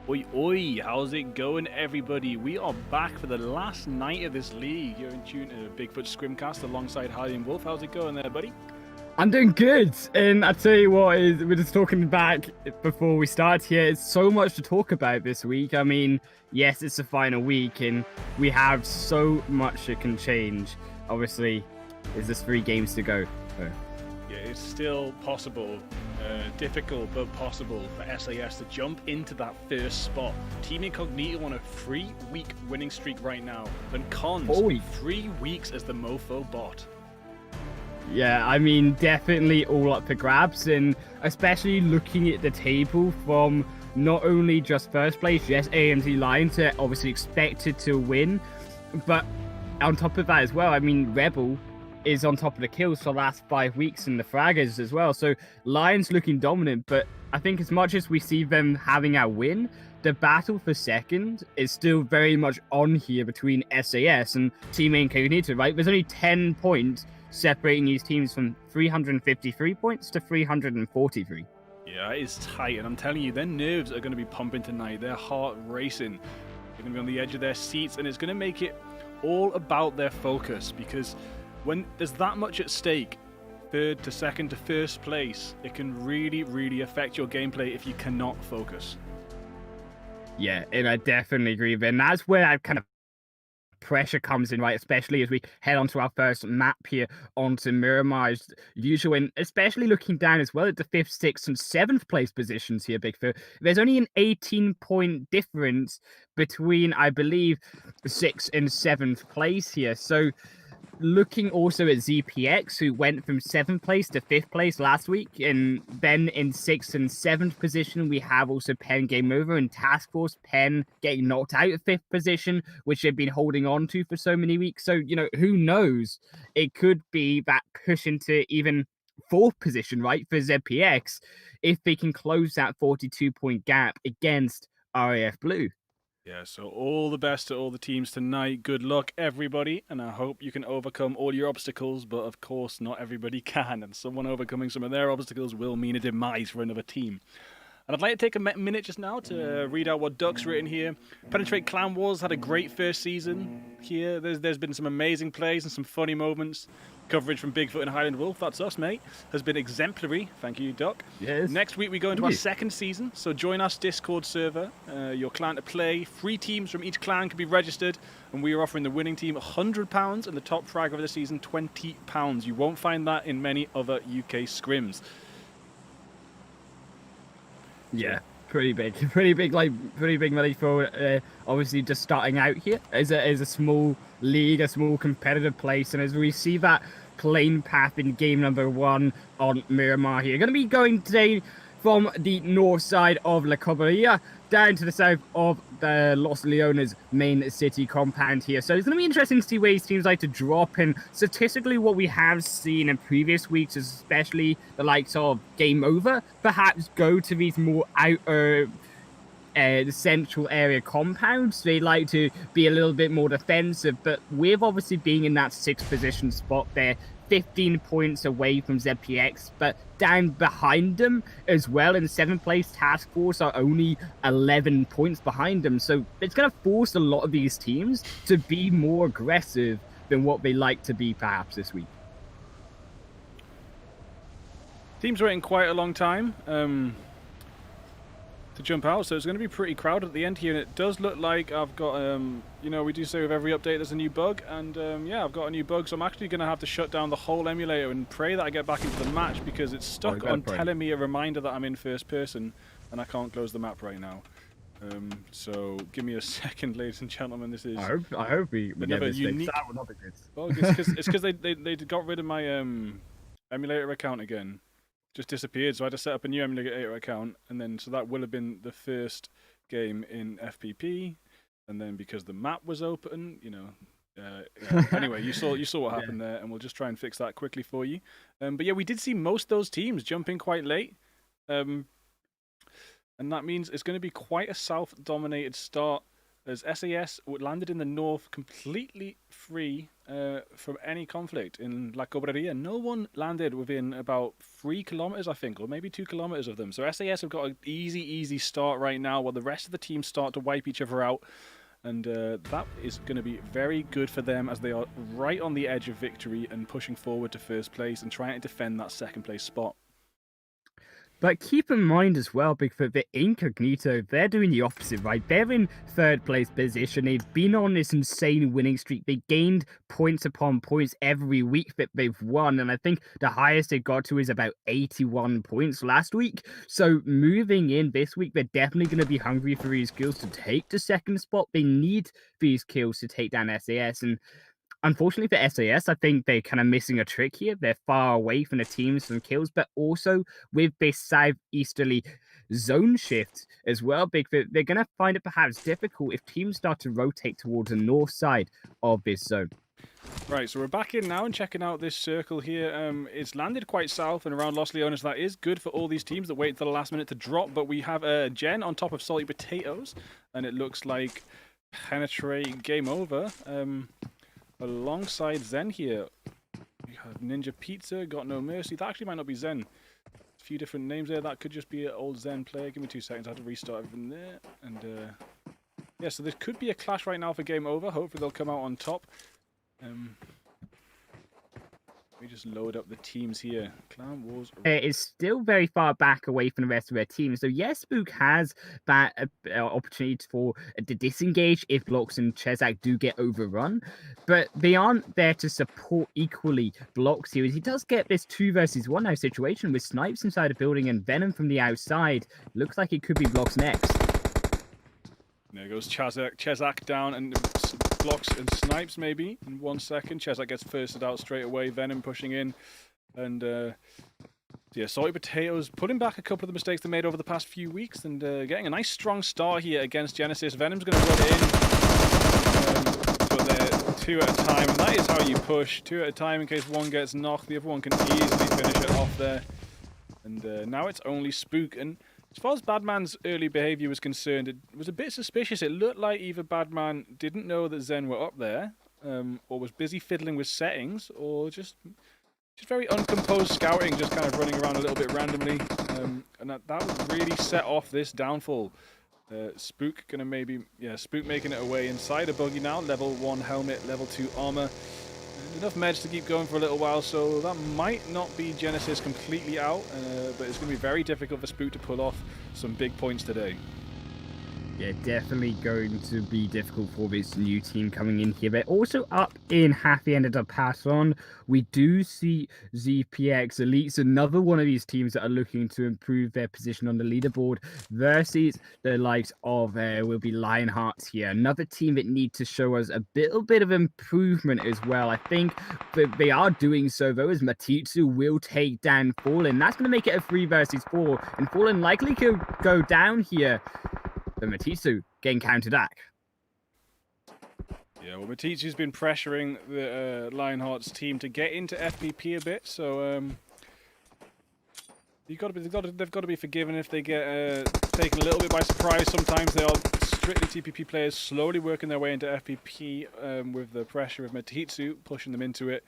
Oi, oi, how's it going, everybody? We are back for the last night of this league. You're in tune to Bigfoot Scrimcast alongside Highland Wolf. How's it going there, buddy? I'm doing good, and I tell you what, we're just talking back before we start here. It's so much to talk about this week. I mean, yes, it's the final week, and we have so much that can change. Obviously, there's just 3 games to go. So. Yeah, it's still possible, difficult but possible for SAS to jump into that first spot. Team Incognito on a 3-week winning streak right now, and Cons 3 weeks as the mofo bot. Yeah, I mean, definitely all up for grabs, and especially looking at the table from not only just first place, yes, AMT Lions are obviously expected to win, but on top of that as well, I mean, Rebel is on top of the kills for the last 5 weeks in the fraggers as well. So Lions looking dominant, but I think as much as we see them having our win, the battle for second is still very much on here between SAS and Team Incognito, right? There's only 10 points separating these teams from 353 points to 343. Yeah, it is tight, and I'm telling you, their nerves are going to be pumping tonight. Their heart racing. They're going to be on the edge of their seats, and it's going to make it all about their focus, because when there's that much at stake, third to second to first place, it can really, really affect your gameplay if you cannot focus. Yeah, and I definitely agree with it. And that's where I kind of pressure comes in, right? Especially as we head onto our first map here onto Miramar's usual, and especially looking down as well at the 5th, 6th, and 7th place positions here, Bigfoot. There's only an 18-point difference between, I believe, 6th and 7th place here. So looking also at ZPX, who went from 7th place to 5th place last week, and then in 6th and 7th position, we have also Penn Game Over and Task Force. Penn getting knocked out of 5th position, which they've been holding on to for so many weeks. So, who knows? It could be that push into even 4th position, right, for ZPX, if they can close that 42-point gap against RAF Blue. Yeah, so all the best to all the teams tonight. Good luck, everybody, and I hope you can overcome all your obstacles, but of course, not everybody can, and someone overcoming some of their obstacles will mean a demise for another team. And I'd like to take a minute just now to read out what Duck's written here. Penetrate Clan Wars had a great first season here. There's been some amazing plays and some funny moments. Coverage from Bigfoot and Highland Wolf, that's us, mate, has been exemplary. Thank you, Duck. Yes. Next week we go into our second season, so join us Discord server, your clan to play. 3 teams from each clan can be registered, and we are offering the winning team £100 and the top fragger of the season £20. You won't find that in many other UK scrims. Yeah, pretty big money for obviously just starting out here as a small league, a small competitive place, and as we see that plane path in game number 1 on Miramar here, going to be going today from the north side of La Cobarilla down to the south of the Los Leones main city compound here. So it's going to be interesting to see where these teams like to drop, and statistically what we have seen in previous weeks is especially the likes of Game Over perhaps go to these more outer the central area compounds. They like to be a little bit more defensive, but with obviously being in that 6th position spot there, 15 points away from ZPX, but down behind them as well in 7th place, Task Force are only 11 points behind them. So it's going to force a lot of these teams to be more aggressive than what they like to be perhaps this week. Teams waiting quite a long time to jump out, so it's going to be pretty crowded at the end here, and it does look like I've got, we do say with every update there's a new bug, and yeah, I've got a new bug, so I'm actually going to have to shut down the whole emulator and pray that I get back into the match, because it's stuck on telling me a reminder that I'm in first person, and I can't close the map right now. So give me a second, ladies and gentlemen. This is. I hope we get this unique. That would not be good. Well, it's because they got rid of my emulator account again. Just disappeared, so I had to set up a new emulator account, and then so that will have been the first game in FPP, and then because the map was open, yeah. Anyway, you saw what happened there, and we'll just try and fix that quickly for you. But yeah, we did see most of those teams jump in quite late, and that means it's going to be quite a south-dominated start as SAS landed in the north completely free from any conflict in La Cobreria. No one landed within about 3 kilometers, I think, or maybe 2 kilometers of them. So SAS have got an easy start right now while the rest of the team start to wipe each other out. And that is going to be very good for them as they are right on the edge of victory and pushing forward to first place and trying to defend that second place spot. But keep in mind as well, Bigfoot, that Incognito, they're doing the opposite, right? They're in third place position. They've been on this insane winning streak. They gained points upon points every week that they've won. And I think the highest they got to is about 81 points last week. So moving in this week, they're definitely going to be hungry for these kills to take the second spot. They need these kills to take down SAS. And unfortunately for SAS, I think they're kind of missing a trick here. They're far away from the teams from kills, but also with this southeasterly zone shift as well, Bigfoot, they're going to find it perhaps difficult if teams start to rotate towards the north side of this zone. Right, so we're back in now and checking out this circle here. It's landed quite south and around Los Leones. That is good for all these teams that wait until the last minute to drop, but we have Jen on top of Salty Potatoes, and it looks like penetrate game over. Alongside Zen here, we have Ninja Pizza, Got No Mercy. That actually might not be Zen. A few different names there. That could just be an old Zen player. Give me 2 seconds. I have to restart everything there. And yeah, so this could be a clash right now for game over. Hopefully they'll come out on top. We just load up the teams here. Clan Wars is still very far back away from the rest of their team. So yes, Spook has that opportunity for to disengage if Blocks and Chezak do get overrun, but they aren't there to support equally Blocks here. He does get this 2 versus 1 now situation with Snipes inside the building and Venom from the outside. Looks like it could be Blocks next. There goes Chezak down and Blocks and Snipes maybe in 1 second. Chezak gets firsted out straight away. Venom pushing in. And yeah, Salty Potatoes putting back a couple of the mistakes they made over the past few weeks and getting a nice strong start here against Genesis. Venom's going to run in. But they're 2 at a time. And that is how you push. 2 at a time in case one gets knocked. The other one can easily finish it off there. And now it's only Spook. And as far as Badman's early behavior was concerned, it was a bit suspicious. It looked like either Badman didn't know that Zen were up there, or was busy fiddling with settings, or just very uncomposed scouting, just kind of running around a little bit randomly. And that would really set off this downfall. Spook gonna maybe, Spook making it away inside a buggy now. Level 1 helmet, level 2 armor. Enough meds to keep going for a little while, so that might not be Genesis completely out, but it's going to be very difficult for Spook to pull off some big points today. Yeah, definitely going to be difficult for this new team coming in here. But also up in Happy ended up pass on. We do see ZPX Elites, another one of these teams that are looking to improve their position on the leaderboard versus the likes of will be Lionhearts here. Another team that need to show us a little bit of improvement as well. I think that they are doing so though, as Matitsu will take down Fallen. That's going to make it a 3 versus 4, and Fallen likely could go down here. But Matitsu getting countered back. Yeah, well, Matitsu's been pressuring the Lionhearts team to get into FPP a bit, so they've got to be forgiven if they get taken a little bit by surprise. Sometimes they are strictly TPP players, slowly working their way into FPP with the pressure of Matitsu pushing them into it.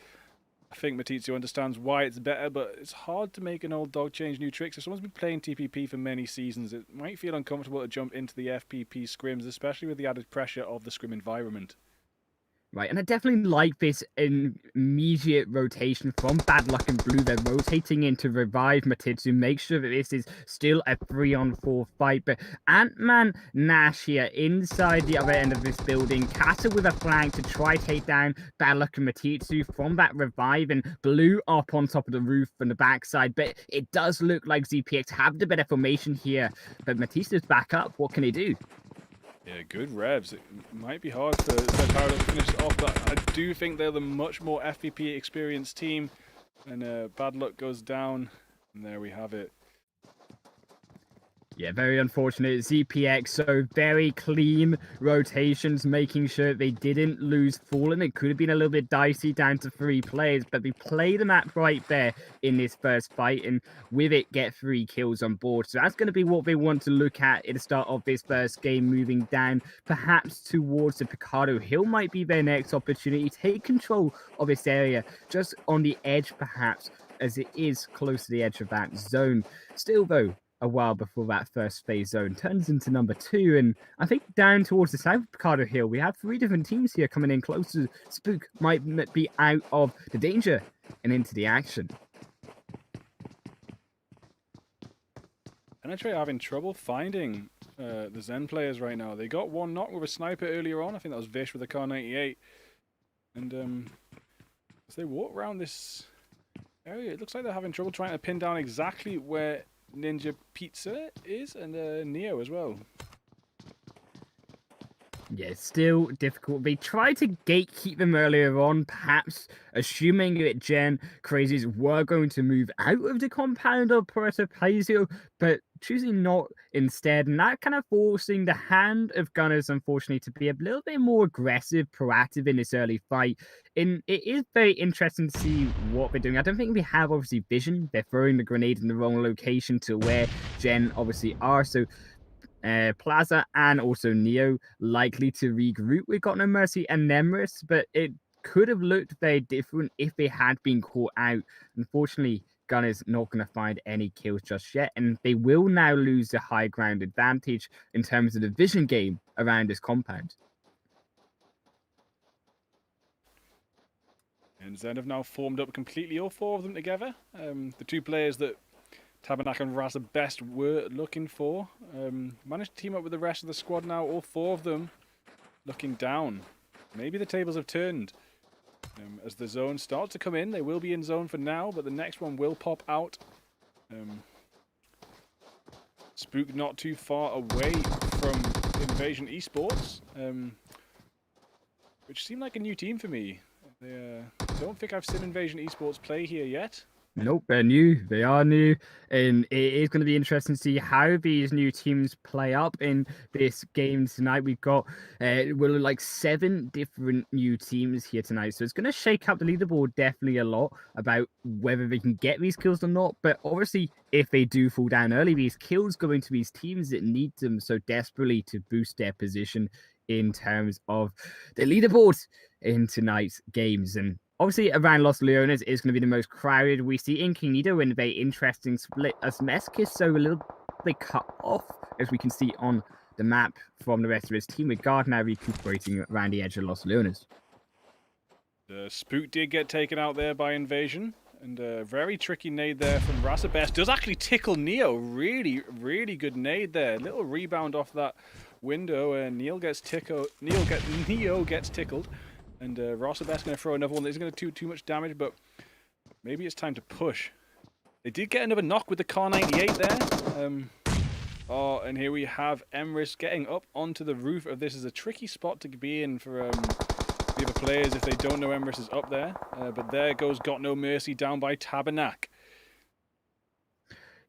I think Matitsu understands why it's better, but it's hard to make an old dog change new tricks. If someone's been playing TPP for many seasons, it might feel uncomfortable to jump into the FPP scrims, especially with the added pressure of the scrim environment. Right, and I definitely like this immediate rotation from Bad Luck and Blue. They're rotating in to revive Matitsu, make sure that this is still a 3-on-4 fight. But Ant-Man Nash here inside the other end of this building, Kata with a flank to try take down Bad Luck and Matitsu from that revive, and Blue up on top of the roof from the backside. But it does look like ZPX have the better formation here, but Matitsu's back up. What can he do? Yeah, good revs. It might be hard for Tyler to finish it off, but I do think they're the much more FPP experienced team. And Bad Luck goes down, and there we have it. Yeah, very unfortunate. ZPX, so very clean rotations, making sure they didn't lose Fallen. It could have been a little bit dicey down to 3 players, but they play the map right there in this first fight, and with it, get 3 kills on board. So that's going to be what they want to look at the start of this first game, moving down perhaps towards the Picardo Hill might be their next opportunity. Take control of this area, just on the edge perhaps, as it is close to the edge of that zone. Still, though, a while before that first phase zone turns into number 2, and I think down towards the south of Picardo Hill, we have 3 different teams here coming in closer. Spook might be out of the danger and into the action. NHA are having trouble finding the Zen players right now. They got one knock with a sniper earlier on. I think that was Vish with a Kar 98. And as they walk around this area, it looks like they're having trouble trying to pin down exactly where Ninja Pizza is, and Neo as well. Yeah, still difficult. They tried to gatekeep them earlier on, perhaps assuming that Gen Crazies were going to move out of the compound of Puerto Paisio, but choosing not instead, and that kind of forcing the hand of Gunners, unfortunately, to be a little bit more aggressive, proactive in this early fight. And it is very interesting to see what they're doing. I don't think they have, obviously, vision. They're throwing the grenade in the wrong location to where Gen obviously are, so Plaza and also Neo likely to regroup with Got No Mercy and Nemris, but it could have looked very different if they had been caught out. Unfortunately, Gun is not going to find any kills just yet, and they will now lose the high ground advantage in terms of the vision game around this compound. And Zen have now formed up completely, all 4 of them together. The 2 players that Tabernacle and Raza best were looking for. Managed to team up with the rest of the squad now, all 4 of them looking down. Maybe the tables have turned. As the zone starts to come in, they will be in zone for now, but the next one will pop out. Spook not too far away from Invasion Esports, which seemed like a new team for me. I don't think I've seen Invasion Esports play here yet. Nope, they're new. They are new, and it is going to be interesting to see how these new teams play up in this game tonight. We've got like 7 different new teams here tonight, so it's going to shake up the leaderboard definitely a lot about whether they can get these kills or not. But obviously, if they do fall down early, these kills go into these teams that need them so desperately to boost their position in terms of the leaderboard in tonight's games. And obviously, around Los Leones is going to be the most crowded. We see Incognito in a very interesting split as Meskis, so a little bit cut off, as we can see on the map from the rest of his team, with Guard now recuperating around the edge of Los Leones. The Spook did get taken out there by Invasion, and a very tricky nade there from Rasabest. Does actually tickle Neo. Really, really good nade there. Little rebound off that window, and Neo gets tickled. And Rossabest going to throw another one that isn't going to do too much damage, but maybe it's time to push. They did get another knock with the Kar 98 there. And here we have Emrys getting up onto the roof of this. Is a tricky spot to be in for the other players if they don't know Emrys is up there. But there goes Got No Mercy down by Tabernacle.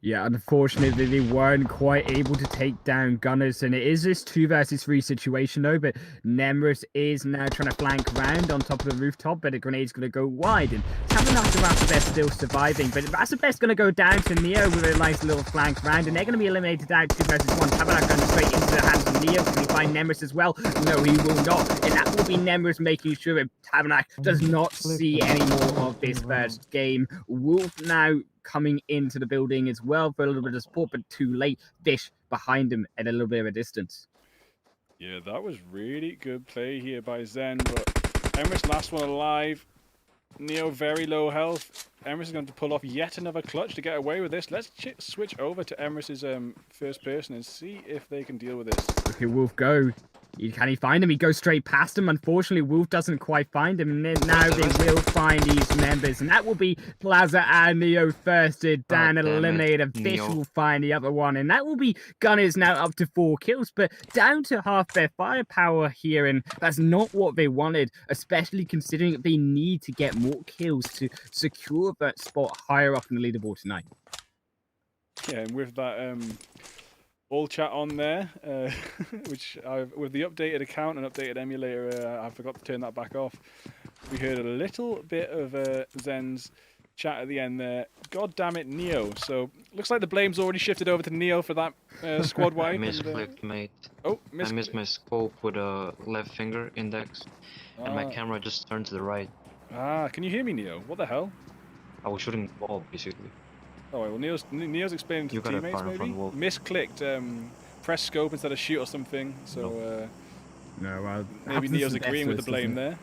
Yeah, unfortunately, they weren't quite able to take down Gunners, and it is this 2 versus 3 situation, though, but Nemrus is now trying to flank round on top of the rooftop, but the grenade's going to go wide, and Tabernacle and Rasabest still surviving, but Rasabest going to go down to Neo with a nice little flank round, and they're going to be eliminated out 2 versus 1. Tabernacle going straight into the hands of Neo. Can he find Nemrus as well? No, he will not, and that will be Nemrus making sure that Tabernacle does not see any more of this first game. Wolf now coming into the building as well for a little bit of support, but too late. Fish behind him at a little bit of a distance. Yeah, that was really good play here by Zen, but Emrys last one alive. Neo very low health. Emrys is going to pull off yet another clutch to get away with this. Let's switch over to Emrys's first person and see if they can deal with this. Look at Wolf go. Can he find him? He goes straight past him. Unfortunately, Wolf doesn't quite find him. And then now they will find these members. And that will be Plaza and Neo first. Dan eliminated. Fish will find the other one. And that will be Gunners now up to 4 kills. But down to half their firepower here. And that's not what they wanted. Especially considering they need to get more kills to secure that spot higher up in the leaderboard tonight. Yeah, and with that all chat on there, which with the updated account and updated emulator, I forgot to turn that back off. We heard a little bit of Zen's chat at the end there. God damn it, Neo. So looks like the blame's already shifted over to Neo for that squad wipe. I misclicked, mate. Oh, I missed my scope with a left finger index, and my camera just turned to the right. Can you hear me, Neo? What the hell? I was shooting the wall, basically. Oh, well, Neo's explaining to the teammates, maybe? Misclicked, press scope instead of shoot or something, so... No, well, maybe Neo's agreeing with the blame there.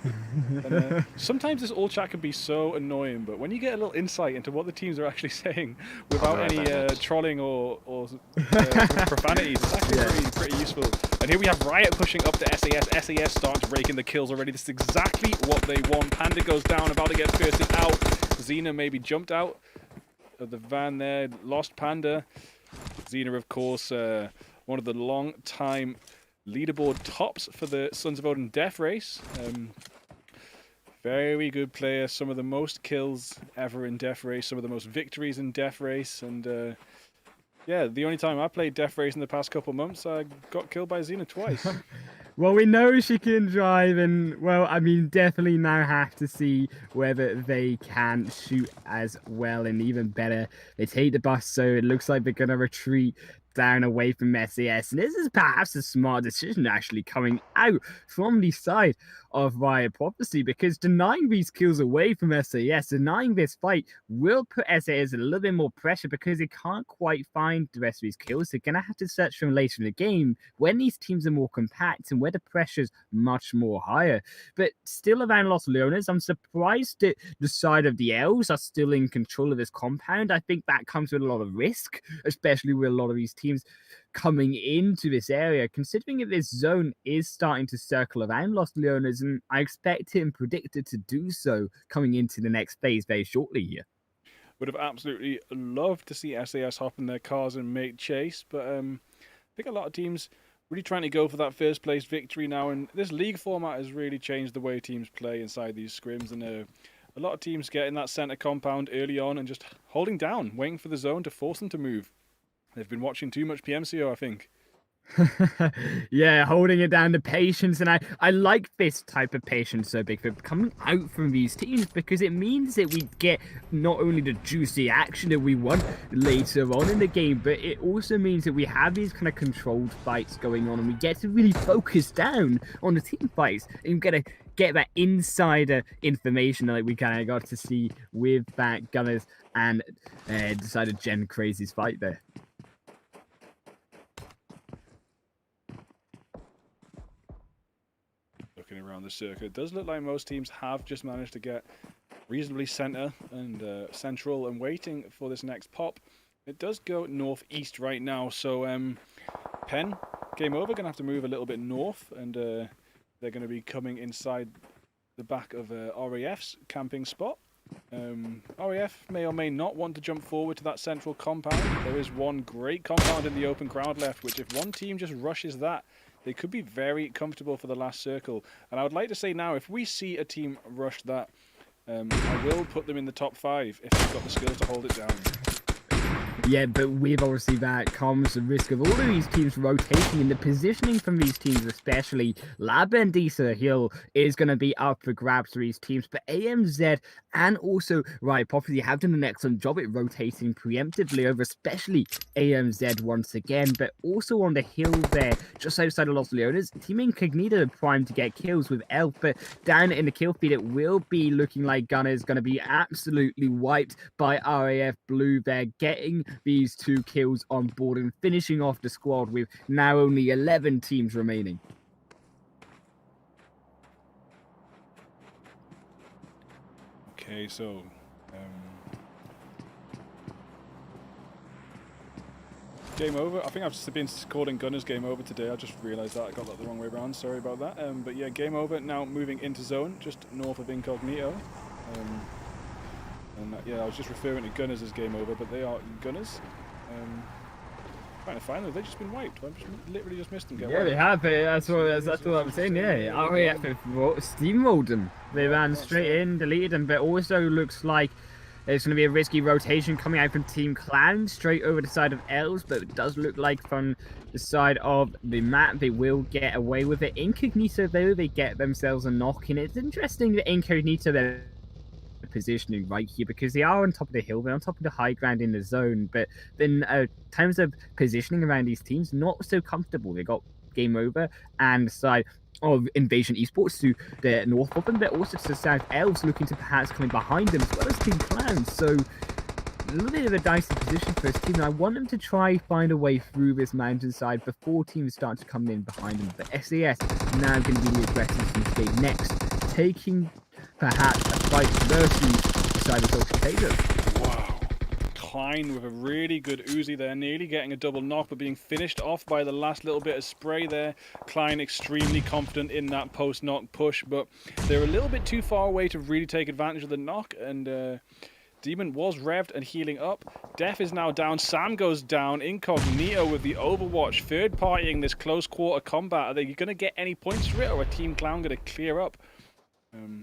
And, sometimes this all chat can be so annoying, but when you get a little insight into what the teams are actually saying without any trolling or profanities, it's actually pretty useful. And here we have Riot pushing up to SAS. SAS starting to rake in the kills already. This is exactly what they want. Panda goes down, about to get firsted out. Xena maybe jumped out of the van there, lost Panda. Xena, of course, one of the long-time leaderboard tops for the Sons of Odin Death Race. Very good player, some of the most kills ever in Death Race, some of the most victories in Death Race, and yeah, the only time I played Death Race in the past couple months, I got killed by Xena twice. Well, we know she can drive, and, well, I mean, definitely now have to see whether they can shoot as well, and even better, they take the bus, so it looks like they're going to retreat down away from SAS, and this is perhaps a smart decision actually coming out from the side of Riot Prophecy, because denying these kills away from SAS, denying this fight, will put SAS a little bit more pressure because they can't quite find the rest of these kills. They're going to have to search for them later in the game when these teams are more compact and where the pressure's much more higher. But still around Los Leones, I'm surprised that the side of the Elves are still in control of this compound. I think that comes with a lot of risk, especially with a lot of these teams coming into this area, considering that this zone is starting to circle around Los Leones, and I expect it and predict it to do so coming into the next phase very shortly here. Would have absolutely loved to see SAS hop in their cars and make chase, but I think a lot of teams really trying to go for that first place victory now, and this league format has really changed the way teams play inside these scrims, and a lot of teams get in that center compound early on and just holding down, waiting for the zone to force them to move. They've been watching too much PMCO, I think. Yeah, holding it down to patience, and I like this type of patience, so Bigfoot, coming out from these teams, because it means that we get not only the juicy action that we want later on in the game, but it also means that we have these kind of controlled fights going on, and we get to really focus down on the team fights, and we get that insider information like we kind of got to see with that Gunners and decided Gen Crazy's fight there. Looking around the circuit, it does look like most teams have just managed to get reasonably center and central and waiting for this next pop. It does go northeast right now, so Penn, game over, gonna have to move a little bit north, and they're gonna be coming inside the back of RAF's camping spot. RAF may or may not want to jump forward to that central compound. There is one great compound in the open ground left, which if one team just rushes that, they could be very comfortable for the last circle. And I would like to say now, if we see a team rush that, I will put them in the top 5 if they've got the skills to hold it down. Yeah, but with obviously that comes the risk of all of these teams rotating, and the positioning from these teams, especially Lab and Disa Hill, is going to be up for grabs for these teams. But AMZ and also Riot Prophecy have done an excellent job at rotating preemptively over, especially AMZ once again, but also on the hill there, just outside of Los Leones, Team Incognito primed to get kills with Elf, but down in the kill feed, it will be looking like Gunner is going to be absolutely wiped by RAF Blue there, getting these 2 kills on board and finishing off the squad with now only 11 teams remaining. Okay, so game over. I think I've just been calling Gunners game over today. I just realised that I got that the wrong way around. Sorry about that. But yeah, game over. Now moving into zone, just north of Incognito. And yeah, I was just referring to Gunners as game over, but they are Gunners. Trying to find them. They've just been wiped. I've just literally just missed them get wiped. They have. That's what I'm saying. Yeah, RAF have steamrolled them. They ran straight in, deleted them, but also looks like There's going to be a risky rotation coming out from Team Clown straight over the side of Elves, but it does look like from the side of the map they will get away with it. Incognito, though, they get themselves a knock, and it's interesting that Incognito, they're positioning right here because they are on top of the hill, they're on top of the high ground in the zone, but in terms of positioning around these teams, not so comfortable. They got game over, and the side of Invasion Esports to the north of them, but also to the south, Elves looking to perhaps coming behind them, as well as Team Clown. So a little bit of a dicey position for this team, and I want them to try find a way through this mountainside before teams start to come in behind them. But SAS now going to be the aggressors from the state next, taking perhaps a fight versus the side of Social Taser. Wow. Klein with a really good Uzi there, nearly getting a double knock, but being finished off by the last little bit of spray there. Klein extremely confident in that post-knock push, but they're a little bit too far away to really take advantage of the knock, and Demon was revved and healing up. Def is now down. Sam goes down. Incognito with the Overwatch. Third partying this close quarter combat. Are they going to get any points for it, or a Team Clown going to clear up?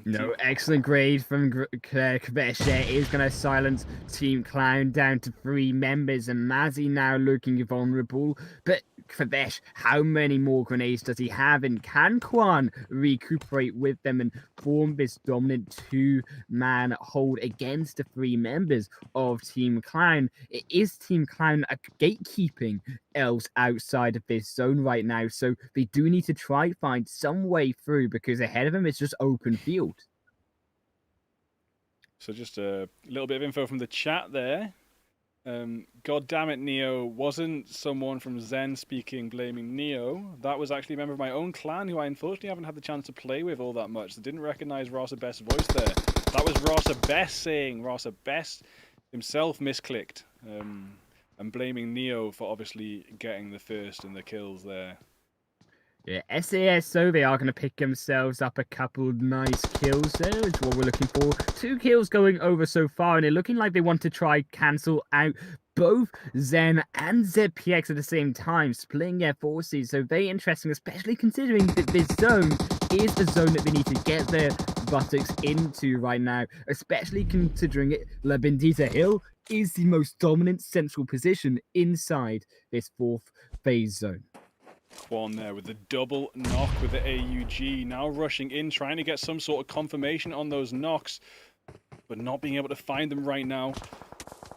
No, excellent grade from Kvesh there is going to silence Team Clown down to 3 members, and Mazzy now looking vulnerable. But Kvesh, how many more grenades does he have, and can Quan recuperate with them and form this dominant 2-man hold against the 3 members of Team Clown? It is Team Clown gatekeeping Elves outside of this zone right now, so they do need to try find some way through, because ahead of them it's just open field. So just a little bit of info from the chat there. God damn it, Neo wasn't someone from Zen speaking blaming Neo. That was actually a member of my own clan who I unfortunately haven't had the chance to play with all that much. I didn't recognize Rasa Best's voice there. That was Rasa Best saying. Rasa Best himself misclicked. And blaming Neo for obviously getting the first and the kills there. Yeah, SAS, so they are going to pick themselves up a couple nice kills there, which is what we're looking for. 2 kills going over so far, and they're looking like they want to try cancel out both Zen and ZPX at the same time, splitting their forces. So very interesting, especially considering that this zone is the zone that they need to get their buttocks into right now, especially considering it, La Bendita Hill is the most dominant central position inside this 4th phase zone. Quan there with the double knock with the AUG, now rushing in, trying to get some sort of confirmation on those knocks, but not being able to find them right now.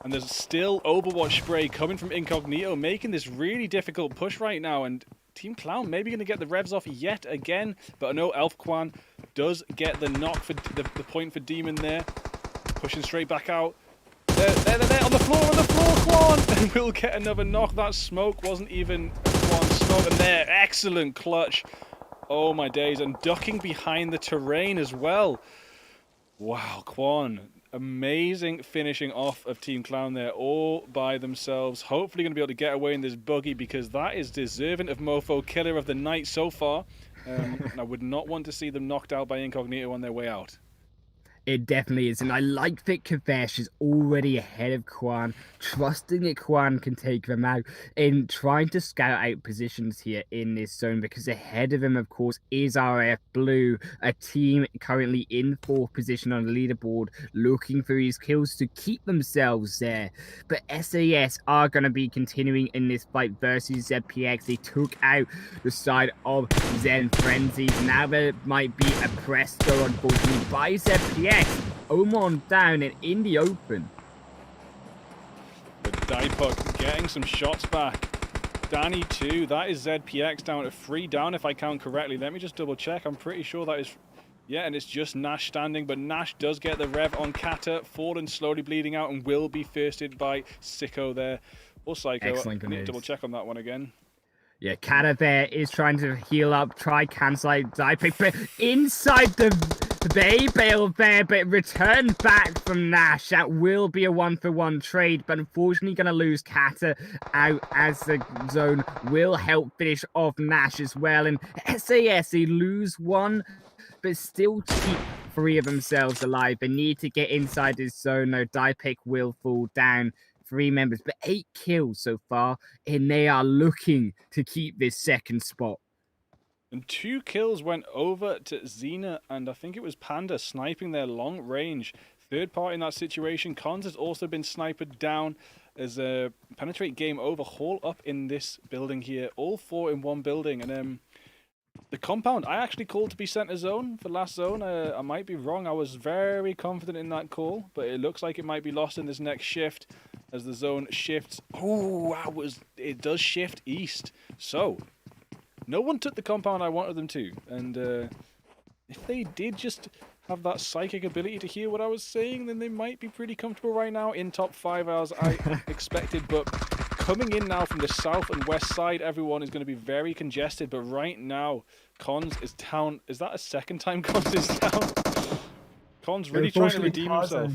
And there's still Overwatch spray coming from Incognito, making this really difficult push right now, and Team Clown maybe going to get the revs off yet again, but I know Elf Quan does get the knock for the point for Demon there, pushing straight back out. There, on the floor, Quan! And we'll get another knock. That smoke wasn't even Quan smoke, and there, excellent clutch. Oh my days, and ducking behind the terrain as well. Wow, Quan, amazing finishing off of Team Clown there, all by themselves. Hopefully going to be able to get away in this buggy, because that is deserving of Mofo Killer of the night so far. And I would not want to see them knocked out by Incognito on their way out. It definitely is, and I like that Kvesh is already ahead of Quan, trusting that Quan can take them out in trying to scout out positions here in this zone, because ahead of him, of course, is RF Blue, a team currently in 4th position on the leaderboard, looking for these kills to keep themselves there. But SAS are going to be continuing in this fight versus ZPX. They took out the side of Zen Frenzies. Now there might be a Presto, unfortunately, by ZPX. Omon down and in the open. But Dipuk getting some shots back. Danny too. That is ZPX down to 3 down if I count correctly. Let me just double check. I'm pretty sure that is... Yeah, and it's just Nash standing, but Nash does get the rev on Kata. Fallen slowly bleeding out and will be firsted by Sicko there. Or Psycho. Excellent I need to double check on that one again. Yeah, Kata there is trying to heal up, try cancel out Dipik, but inside the Bay Bale there, but return back from Nash. That will be a 1-for-1 trade, but unfortunately going to lose Kata out, as the zone will help finish off Nash as well. And SAS, they lose 1, but still keep 3 of themselves alive. They need to get inside this zone, though. Dipik will fall down. 3 members, but 8 kills so far, and they are looking to keep this 2nd spot. And 2 kills went over to Xena, and I think it was Panda sniping their long range. third party in that situation. Cons has also been sniped down as a Penetrate game over. Haul up in this building here. All 4 in one building. And the compound, I actually called to be center zone for last zone. I might be wrong. I was very confident in that call, but it looks like it might be lost in this next shift as the zone shifts. Oh, it does shift east. So, no one took the compound I wanted them to. And if they did just have that psychic ability to hear what I was saying, then they might be pretty comfortable right now in top 5 as I expected. But coming in now from the south and west side, everyone is going to be very congested. But right now, Cons is down. Is that a second time Cons is down? Cons really trying to redeem himself.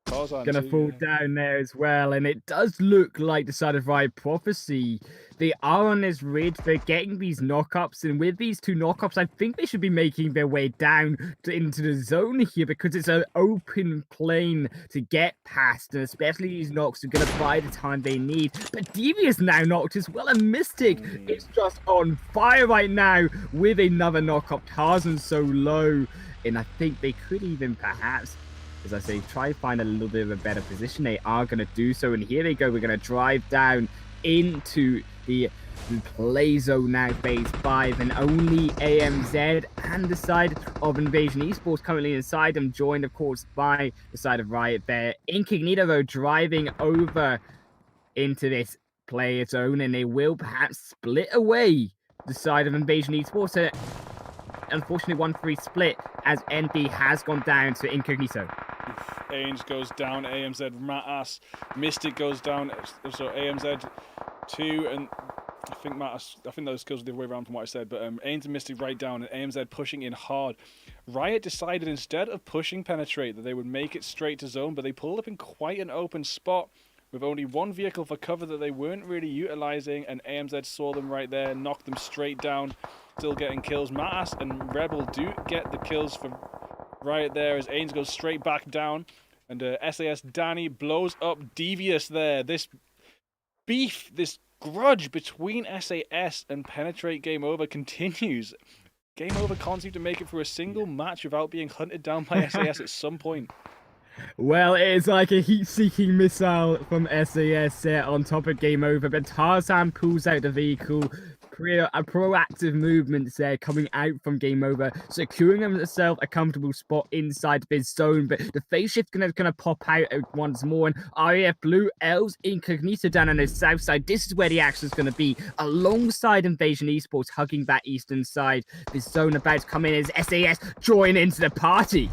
Gonna fall down there as well, and it does look like the side of Riot Prophecy. They are on this ridge, they're getting these knockups, and with these 2 knockups, I think they should be making their way down into the zone here because it's an open plane to get past, and especially these knocks are gonna buy the time they need. But Devious now knocked as well, and Mystic is just on fire right now with another knockup. Tarzan's so low, and I think they could even perhaps, as I say, try to find a little bit of a better position. They are going to do so, and here they go. We're going to drive down into the play zone now, phase 5, and only AMZ and the side of Invasion Esports currently inside them, joined, of course, by the side of Riot there. Incognito, though, driving over into this player zone, and they will perhaps split away the side of Invasion Esports. Unfortunately, 1-3 split as NB has gone down to Incognito. Ainge goes down, AMZ Matas, Mystic goes down, so AMZ 2, and I think those goes the other way around from what I said, but Ainge and Mystic right down, and AMZ pushing in hard. Riot decided instead of pushing Penetrate that they would make it straight to zone, but they pulled up in quite an open spot with only 1 vehicle for cover that they weren't really utilizing, and AMZ saw them right there, knocked them straight down, still getting kills. Matas and Rebel do get the kills for Riot there as Ainge goes straight back down, and SAS Danny blows up Devious there. This beef, this grudge between SAS and Penetrate Game Over continues. Game Over can't seem to make it through a single match without being hunted down by SAS at some point. Well, it is like a heat-seeking missile from SAS on top of Game Over, but Tarzan pulls out the vehicle. A proactive movement there coming out from Game Over, securing himself a comfortable spot inside his zone, but the phase shift gonna pop out once more, and RAF Blue Elves Incognito down on the south side. This is where the action is gonna be, alongside Invasion Esports hugging that eastern side. This zone about to come in as SAS join into the party.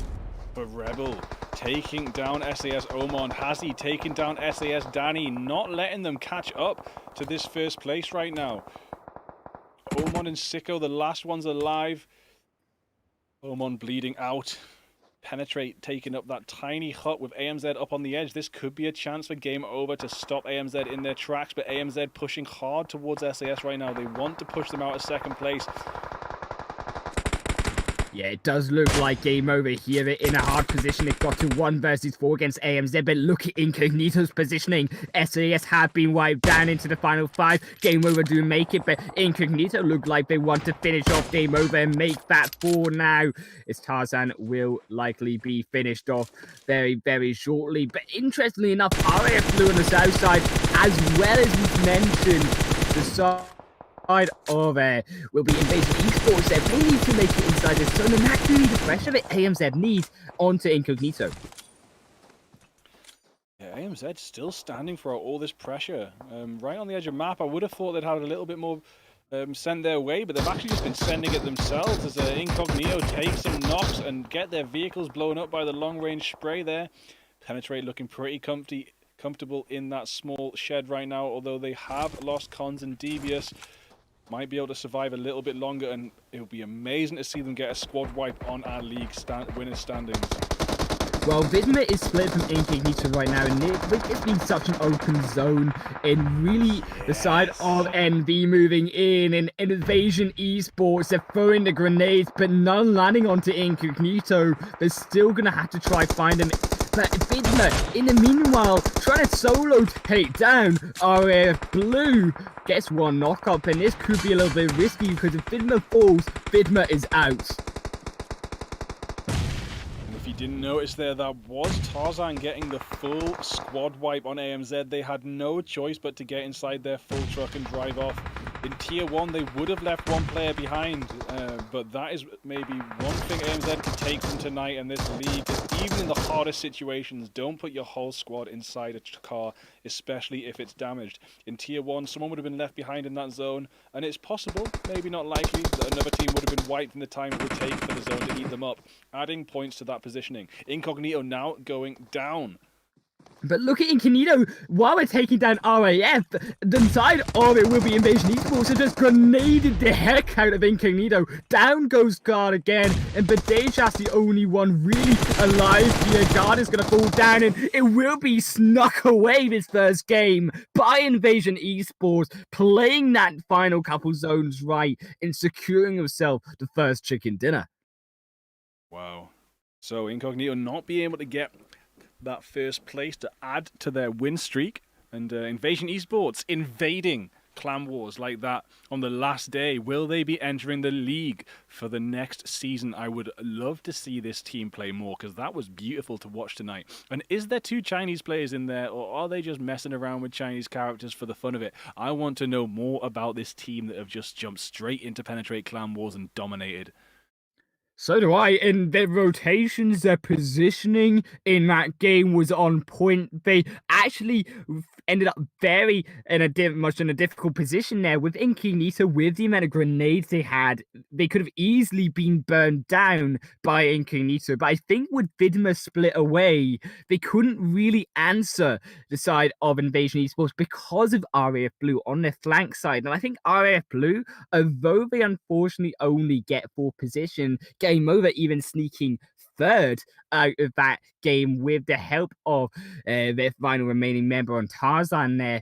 But Rebel taking down SAS Oman. Has he taken down SAS Danny? Not letting them catch up to this first place right now. Oman and Sicko, the last ones alive. Oman bleeding out. Penetrate taking up that tiny hut with AMZ up on the edge. This could be a chance for Game Over to stop AMZ in their tracks, but AMZ pushing hard towards SAS right now. They want to push them out of second place. Yeah, it does look like Game Over here. They're in a hard position. They've got to 1 versus 4 against AMZ, but look at Incognito's positioning. SAS have been wiped down into the final 5. Game Over do make it, but Incognito look like they want to finish off Game Over and make that 4 now. As Tarzan will likely be finished off very, very shortly. But interestingly enough, RAF Blue on the south side, as well as we've mentioned, the side of will be Invasion Esports there. They need to make it inside this zone, and that could be the pressure that AMZ needs onto Incognito. Yeah, AMZ still standing for all this pressure. Right on the edge of map, I would have thought they'd had a little bit more sent their way, but they've actually just been sending it themselves as Incognito take some knocks and get their vehicles blown up by the long-range spray there. Penetrate looking pretty comfortable in that small shed right now, although they have lost Cons and Devious. Might be able to survive a little bit longer, and it would be amazing to see them get a squad wipe on our league winners standings. Well, Vidma is split from Incognito right now, and it's been such an open zone, and really the side of NV moving in, and Invasion Esports, they're throwing the grenades, but none landing onto Incognito. They're still going to have to try find him. But Vidma, in the meanwhile, trying to solo take down RAF Blue, gets 1 knockup, and this could be a little bit risky because if Vidma falls, Vidma is out. And if he didn't notice there, that was Tarzan getting the full squad wipe on AMZ. They had no choice but to get inside their full truck and drive off. In Tier 1, they would have left one player behind, but that is maybe one thing AMZ can take from tonight and this league. Even in the hardest situations, don't put your whole squad inside a car, especially if it's damaged. In Tier 1, someone would have been left behind in that zone, and it's possible, maybe not likely, that another team would have been wiped in the time it would take for the zone to eat them up, adding points to that positioning. Incognito now going down. But look at Incognito, while we're taking down RAF, the side of it will be Invasion Esports, so just grenaded the heck out of Incognito. Down goes Guard again, and Badeja's the only one really alive here. Guard is going to fall down, and it will be snuck away this first game by Invasion Esports, playing that final couple zones right and securing himself the first chicken dinner. Wow. So Incognito not being able to get that first place to add to their win streak, and Invasion Esports invading Clan Wars like that on the last day. Will they be entering the league for the next season? I would love to see this team play more, because that was beautiful to watch tonight. And is there 2 Chinese players in there, or are they just messing around with Chinese characters for the fun of it? I want to know more about this team that have just jumped straight into Penetrate Clan Wars and dominated. So do I, and their rotations, their positioning in that game was on point. They actually ended up very much in a difficult position there with Incognito. With the amount of grenades they had, they could have easily been burned down by Incognito. But I think with Vidma split away, they couldn't really answer the side of Invasion Esports because of RAF Blue on their flank side. And I think RAF Blue, although they unfortunately only get 4th position, game over, even sneaking 3rd out of that game with the help of their final remaining member on Tarzan there.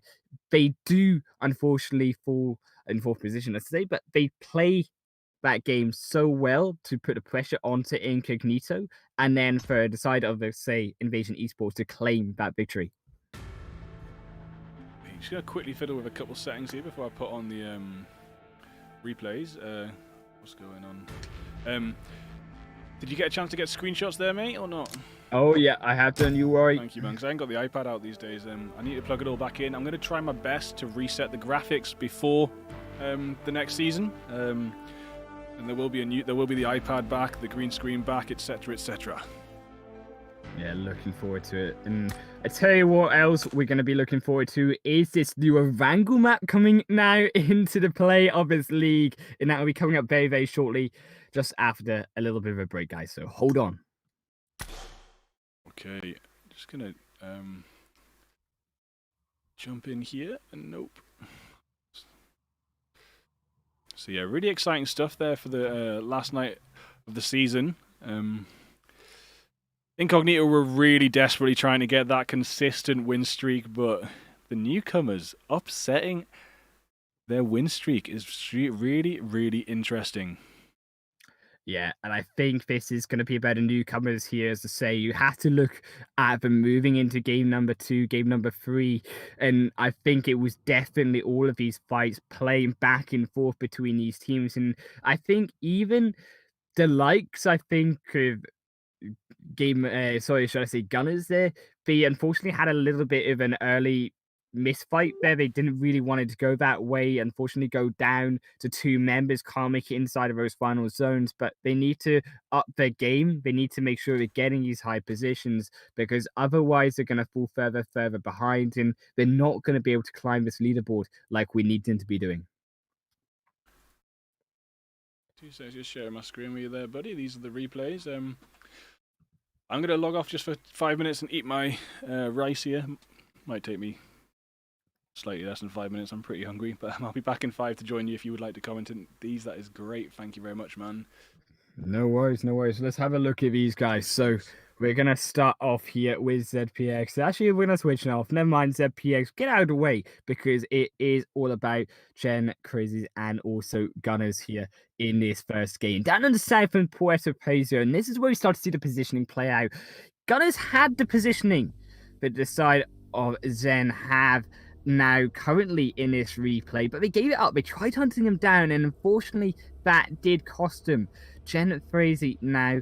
They do unfortunately fall in 4th position, let's say, but they play that game so well to put the pressure onto Incognito, and then for the side of, let's say, Invasion Esports to claim that victory. I'm just going to quickly fiddle with a couple settings here before I put on the replays. What's going on? Did you get a chance to get screenshots there, mate, or not? Oh, yeah, I have done, you worry. Thank you, man, because I ain't got the iPad out these days. I need to plug it all back in. I'm going to try my best to reset the graphics before the next season. And there will be the iPad back, the green screen back, etc., etc. Yeah, looking forward to it. And I tell you what else we're going to be looking forward to is this new Erangel map coming now into the play of this league. And that will be coming up very, very shortly, just after a little bit of a break, guys. So hold on. Okay, just going to jump in here. And nope. So yeah, really exciting stuff there for the last night of the season. Incognito were really desperately trying to get that consistent win streak, but the newcomers upsetting their win streak is really, really interesting. Yeah, and I think this is going to be about the newcomers here, as to say, you have to look at them moving into game number 2, game number 3, and I think it was definitely all of these fights playing back and forth between these teams, and I think even the likes, I think, of Gunners there, they unfortunately had a little bit of an early misfight there. They didn't really want it to go that way. Unfortunately, go down to 2 members, can't make it inside of those final zones, but they need to up their game. They need to make sure they're getting these high positions, because otherwise they're going to fall further behind, and they're not going to be able to climb this leaderboard like we need them to be doing. 2 seconds, just sharing my screen with you there, buddy. These are the replays. I'm going to log off just for 5 minutes and eat my rice here. Might take me slightly less than 5 minutes. I'm pretty hungry, but I'll be back in 5 to join you if you would like to comment on these. That is great. Thank you very much, man. No worries, no worries. Let's have a look at these guys. So we're going to start off here with ZPX. Actually, we're going to switch off. Never mind, ZPX. Get out of the way, because it is all about Chen, Crazies, and also Gunners here in this first game. Down on the south in Puerto Pazo, and this is where we start to see the positioning play out. Gunners had the positioning, but the side of Zen have now currently in this replay, but they gave it up. They tried hunting him down, and unfortunately that did cost them. Jen Frazee now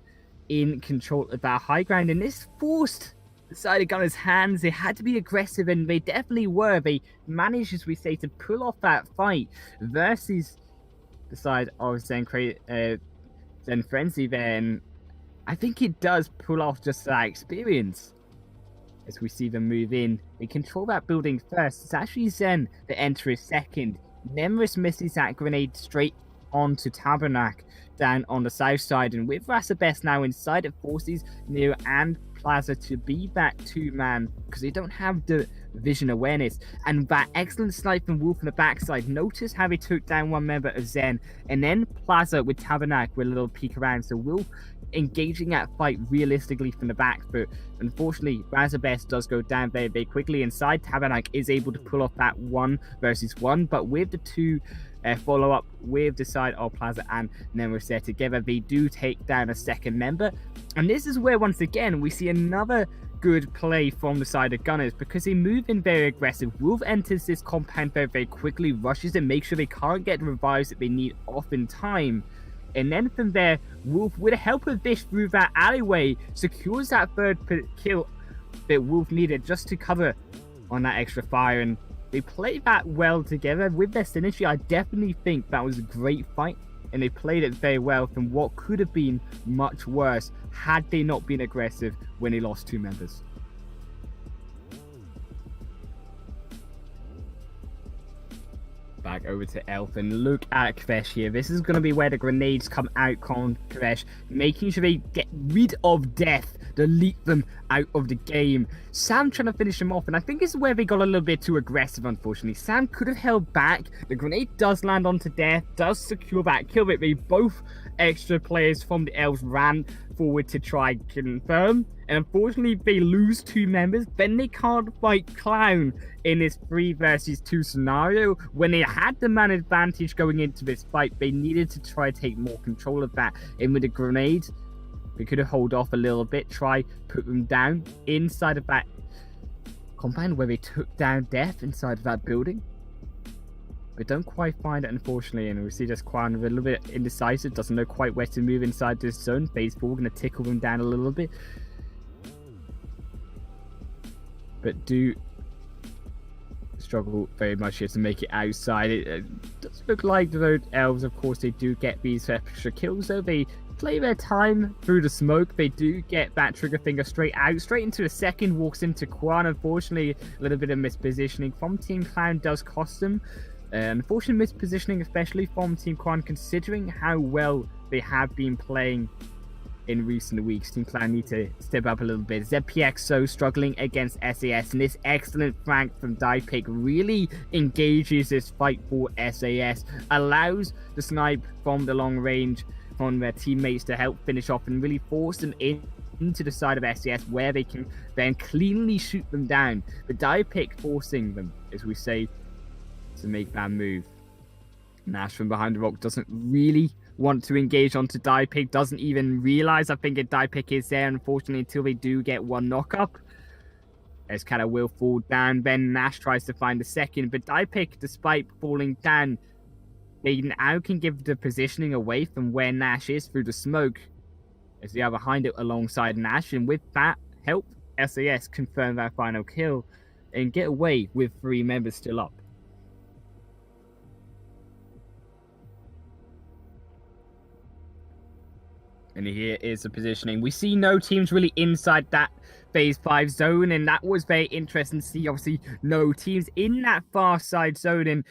in control of that high ground, and this forced the side of Gunner's hands. They had to be aggressive, and they definitely were. They managed, as we say, to pull off that fight versus the side of Zen Frenzy. Then I think it does pull off just that experience. As we see them move in, they control that building first. It's actually Zen that enters second. Nemris misses that grenade straight onto Tabernacle down on the south side, and with Rasabest now inside, it forces Neo and Plaza to be that two-man because they don't have the vision awareness. And that excellent snipe from Wolf on the backside. Notice how he took down one member of Zen, and then Plaza with Tabernacle with a little peek around. So Wolf engaging that fight realistically from the back, but unfortunately Razabest does go down very, very quickly inside. Tabernacle is able to pull off that 1 versus 1, but with the two follow-up with the side of Plaza and Nemesis together, they do take down a second member. And this is where once again we see another good play from the side of Gunners, because they move in very aggressive. Wolf enters this compound very, very quickly, rushes and makes sure they can't get the revives that they need off in time. And then from there, Wolf, with the help of Vish through that alleyway, secures that third kill that Wolf needed just to cover on that extra fire. And they play that well together with their synergy. I definitely think that was a great fight, and they played it very well from what could have been much worse had they not been aggressive when they lost 2 members. Back over to Elf, and look at Kvesh here. This is going to be where the grenades come out on Kvesh, making sure they get rid of death, delete them out of the game. Sam trying to finish him off, and I think this is where they got a little bit too aggressive, unfortunately. Sam could have held back. The grenade does land onto death, does secure that kill, but both extra players from the Elves ran forward to try and confirm, and unfortunately they lose 2 members. Then they can't fight Clown in this 3 versus 2 scenario. When they had the man advantage going into this fight, they needed to try to take more control of that. And with the grenade, they could have held off a little bit, try put them down inside of that compound where they took down Death inside of that building. But don't quite find it, unfortunately, and we see just Quan a little bit indecisive, doesn't know quite where to move inside this zone. Phase 4 going to tickle them down a little bit, but do struggle very much here to make it outside. It does look like the Elves, of course, they do get these extra kills, though. They play their time through the smoke. They do get that trigger finger straight into the second, walks into Quan. Unfortunately, a little bit of mispositioning from Team Clown does cost them. Unfortunate mispositioning, especially from Team Quan, considering how well they have been playing in recent weeks. Team Clown need to step up a little bit. ZPXO struggling against SAS, and this excellent flank from Diepick really engages this fight for SAS, allows the snipe from the long range from their teammates to help finish off and really force them into the side of SAS, where they can then cleanly shoot them down. But Diepick forcing them, as we say, to make that move. Nash from behind the rock doesn't really want to engage onto Diepick, doesn't even realize, I think, that Diepick is there, unfortunately, until they do get one knock-up. As kind of will fall down, then Nash tries to find the second, but Diepick, despite falling down, they now can give the positioning away from where Nash is through the smoke, as they are behind it alongside Nash, and with that help, SAS confirm that final kill and get away with 3 members still up. And here is the positioning. We see no teams really inside that phase 5 zone, and that was very interesting to see. Obviously, no teams in that far side zone, and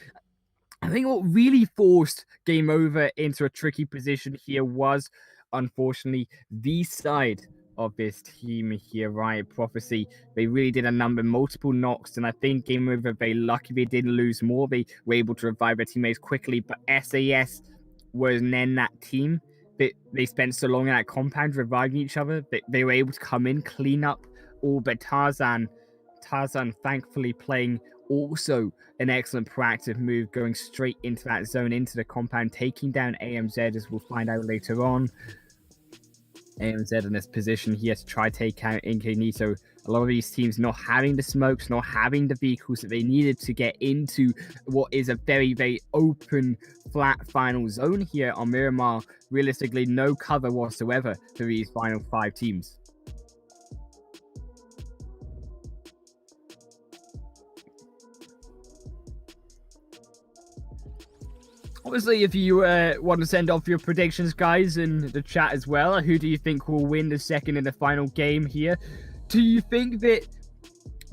I think what really forced Game Over into a tricky position here was, unfortunately, the side of this team here, Riot Prophecy. They really did a number, multiple knocks, and I think Game Over, very lucky they didn't lose more. They were able to revive their teammates quickly, but SAS was then that team. They spent so long in that compound reviving each other that they were able to come in, clean up all but Tarzan thankfully playing also an excellent proactive move, going straight into that zone, into the compound, taking down AMZ, as we'll find out later on. AMZ in this position here to try take out Incognito a lot of these teams not having the smokes, not having the vehicles that they needed to get into what is a very, very open, flat final zone here on Miramar. Realistically, no cover whatsoever for these final 5 teams. Obviously, if you want to send off your predictions, guys, in the chat as well, who do you think will win the second and the final game here? Do you think that,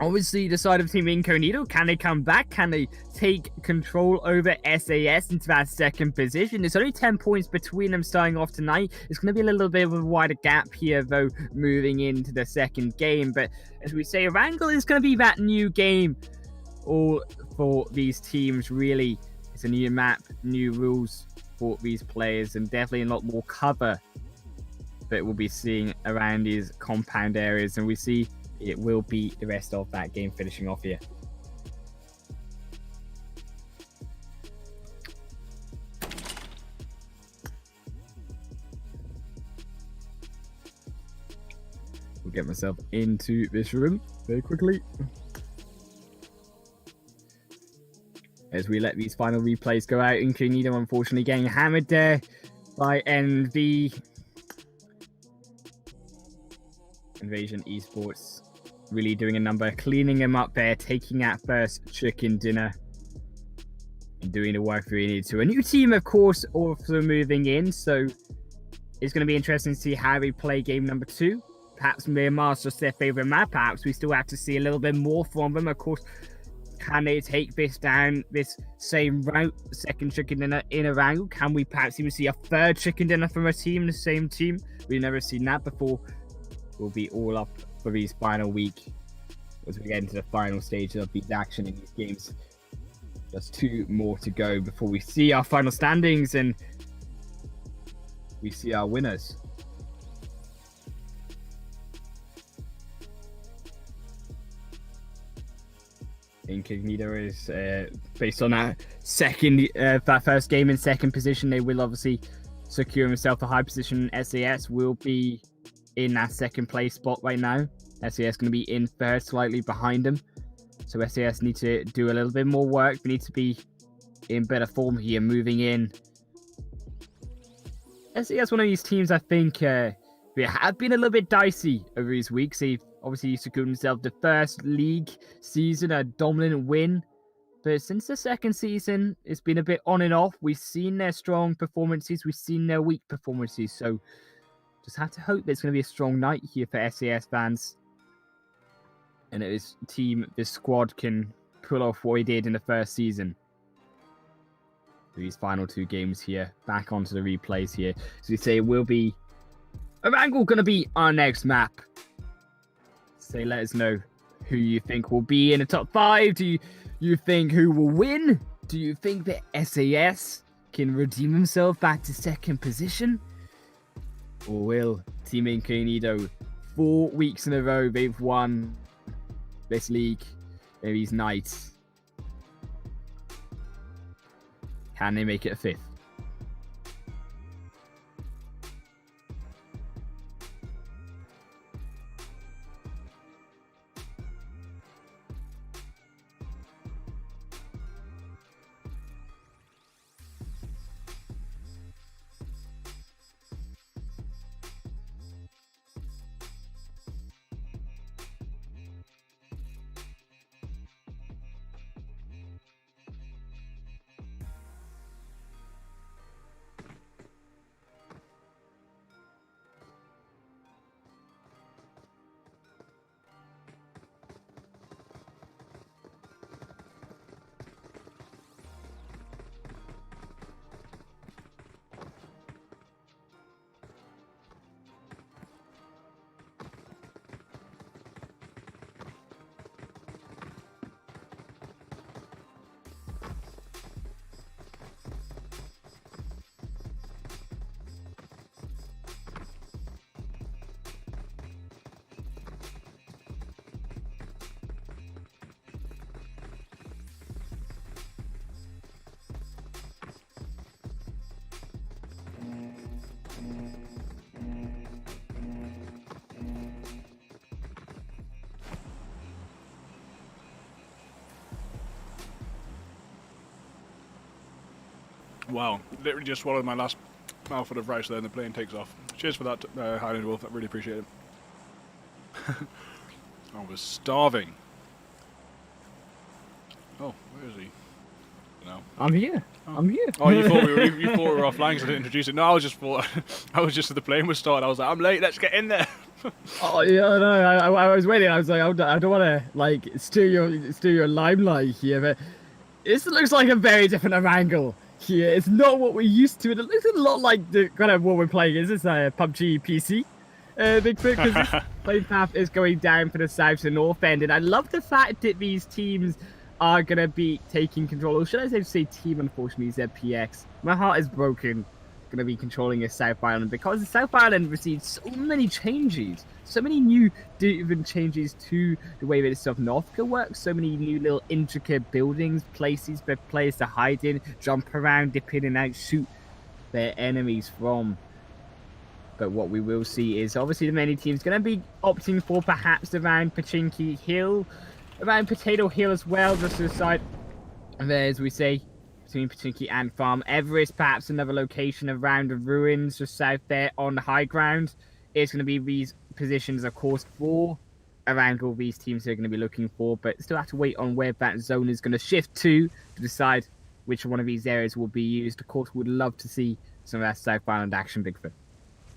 obviously, the side of Team Incognito, can they come back? Can they take control over SAS into that second position? There's only 10 points between them starting off tonight. It's going to be a little bit of a wider gap here, though, moving into the second game. But as we say, Wrangle is going to be that new game all for these teams, really. It's a new map, new rules for these players, and definitely a lot more cover that we'll be seeing around these compound areas. And we see it will be the rest of that game finishing off here. We'll get myself into this room very quickly as we let these final replays go out. Incognito unfortunately getting hammered there by NV. Invasion Esports really doing a number, cleaning him up there, taking that first chicken dinner and doing the work we need to. A new team, of course, also moving in, so it's going to be interesting to see how they play game number 2. Perhaps Miramar's just their favorite map. Perhaps we still have to see a little bit more from them. Of course, can they take this down, this same route, second chicken dinner in a round? Can we perhaps even see a third chicken dinner from a team, the same team? We've never seen that before. We'll be all up for these final week as we get into the final stage of these action in these games. Just 2 more to go before we see our final standings and we see our winners. Incognito is based on that that first game in second position. They will obviously secure himself a high position. SAS will be in that second place spot right now. SAS going to be in third, slightly behind them. So SAS need to do a little bit more work. They need to be in better form here, moving in. SAS, one of these teams I think they have been a little bit dicey over these weeks. They've obviously secured themselves the first league season, a dominant win. But since the second season, it's been a bit on and off. We've seen their strong performances. We've seen their weak performances. So just have to hope there's going to be a strong night here for SAS fans. And this team, this squad can pull off what he did in the first season. These final 2 games here, back onto the replays here. So we say it will be Wrangle going to be our next map. Say, let us know who you think will be in the top 5. Do you think who will win? Do you think that SAS can redeem himself back to second position? Or will Team Incognito, 4 weeks in a row, they've won this league, these nights. Can they make it a 5th? Wow, literally just swallowed my last mouthful of rice there and the plane takes off. Cheers for that, Highland Wolf, I really appreciate it. I was starving. Oh, where is he? No. I'm here. Oh. I'm here. Oh, you thought we were offline because I didn't introduce it. No, I was just as the plane was starting. I was like, I'm late. Let's get in there. Oh yeah, no, I was waiting. I was like, I don't want to like steal your limelight here, but this looks like a very different angle here. It's not what we're used to. It looks a lot like the kind of what we're playing. Is this a PUBG PC? Bigfoot, because this plane path is going down for the south to north end, and I love the fact that these teams are gonna be taking control. Or should I say team? Unfortunately, ZPX. My heart is broken. Gonna be controlling the South Island because the South Island received so many changes, so many new different changes to the way that South Northca works, so many new little intricate buildings, places for players to hide in, jump around, dip in and out, shoot their enemies from. But what we will see is obviously the many teams going to be opting for perhaps around Pachinki Hill, around Potato Hill as well, just to the side there, as we say, between Pachinki and Farm Everest, perhaps another location around the ruins just south there on the high ground. It's going to be these positions, of course, for around all these teams are going to be looking for, but still have to wait on where that zone is going to shift to decide which one of these areas will be used. Of course, we'd love to see some of that South Island action, Bigfoot.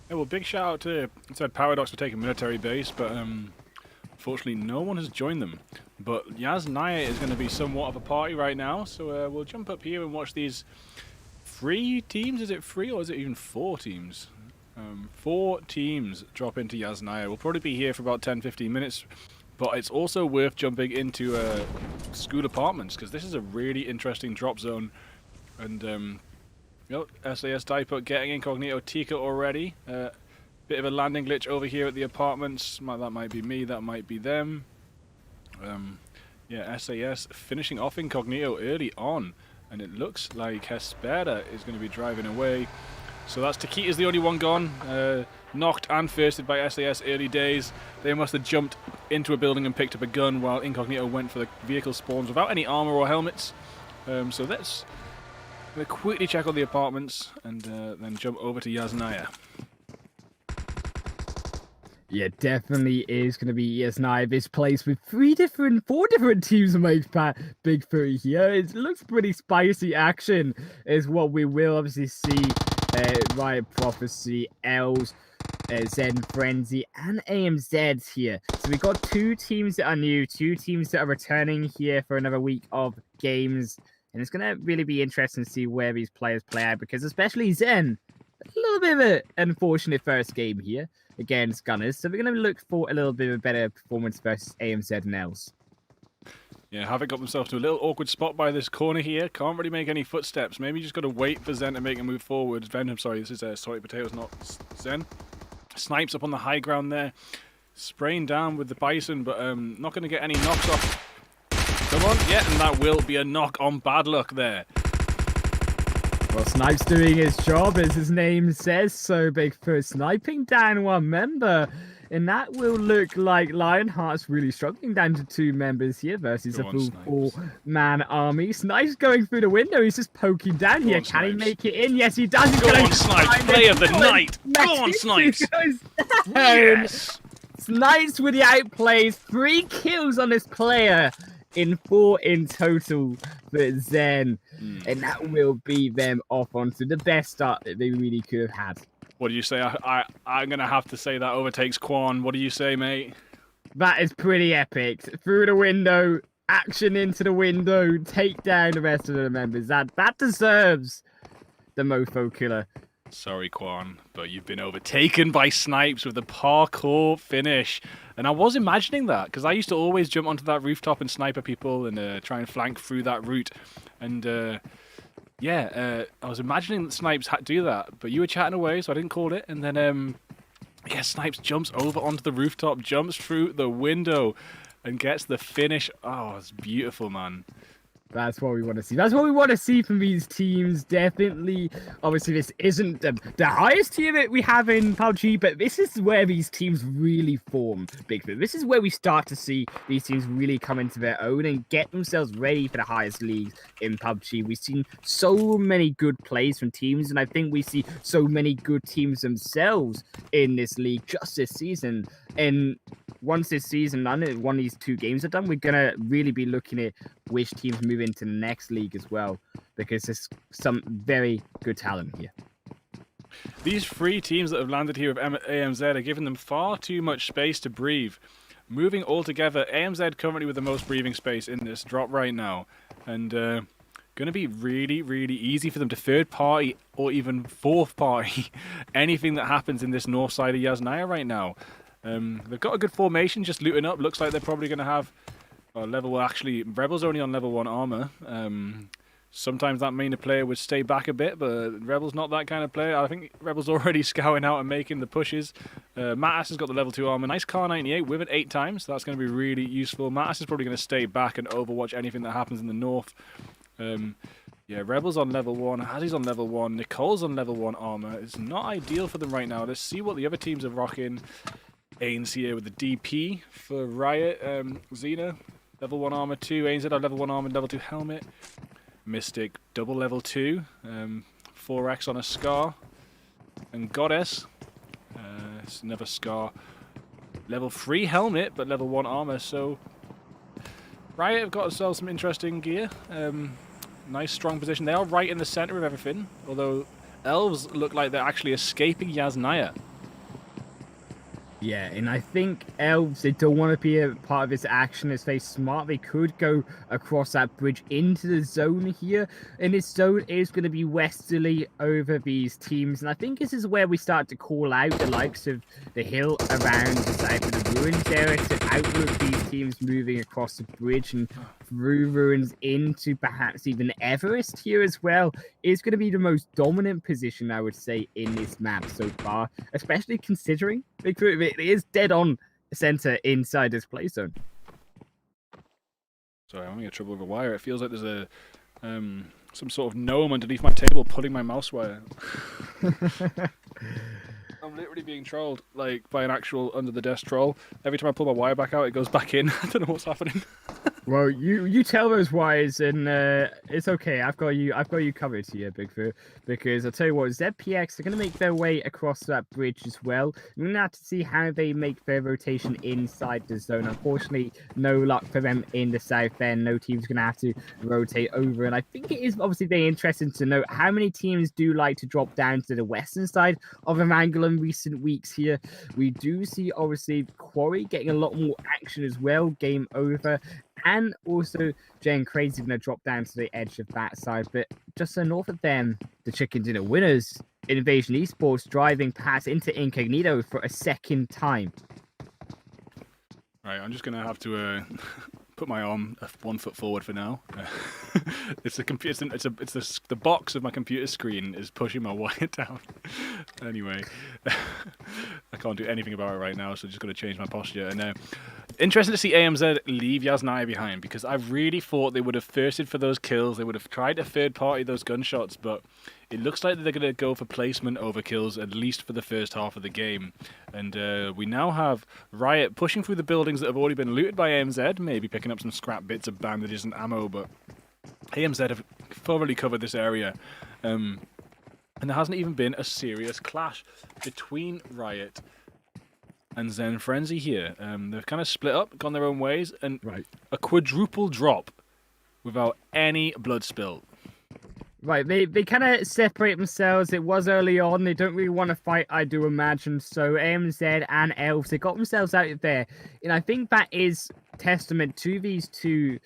Yeah, well, big shout out to Paradox for taking military base, but unfortunately no one has joined them. But Yaz Naya is going to be somewhat of a party right now, so we'll jump up here and watch these 3 teams. Is it 3 or is it even 4 teams? 4 teams drop into Yaz Naya. We'll probably be here for about 10-15 minutes, but it's also worth jumping into school apartments because this is a really interesting drop zone. And SAS Diaper getting incognito Tika already. Bit of a landing glitch over here at the apartments. That might be me, that might be them. Yeah, SAS finishing off incognito early on. And it looks like Hespera is going to be driving away. So that's Taquita's the only one gone. Knocked and firsted by SAS early days. They must have jumped into a building and picked up a gun while incognito went for the vehicle spawns without any armor or helmets. So let's quickly check on the apartments and then jump over to Yaz Naya. Yeah, definitely is going to be Yaz Naya. This place with 4 different teams made by Bigfoot here. It looks pretty spicy action is what we will obviously see. Riot Prophecy, Els, Zen Frenzy, and AMZ here. So we've got 2 teams that are new, 2 teams that are returning here for another week of games. And it's going to really be interesting to see where these players play out, because especially Zen, a little bit of an unfortunate first game here against Gunners. So we're going to look for a little bit of a better performance versus AMZ and Els. Yeah, Havoc got themselves to a little awkward spot by this corner here. Can't really make any footsteps. Maybe just got to wait for Zen to make a move forward. Venom, sorry, this is Salty Potatoes, not Zen. Snipes up on the high ground there. Spraying down with the Bison, but not going to get any knocks off. Come on, yeah, and that will be a knock on Bad Luck there. Well, Snipe's doing his job, as his name says, so Bigfoot sniping down 1 member. And that will look like Lionheart's really struggling down to 2 members here versus a full 4-man army. Snipes going through the window, he's just poking down here. Can he make it in? Yes, he does. Go on, Snipes, play of the night. Go on, Snipes. Yes. Snipes with the outplays, 3 kills on this player. In 4 in total for Zen. And that will be them off onto the best start that they really could have had. What do you say? I'm going to have to say that overtakes Quan. What do you say, mate? That is pretty epic. Through the window, action into the window, take down the rest of the members. That deserves the Mofo killer. Sorry, Quan, but you've been overtaken by Snipes with the parkour finish. And I was imagining that, because I used to always jump onto that rooftop and sniper people and try and flank through that route. And I was imagining that Snipes had to do that, but you were chatting away, so I didn't call it. And then, Snipes jumps over onto the rooftop, jumps through the window, and gets the finish. Oh, it's beautiful, man. That's what we want to see. That's what we want to see from these teams. Definitely. Obviously, this isn't the highest tier that we have in PUBG, but this is where these teams really form, Bigfoot. This is where we start to see these teams really come into their own and get themselves ready for the highest leagues in PUBG. We've seen so many good plays from teams, and I think we see so many good teams themselves in this league just this season. And once this season done, one of these 2 games are done, we're gonna really be looking at which teams move into the next league as well, because there's some very good talent here. These 3 teams that have landed here with AMZ are giving them far too much space to breathe. Moving all together, AMZ currently with the most breathing space in this drop right now, and going to be really, really easy for them to third party or even fourth party anything that happens in this north side of Yasnaya right now. They've got a good formation, just looting up. Looks like they're probably going to have actually, Rebel's only on level 1 armor. Sometimes that mean a player would stay back a bit, but Rebel's not that kind of player. I think Rebel's already scouting out and making the pushes. Mattis has got the level 2 armor. Nice Car 98 with it 8 times. So that's going to be really useful. Mattis is probably going to stay back and overwatch anything that happens in the north. Yeah, Rebel's on level 1. Hazzy's on level 1. Nicole's on level 1 armor. It's not ideal for them right now. Let's see what the other teams are rocking. Ains here with the DP for Riot. Xena, level 1 armor 2. ANZ on level 1 armor, level 2 helmet. Mystic, double level 2. 4x on a Scar. And Goddess, it's another Scar. Level 3 helmet, but level 1 armor. So Riot have got themselves some interesting gear. Nice strong position. They are right in the center of everything. Although Elves look like they're actually escaping Yasnaya. Yeah, and I think Elves, they don't want to be a part of this action. It's very smart. They could go across that bridge into the zone here. And this zone is going to be westerly over these teams. And I think this is where we start to call out the likes of the hill around the side of the ruins area to outlook these teams moving across the bridge and through ruins into perhaps even Everest here as well. Is going to be the most dominant position, I would say, in this map so far, especially considering it is dead on center inside this play zone. Sorry, I'm having trouble with a wire. It feels like there's a some sort of gnome underneath my table pulling my mouse wire. I'm literally being trolled, like, by an actual under-the-desk troll. Every time I pull my wire back out, it goes back in. I don't know what's happening. Well, you tell those wires, and it's okay. I've got you covered here, Bigfoot. Because I'll tell you what, ZPX are going to make their way across that bridge as well. We're going to have to see how they make their rotation inside the zone. Unfortunately, no luck for them in the south end. No team's going to have to rotate over. And I think it is obviously very interesting to note how many teams do like to drop down to the western side of the angle in recent weeks here. We do see, obviously, Quarry getting a lot more action as well. Game over. And also, Jane Crazy going to drop down to the edge of that side. But just so north of them, the Chicken Dinner winners, Invasion Esports driving past into Incognito for a second time. Right, I'm just going to have to put my arm 1 foot forward for now. It's the box of my computer screen is pushing my wire down. Anyway, I can't do anything about it right now, so just got to change my posture. And interesting to see AMZ leave Yasnaya behind, because I really thought they would have thirsted for those kills. They would have tried to third party those gunshots, but it looks like they're going to go for placement over kills, at least for the first half of the game. And we now have Riot pushing through the buildings that have already been looted by AMZ, maybe picking up some scrap bits of bandages and ammo, but AMZ have thoroughly covered this area. And there hasn't even been a serious clash between Riot and Zen Frenzy here. They've kind of split up, gone their own ways, and a quadruple drop without any blood spill. Right, they kind of separate themselves. It was early on. They don't really want to fight, I do imagine. So AMZ and Elves, they got themselves out of there. And I think that is testament to these two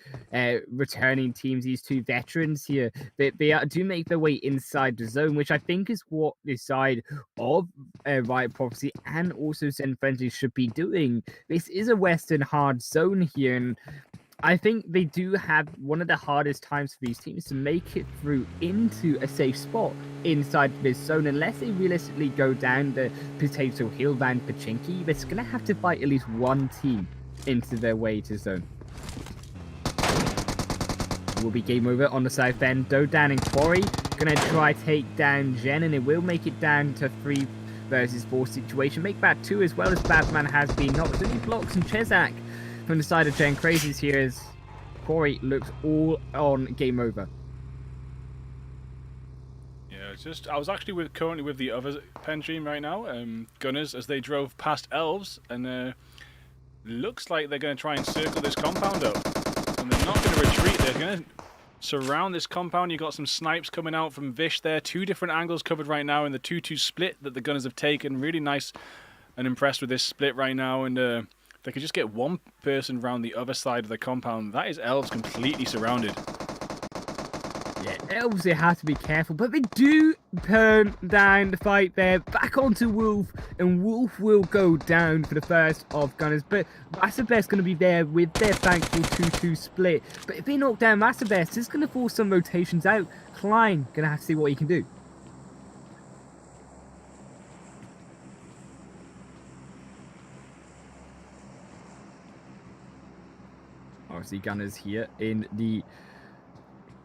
returning teams, these two veterans here. They do make their way inside the zone, which I think is what the side of Riot Prophecy and also Zen Frenzy should be doing. This is a Western hard zone here, and I think they do have one of the hardest times for these teams to make it through into a safe spot inside this zone. Unless they realistically go down the Potato Hill Van Pachinki, they're going to have to fight at least one team into their way to zone. It will be game over on the south end. Dodan and Quarry gonna try take down Jen, and it will make it down to 3 versus 4 situation. Make that 2 as well as Batman has been knocked. Only blocks and Chesak from the side of Jen. Crazies here as Quarry looks all on game over. Yeah, it's just I was actually currently with the other pen team right now, Gunners, as they drove past Elves, and looks like they're going to try and circle this compound up. And they're not going to retreat, they're going to surround this compound. You've got some snipes coming out from Vish there. 2 different angles covered right now in the 2-2 split that the Gunners have taken. Really nice and impressed with this split right now. And if they could just get one person around the other side of the compound, that is Elves completely surrounded. Yeah, Elves, they have to be careful, but they do turn down the fight there, back onto Wolf, and Wolf will go down for the first of Gunners, but Massabest going to be there with their thankful 2-2 split. But if they knock down Massabest, it's going to force some rotations out. Klein going to have to see what he can do. Obviously, Gunners here in the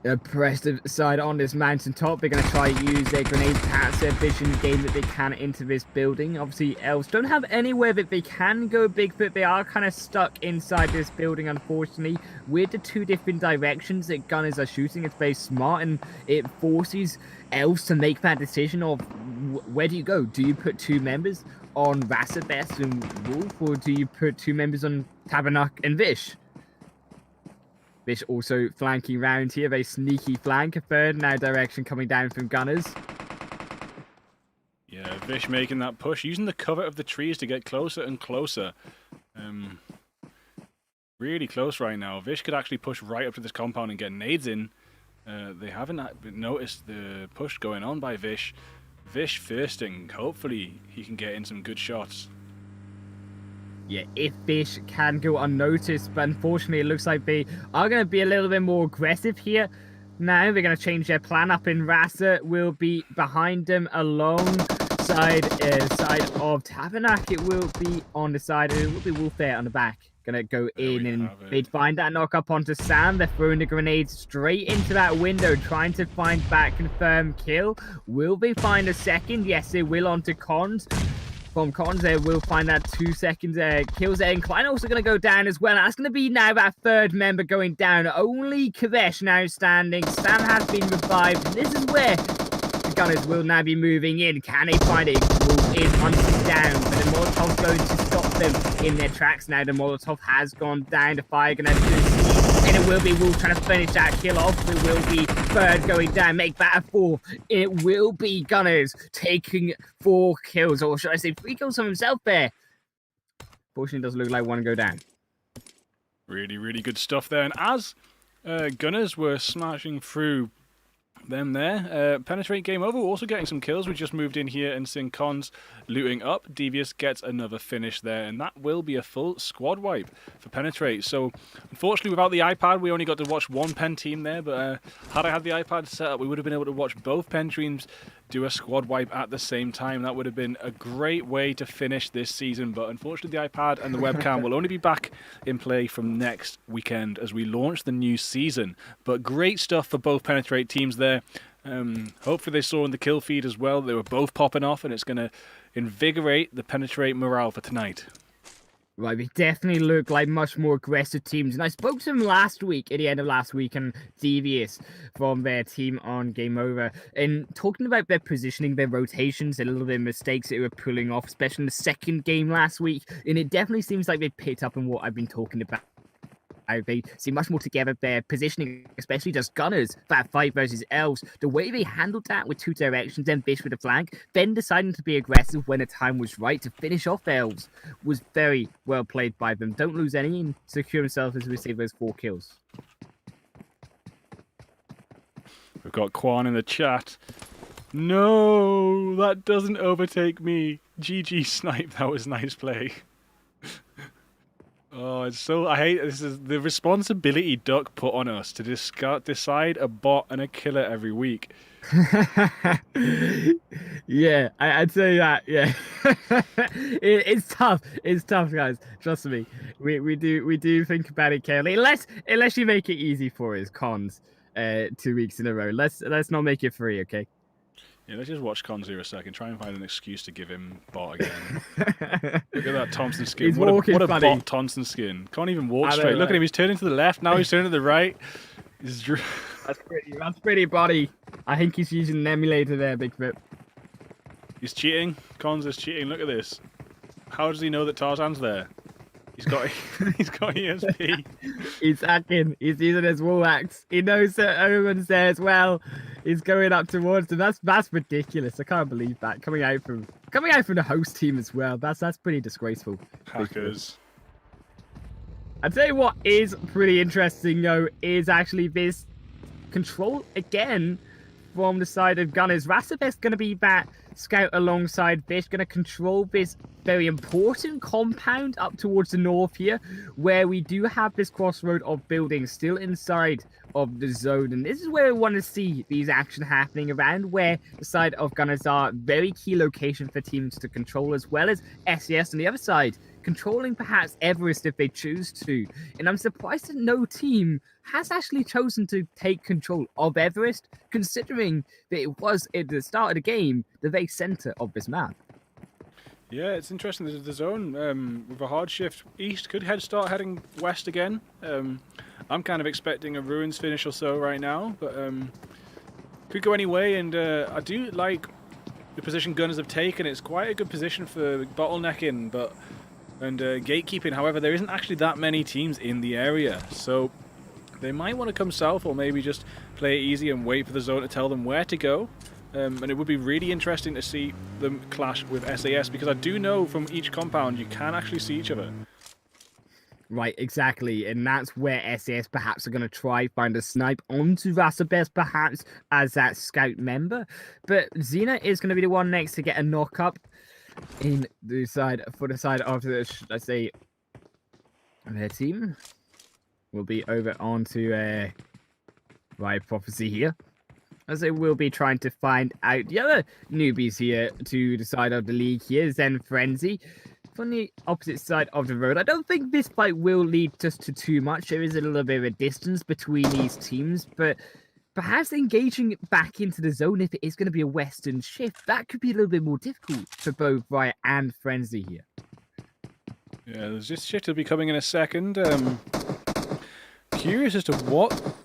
aggressive side on this mountaintop. They're going to try to use their grenade pads, their vision game that they can into this building. Obviously, Elves don't have anywhere that they can go Bigfoot. They are kind of stuck inside this building, unfortunately, with the 2 different directions that Gunners are shooting. It's very smart, and it forces Elves to make that decision of where do you go? Do you put 2 members on Vassabest and Wolf, or do you put 2 members on Tabernac and Vish? Vish also flanking round here, very sneaky flank. A third now direction coming down from Gunners. Yeah, Vish making that push, using the cover of the trees to get closer and closer. Really close right now. Vish could actually push right up to this compound and get nades in. They haven't noticed the push going on by Vish. Vish firsting. Hopefully he can get in some good shots. Yeah, if Vish can go unnoticed, but unfortunately it looks like they are going to be a little bit more aggressive here. Now they're going to change their plan up, and Rasa will be behind them alongside side of Tabernac. It will be on the side, and it will be Wolf there on the back. Gonna go in, and they'd find that knock up onto Sam. They're throwing the grenades straight into that window, trying to find that confirmed kill. Will they find a second? Yes, they will onto Cons. From Cons, they will find that 2 seconds kills there. And Klein also going to go down as well. That's going to be now that 3rd member going down. Only Kavesh now standing. Sam has been revived. This is where the Gunners will now be moving in. Can they find it? Wolf is hunting down, but the Molotov going to stop them in their tracks now. The Molotov has gone down. The fire going to and it will be Wolf trying to finish that kill off. It will be 3rd going down, make that a 4. It will be Gunners taking 4 kills, or should I say 3 kills from himself there. Fortunately, it doesn't look like 1 go down. Really, really good stuff there. And as Gunners were smashing through them there, penetrate game over. We're also getting some kills. We just moved in here and seen Cons looting up. Devious gets another finish there, and that will be a full squad wipe for penetrate. So unfortunately, without the iPad, we only got to watch 1 pen team there, but had I had the iPad set up, we would have been able to watch both pen teams do a squad wipe at the same time. That would have been a great way to finish this season, but unfortunately the iPad and the webcam will only be back in play from next weekend as we launch the new season. But great stuff for both penetrate teams there. Hopefully they saw in the kill feed as well, they were both popping off, and it's going to invigorate the penetrate morale for tonight. Right, they definitely look like much more aggressive teams. And I spoke to them last week, at the end of last week, and Devious from their team on Game Over, and talking about their positioning, their rotations, a little bit of mistakes that they were pulling off, especially in the second game last week. And it definitely seems like they picked up on what I've been talking about. They seem much more together. Their positioning, especially just Gunners, that fight versus Elves, the way they handled that with 2 directions, then Bish with a flank, then deciding to be aggressive when the time was right to finish off Elves, was very well played by them. Don't lose any and secure themselves as we receive those 4 kills. We've got Quan in the chat. No, that doesn't overtake me. GG Snipe, that was nice play. Oh, it's so I hate this is the responsibility Duck put on us to decide a bot and a killer every week. Yeah, I'd say that. Yeah, it's tough. It's tough, guys. Trust me. We do think about it carefully. Unless you make it easy for us, cons. 2 weeks in a row. Let's not make it free, okay? Yeah, let's just watch Cons here a second. Try and find an excuse to give him bot again. Look at that Thompson skin. He's What walking a funny. bot Thompson skin. Can't even walk I know, straight. Look at right? him. He's turning to the left. Now he's turning to the right. That's pretty, buddy. I think he's using an emulator there, Bigfoot. He's cheating. Cons is cheating. Look at this. How does he know that Tarzan's there? He's got he's got ESP. He's hacking. He's using his wall axe. He knows that Owen's there as well. He's going up towards him. That's ridiculous. I can't believe that. Coming out from the host team as well. That's pretty disgraceful. Hackers. I'd say what is pretty interesting though is actually this control again from the side of Gunners. Rasabest going to be that scout alongside Fish, going to control this very important compound up towards the north here, where we do have this crossroad of buildings still inside of the zone. And this is where we want to see these action happening around, where the side of Gunners are very key location for teams to control, as well as SES on the other side, controlling perhaps Everest if they choose to. And I'm surprised that no team has actually chosen to take control of Everest, considering that it was at the start of the game the very center of this map. Yeah, it's interesting. The zone with a hard shift east could start heading west again. I'm kind of expecting a ruins finish or so right now, but could go any way. And I do like the position Gunners have taken. It's quite a good position for bottlenecking, and gatekeeping. However, there isn't actually that many teams in the area, so they might want to come south, or maybe just play it easy and wait for the zone to tell them where to go. And it would be really interesting to see them clash with SAS, because I do know from each compound you can actually see each other. Right, exactly, and that's where SAS perhaps are going to try find a snipe onto Rasabest perhaps as that scout member. But Xena is going to be the one next to get a knock up in the side for the side of the, let's say, their team. Will be over onto Right Prophecy here, as they will be trying to find out the other newbies here to the side of the league here. Zen Frenzy from the opposite side of the road. I don't think this fight will lead just to too much. There is a little bit of a distance between these teams, but perhaps engaging back into the zone, if it is going to be a western shift, that could be a little bit more difficult for both Riot and Frenzy here. Yeah, there's this shift will be coming in a second. Curious as to what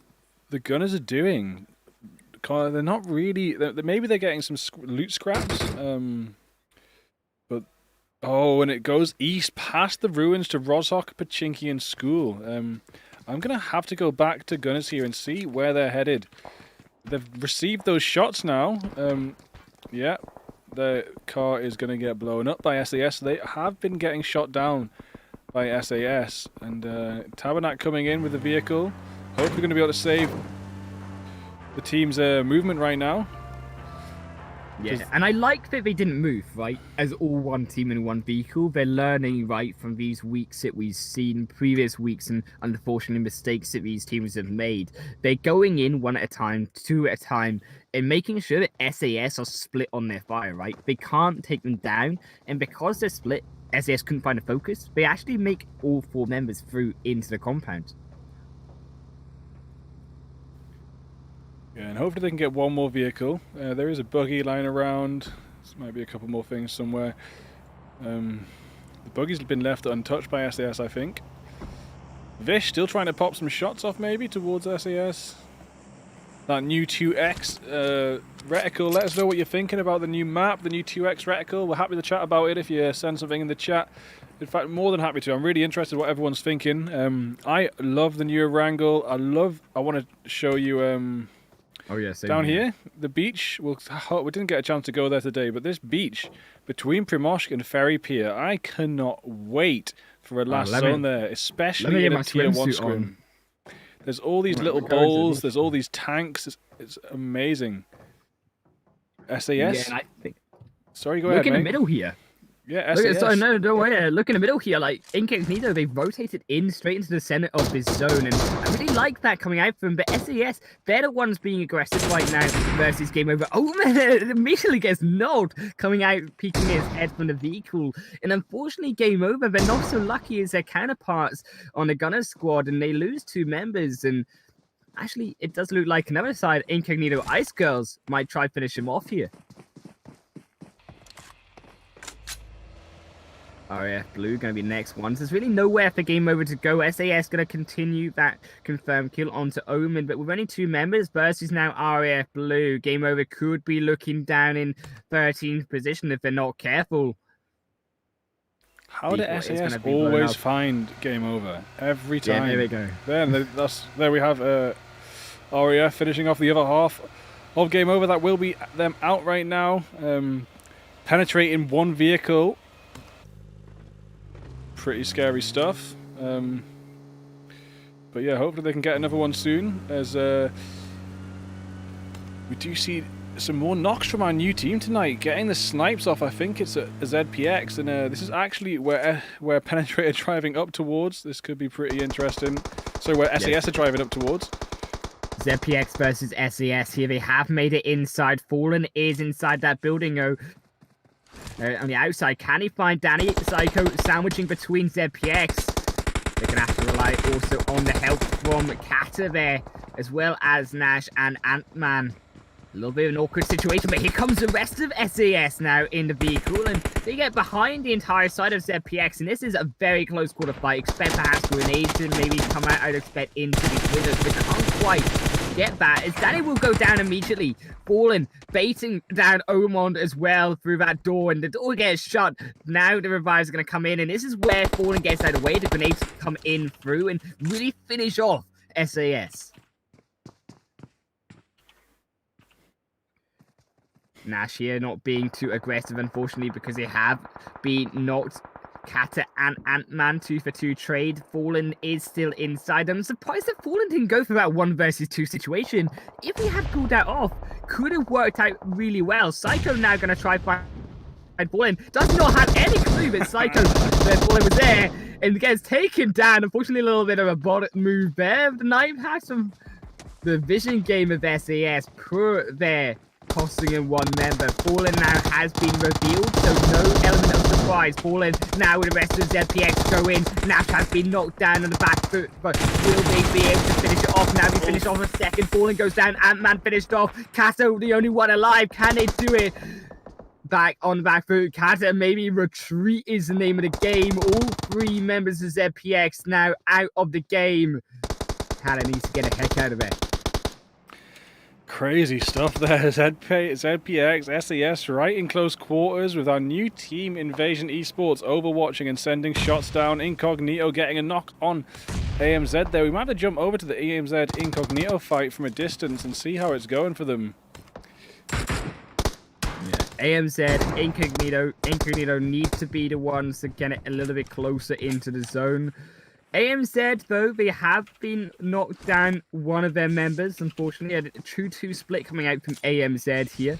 the Gunners are doing. They're not really. Maybe they're getting some loot scraps. But and it goes east past the ruins to Rozhok, Pachinki, and School. I'm gonna have to go back to Gunners here and see where they're headed. They've received those shots now. Yeah, the car is gonna get blown up by SAS. They have been getting shot down by SAS, and Tabernac coming in with the vehicle. Hopefully going to be able to save the team's movement right now. Yeah, and I like that they didn't move, right, as all one team in one vehicle. They're learning, right, from these weeks that we've seen, previous weeks, and unfortunately mistakes that these teams have made. They're going in one at a time, two at a time, and making sure that SAS are split on their fire, right? They can't take them down, and because they're split, SAS couldn't find a focus. They actually make all four members through into the compound. Yeah, and hopefully they can get one more vehicle. There is a buggy lying around. There might be a couple more things somewhere. The buggy's been left untouched by SAS, I think. Vish still trying to pop some shots off maybe towards SAS. That new 2X reticle. Let us know what you're thinking about the new map, the new 2X reticle. We're happy to chat about it if you send something in the chat. In fact, more than happy to. I'm really interested in what everyone's thinking. I love the new Wrangle. I want to show you Oh yeah, down here, the beach. We didn't get a chance to go there today, but this beach between Primoshk and Ferry Pier, I cannot wait for a last zone there, especially in a tier 1 scrim. There's all these little bowls, there's all these tanks, it's amazing. SAS? Yeah, and I think Sorry, go ahead, look in mate. the middle here. Yeah, Look, SAS. no, don't worry. Look in the middle here, like Incognito, they've rotated in straight into the center of this zone, and I really like that coming out from them. But SAS, they're the ones being aggressive right now versus Game Over. Oh man, it immediately gets knocked, coming out, peeking his head from the vehicle. And unfortunately, Game Over, they're not so lucky as their counterparts on the Gunner squad, and they lose 2 members. And actually, it does look like another side, Incognito Ice Girls, might try finish him off here. RAF Blue going to be next one. So there's really nowhere for Game Over to go. SAS going to continue that confirmed kill onto Omen, but with only 2 members versus now RAF Blue, Game Over could be looking down in 13th position if they're not careful. How do SAS always find Game Over every time? Yeah, there we go. There we have RAF finishing off the other half of Game Over. That will be them out right now. Penetrating 1 vehicle. Pretty scary stuff. But yeah, hopefully they can get another one soon, as we do see some more knocks from our new team tonight, getting the snipes off. I think it's a ZPX, and this is actually where Penetrator driving up towards. This could be pretty interesting. So where SAS are driving up towards. ZPX versus SAS here. They have made it inside. Fallen is inside that building. On the outside, can he find Danny? Psycho sandwiching between ZPX. They're going to have to rely also on the help from Kata there, as well as Nash and Ant-Man. A little bit of an awkward situation, but here comes the rest of SAS now in the vehicle, and they get behind the entire side of ZPX, and this is a very close quarter fight. Expect perhaps grenades to maybe come out. I'd expect into these windows, but can't quite get that, as Danny will go down immediately. Fallen, baiting down Omond as well through that door, and the door gets shut. Now the revives are going to come in, and this is where Fallen gets out of the way. The grenades come in through and really finish off SAS. Nash here not being too aggressive, unfortunately, because they have been knocked. Kata and Ant-Man 2-for-2 trade. Fallen is still inside. I'm surprised that Fallen didn't go for that 1 versus 2 situation. If he had pulled that off, could have worked out really well. Psycho now going to try find Fallen. Does not have any clue that Psycho that Fallen was there and gets taken down. Unfortunately, a little bit of a bot move there. The knife has some the vision game of SAS poor there, costing him 1 member. Fallen now has been revealed, so no element of surprise. Fallen now with the rest of ZPX go in. Nash has been knocked down on the back foot, but will they be able to finish it off? Now they finish off a second. Fallen goes down. Ant-Man finished off. Kato, the only one alive. Can they do it? Back on the back foot. Kata, maybe retreat is the name of the game. All 3 members of ZPX now out of the game. Kata needs to get a heck out of it. Crazy stuff there. ZPX, SAS right in close quarters with our new team, Invasion Esports, overwatching and sending shots down. Incognito getting a knock on AMZ there. We might have to jump over to the AMZ Incognito fight from a distance and see how it's going for them. AMZ, Incognito need to be the ones to get it a little bit closer into the zone. AMZ, though, they have been knocked down 1 of their members, unfortunately. A 2-2 split coming out from AMZ here,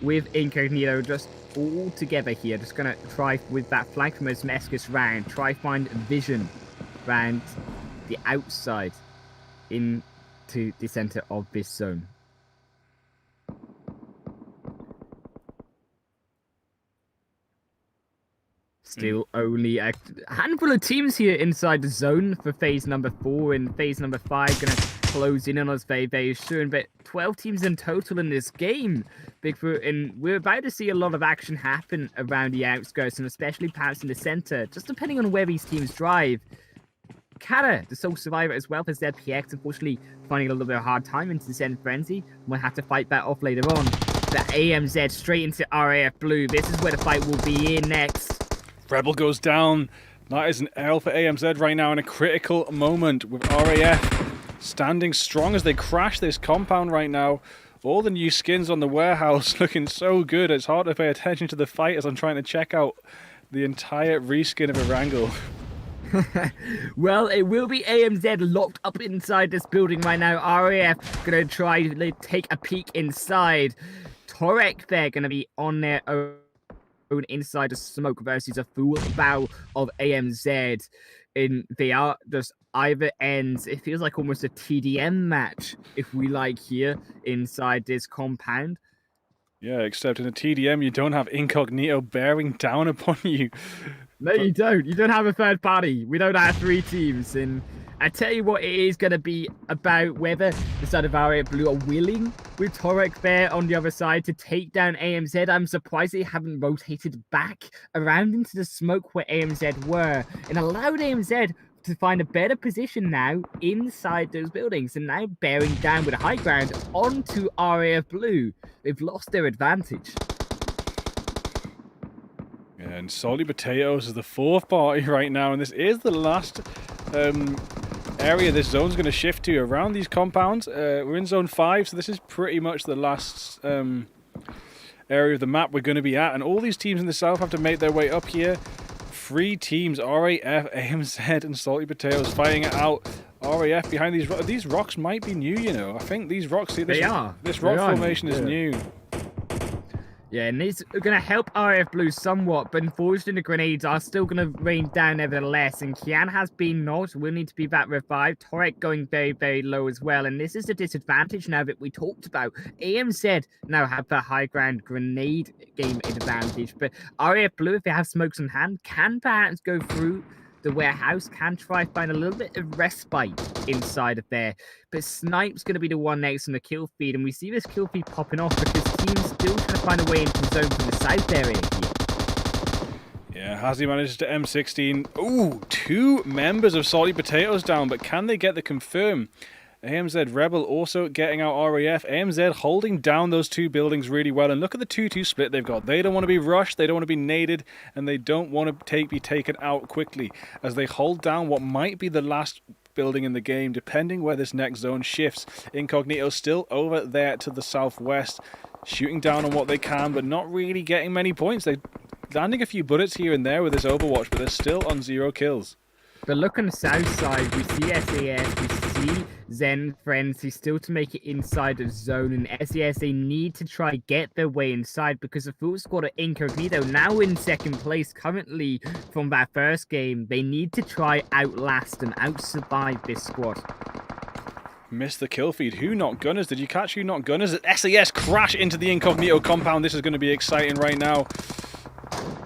with Incognito just all together here. Just going to try with that flank from his Mescus round, try find vision round the outside into the center of this zone. Still only a handful of teams here inside the zone for phase number 4, and phase number 5 going to close in on us very, very soon. But 12 teams in total in this game, Bigfoot, and we're about to see a lot of action happen around the outskirts, and especially perhaps in the center, just depending on where these teams drive. Kata, the sole survivor as well for ZPX, unfortunately finding a little bit of a hard time into the Zen Frenzy. We'll have to fight that off later on. The AMZ straight into RAF Blue. This is where the fight will be in next. Rebel goes down. That is an L for AMZ right now in a critical moment, with RAF standing strong as they crash this compound right now. All the new skins on the warehouse looking so good. It's hard to pay attention to the fight as I'm trying to check out the entire reskin of Erangel. Well, it will be AMZ locked up inside this building right now. RAF gonna try to take a peek inside. Torek there gonna be on their own inside the smoke versus a full bow of AMZ. And they are just either ends. It feels like almost a TDM match, if we like, here inside this compound. Yeah, except in a TDM, you don't have Incognito bearing down upon you. No, you don't. You don't have a third party. We don't have 3 teams. And I tell you what, it is going to be about whether the side of our Blue are willing with Torek there on the other side to take down AMZ. I'm surprised they haven't rotated back around into the smoke where AMZ were and allowed AMZ to find a better position now inside those buildings and now bearing down with a high ground onto RAF Blue. They've lost their advantage. Yeah, and Salty Potatoes is the 4th party right now, and this is the last area this zone's going to shift to around these compounds. We're in zone 5, so this is pretty much the last area of the map we're going to be at, and all these teams in the south have to make their way up here. 3 teams, RAF, AMZ, and Salty Potatoes fighting it out. RAF behind these rocks might be new, you know. I think these rocks, this rock formation is new. Yeah, and it's going to help RF Blue somewhat, but unfortunately the grenades are still going to rain down nevertheless, and Kian has been knocked, will need to be back revived. Torek going very, very low as well, and this is the disadvantage now that we talked about. AMZ now have the high ground grenade game advantage, but RF Blue, if they have smokes in hand, can perhaps go through the warehouse, can try find a little bit of respite inside of there, but Snipe's going to be the one next on the kill feed, and we see this kill feed popping off because teams still trying to find a way into the zone from the south area here. Yeah, has he managed to M16? Ooh, 2 members of Salty Potatoes down, but can they get the confirm? AMZ Rebel also getting out RAF. AMZ holding down those 2 buildings really well. And look at the 2-2 split they've got. They don't want to be rushed, they don't want to be naded, and they don't want to be taken out quickly as they hold down what might be the last building in the game, depending where this next zone shifts. Incognito still over there to the southwest, shooting down on what they can, but not really getting many points. They're landing a few bullets here and there with this Overwatch, but they're still on 0 kills. But look on the south side, we see SAS, we see Zen Frenzy still to make it inside the zone, and SAS, they need to try get their way inside because the full squad of Incognito now in 2nd place currently from that first game. They need to try outlast and out-survive this squad. Missed the kill feed. Who knocked Gunners? Did you catch who knocked Gunners? SAS crash into the Incognito compound. This is going to be exciting right now.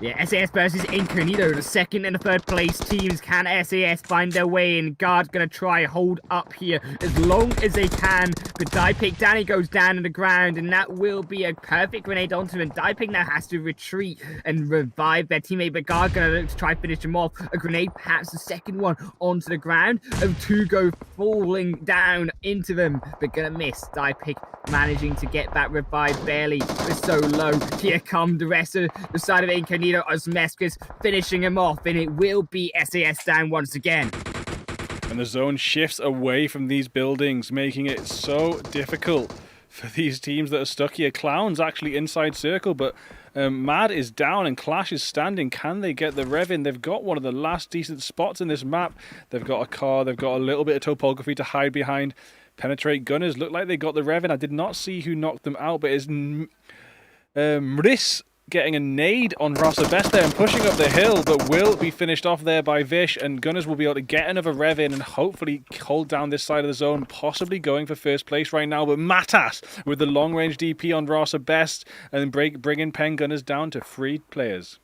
Yeah, SAS versus Incognito, the 2nd and the 3rd place teams. Can SAS find their way in? Guard's going to try hold up here as long as they can. But Diepick, Danny goes down to the ground, and that will be a perfect grenade onto him. Diepick now has to retreat and revive their teammate, but Guard going to look to try finish him off. A grenade, perhaps the 2nd one onto the ground, and 2 go falling down into them, but going to miss. Diepick managing to get that revive barely. They're so low. Here come the rest of the side of Incognito. Osmeskis finishing him off, and it will be SAS down once again. And the zone shifts away from these buildings, making it so difficult for these teams that are stuck here. Clown's actually inside circle, but Mad is down and Clash is standing. Can they get the rev in? They've got one of the last decent spots in this map. They've got a car, they've got a little bit of topography to hide behind. Penetrate Gunners look like they got the rev in. I did not see who knocked them out, but it's Mris getting a nade on Rossa Best there and pushing up the hill, but will be finished off there by Vish, and Gunners will be able to get another rev in and hopefully hold down this side of the zone, possibly going for 1st place right now. But Matas with the long range DP on Rossa Best and bringing Pen Gunners down to 3 players.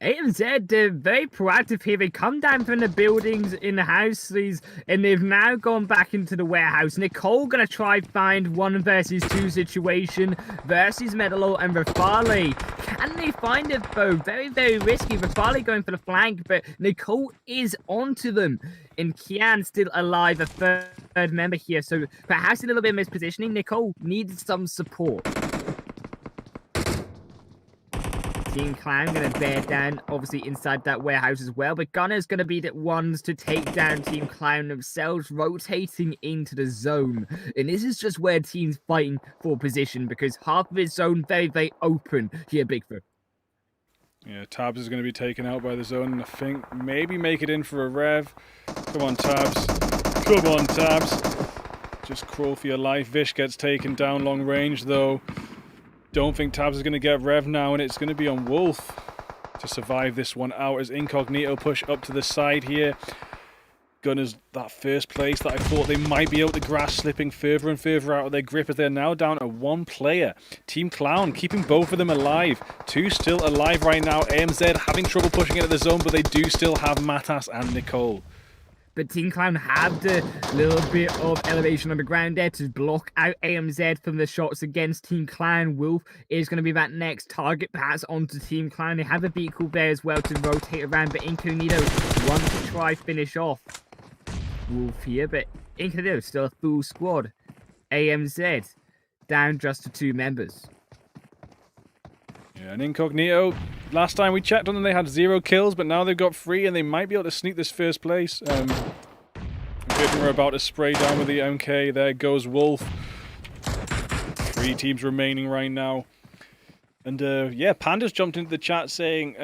AMZ, they're very proactive here. They come down from the buildings in the houses, and they've now gone back into the warehouse. Nicole gonna try find 1 versus 2 situation versus Medalo and Rafale. Can they find it though? Very, very risky. Rafale going for the flank, but Nicole is onto them. And Kian still alive, a 3rd member here. So perhaps a little bit of mispositioning. Nicole needs some support. Team Clown going to bear down, obviously, inside that warehouse as well. But Gunner's going to be the ones to take down Team Clown themselves, rotating into the zone. And this is just where teams fighting for position, because half of his zone very, very open here, Bigfoot. Yeah, Tabs is going to be taken out by the zone, and I think maybe make it in for a rev. Come on, Tabs. Come on, Tabs. Just crawl for your life. Vish gets taken down long range, though. don't think Tabs is going to get rev now, and it's going to be on Wolf to survive this one out as Incognito push up to the side here. Gunners, that first place that I thought they might be able to grasp, slipping further and further out of their grip as they're now down to one player. Team Clown keeping both of them alive. Two still alive right now. AMZ having trouble pushing into the zone, but they do still have Matas and Nicole. But Team Clown have the little bit of elevation on the ground there to block out AMZ from the shots against Team Clown. Wolf is going to be that next target pass onto Team Clown. They have a vehicle there as well to rotate around, but Incognito wants to try finish off Wolf here, but Incognito still a full squad. AMZ down just to 2 members. Yeah, and Incognito, last time we checked on them, they had 0 kills, but now they've got 3, and they might be able to sneak this first place. Given we're about to spray down with the MK, there goes Wolf. 3 teams remaining right now. And yeah, Panda's jumped into the chat saying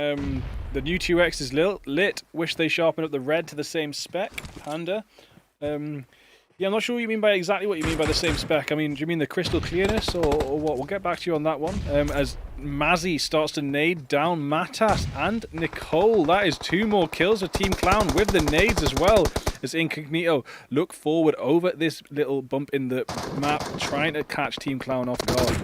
the new 2X is lit. Wish they sharpened up the red to the same spec. Panda. Yeah, I'm not sure what you mean by exactly what you mean by the same spec. I mean, do you mean the crystal clearness or what? We'll get back to you on that one. As Mazzy starts to nade down Matas and Nicole. That is 2 more kills for Team Clown with the nades as well. As Incognito look forward over this little bump in the map, trying to catch Team Clown off guard.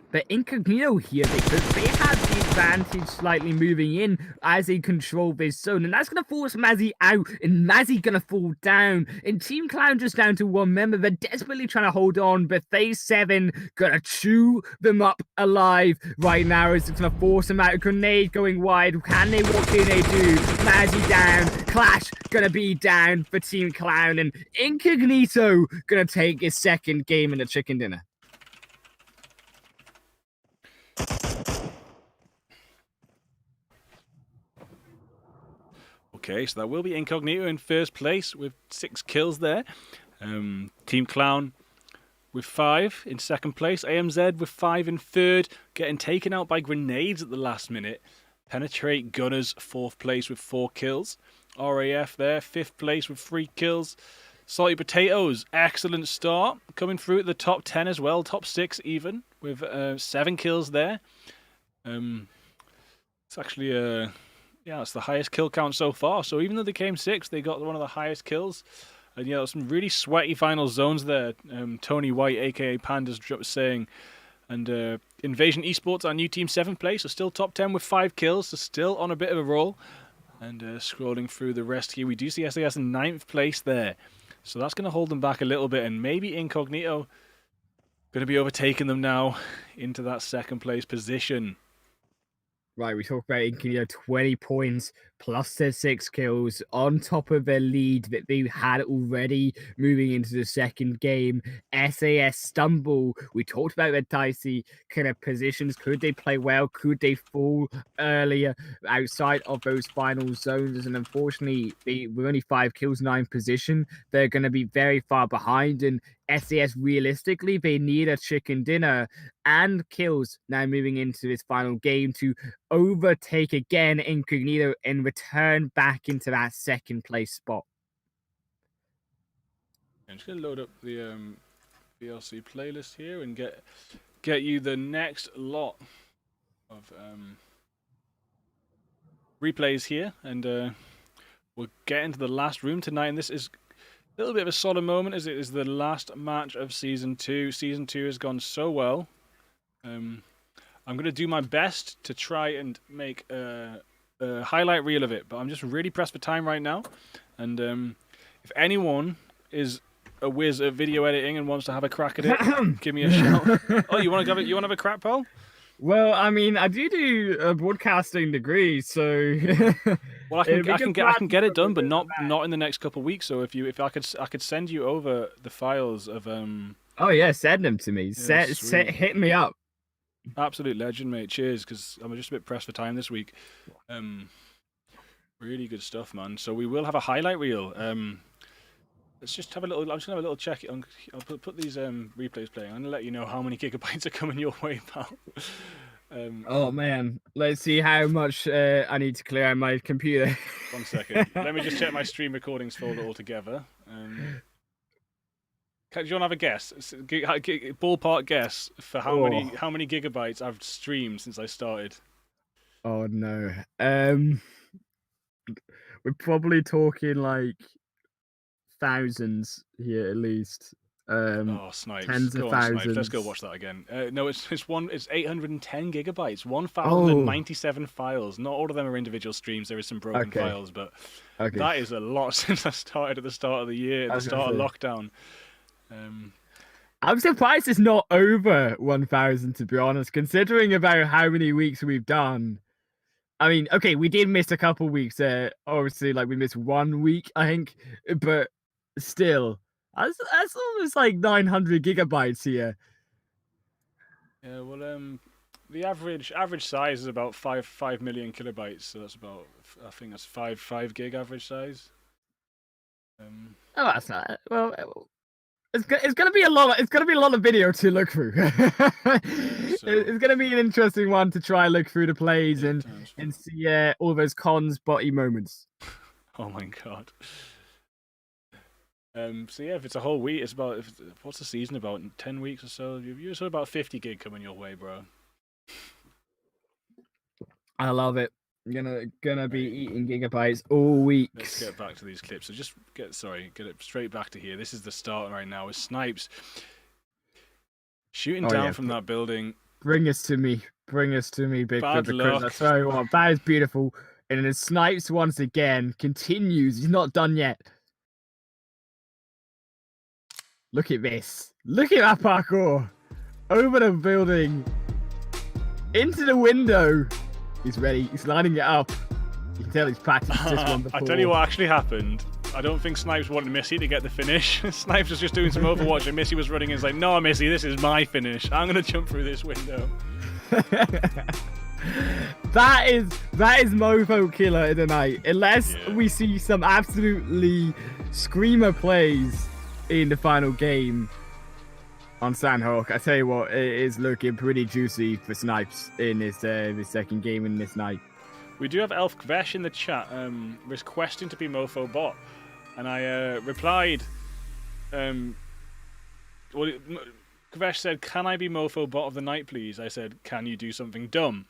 But Incognito here, they have the advantage slightly moving in as they control this zone. And that's going to force Mazzy out. And Mazzy going to fall down. And Team Clown just down to 1 member. They're desperately trying to hold on. But Phase 7 going to chew them up alive right now. As it's going to force them out. A grenade going wide. What can they do? Mazzy down. Clash going to be down for Team Clown. And Incognito going to take his 2nd game in the chicken dinner. Okay, so that will be Incognito in first place with 6 kills there. Team Clown with 5 in second place. AMZ with 5 in third, getting taken out by grenades at the last minute. Penetrate Gunners 4th place with 4 kills. RAF there 5th place with 3 kills. Salty Potatoes, excellent start. Coming through at the top 10 as well, top 6 even, with 7 kills there. It's actually yeah, it's the highest kill count so far. So even though they came 6th, they got one of the highest kills. And yeah, some really sweaty final zones there. Tony White, aka Pandas, saying. And Invasion Esports, our new team, 7th place, so still top 10 with 5 kills, so still on a bit of a roll. And scrolling through the rest here, we do see SAS in 9th place there. So that's going to hold them back a little bit, and maybe Incognito going to be overtaking them now into that 2nd place position. Right, we talked about Incognito 20 points plus their 6 kills on top of their lead that they had already moving into the 2nd game. SAS stumble. We talked about their dicey kind of positions. Could they play well? Could they fall earlier outside of those final zones? And unfortunately, with only 5 kills, 9 position, they're going to be very far behind. And SAS, realistically, they need a chicken dinner and kills now moving into this final game to overtake again Incognito and return back into that 2nd place spot. I'm just going to load up the VLC playlist here and get you the next lot of replays here. And we'll get into the last room tonight. And this is a little bit of a solemn moment as it is the last match of Season 2. Season 2 has gone so well. I'm going to do my best to try and make a highlight reel of it, but I'm just really pressed for time right now. And if anyone is a whiz at video editing and wants to have a crack at it, give me a shout. Oh, you want to have a crack, Paul? Well, I mean, I do a broadcasting degree, so well, I can get it done, but not in the next couple of weeks. So if I could send you over the files of Oh yeah, send them to me. Yeah, Hit me up. Absolute legend, mate. Cheers, because I'm just a bit pressed for time this week. Really good stuff, man. So we will have a highlight reel. Let's just have a little. I'm just gonna have a little check. I'll put these replays playing. I'm gonna let you know how many gigabytes are coming your way, pal. Oh man, let's see how much I need to clear out my computer. 1 second. Let me just check my stream recordings folder altogether. Do you want to have a guess? Ballpark guess for how many gigabytes I've streamed since I started. Oh no. We're probably talking like thousands here at least. Snipes! Tens of Go on, thousands. Snipes. Let's go watch that again. No, it's 810 gigabytes, 1,097 files. Not all of them are individual streams. There is some broken files, but that is a lot since I started at the start of the year, at the start of lockdown. I'm surprised it's not over 1,000, to be honest, considering about how many weeks we've done. I mean, okay, we did miss a couple weeks. Obviously, like we missed 1 week, I think, but still, that's almost like 900 gigabytes here. Yeah, well, the average size is about 5 million kilobytes, so that's about, I think that's 5 gig average size. Oh, that's not well. It's gonna be a lot. It's gonna be a lot of video to look through. It's gonna be an interesting one to try look through the plays and see all those cons body moments. Oh my god. So yeah, if it's a whole week, it's about what's the season about? 10 weeks or so. You're sort of about 50 gig coming your way, bro. I love it. Gonna be eating gigabytes all week. Let's get back to these clips. So just get it straight back to here. This is the start right now with Snipes shooting down from that building. Bring us to me, Bigfoot. Bad luck. That's what I want. That is beautiful. And then Snipes once again continues. He's not done yet. Look at this. Look at that parkour. Over the building. Into the window. He's ready. He's lining it up. You can tell he's practiced this one before. I tell you what actually happened. I don't think Snipes wanted Missy to get the finish. Snipes was just doing some Overwatch and Missy was running and was like, no, Missy, this is my finish. I'm going to jump through this window. That is Mofo Killer in the night. Unless we see some absolutely screamer plays in the final game on Sandhawk. I tell you what, it is looking pretty juicy for Snipes in this second game in this night. We do have Elf Kvesh in the chat requesting to be Mofo Bot, and I replied. Kvesh said, "Can I be Mofo Bot of the night, please?" I said, "Can you do something dumb?"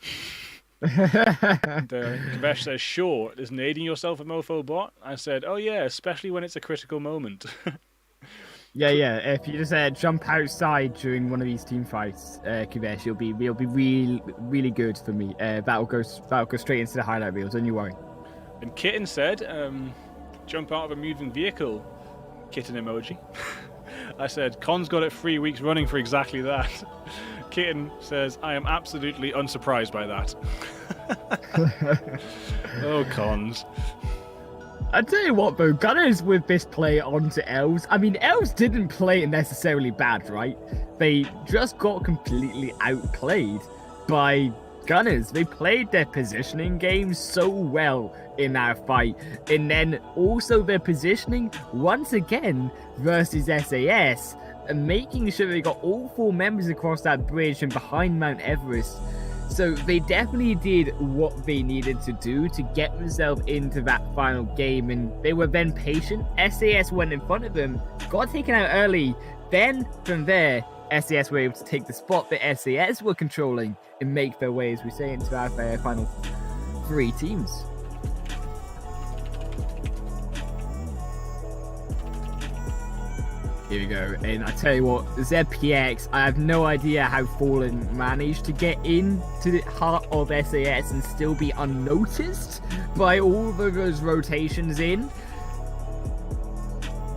Kvesh says, "Sure." Is nading yourself a Mofo Bot? I said, "Oh yeah, especially when it's a critical moment." Yeah. If you just jump outside during one of these team fights, Kvesh, it'll be really good for me. That'll go straight into the highlight reels. Don't you worry. And Kitten said, "Jump out of a moving vehicle." Kitten emoji. I said, "Con's got it 3 weeks running for exactly that." Kitten says, "I am absolutely unsurprised by that." Oh, Cons. I tell you what, though, Gunners with this play onto Elves. I mean, Elves didn't play it necessarily bad, right? They just got completely outplayed by Gunners. They played their positioning game so well in that fight. And then also their positioning, once again, versus SAS, and making sure they got all 4 members across that bridge and behind Mount Everest. So they definitely did what they needed to do to get themselves into that final game, and they were then patient. SAS went in front of them, got taken out early. Then from there, SAS were able to take the spot that SAS were controlling and make their way, as we say, into our final 3 teams. Here we go, and I tell you what, ZPX, I have no idea how Fallen managed to get into the heart of SAS and still be unnoticed by all of those rotations in.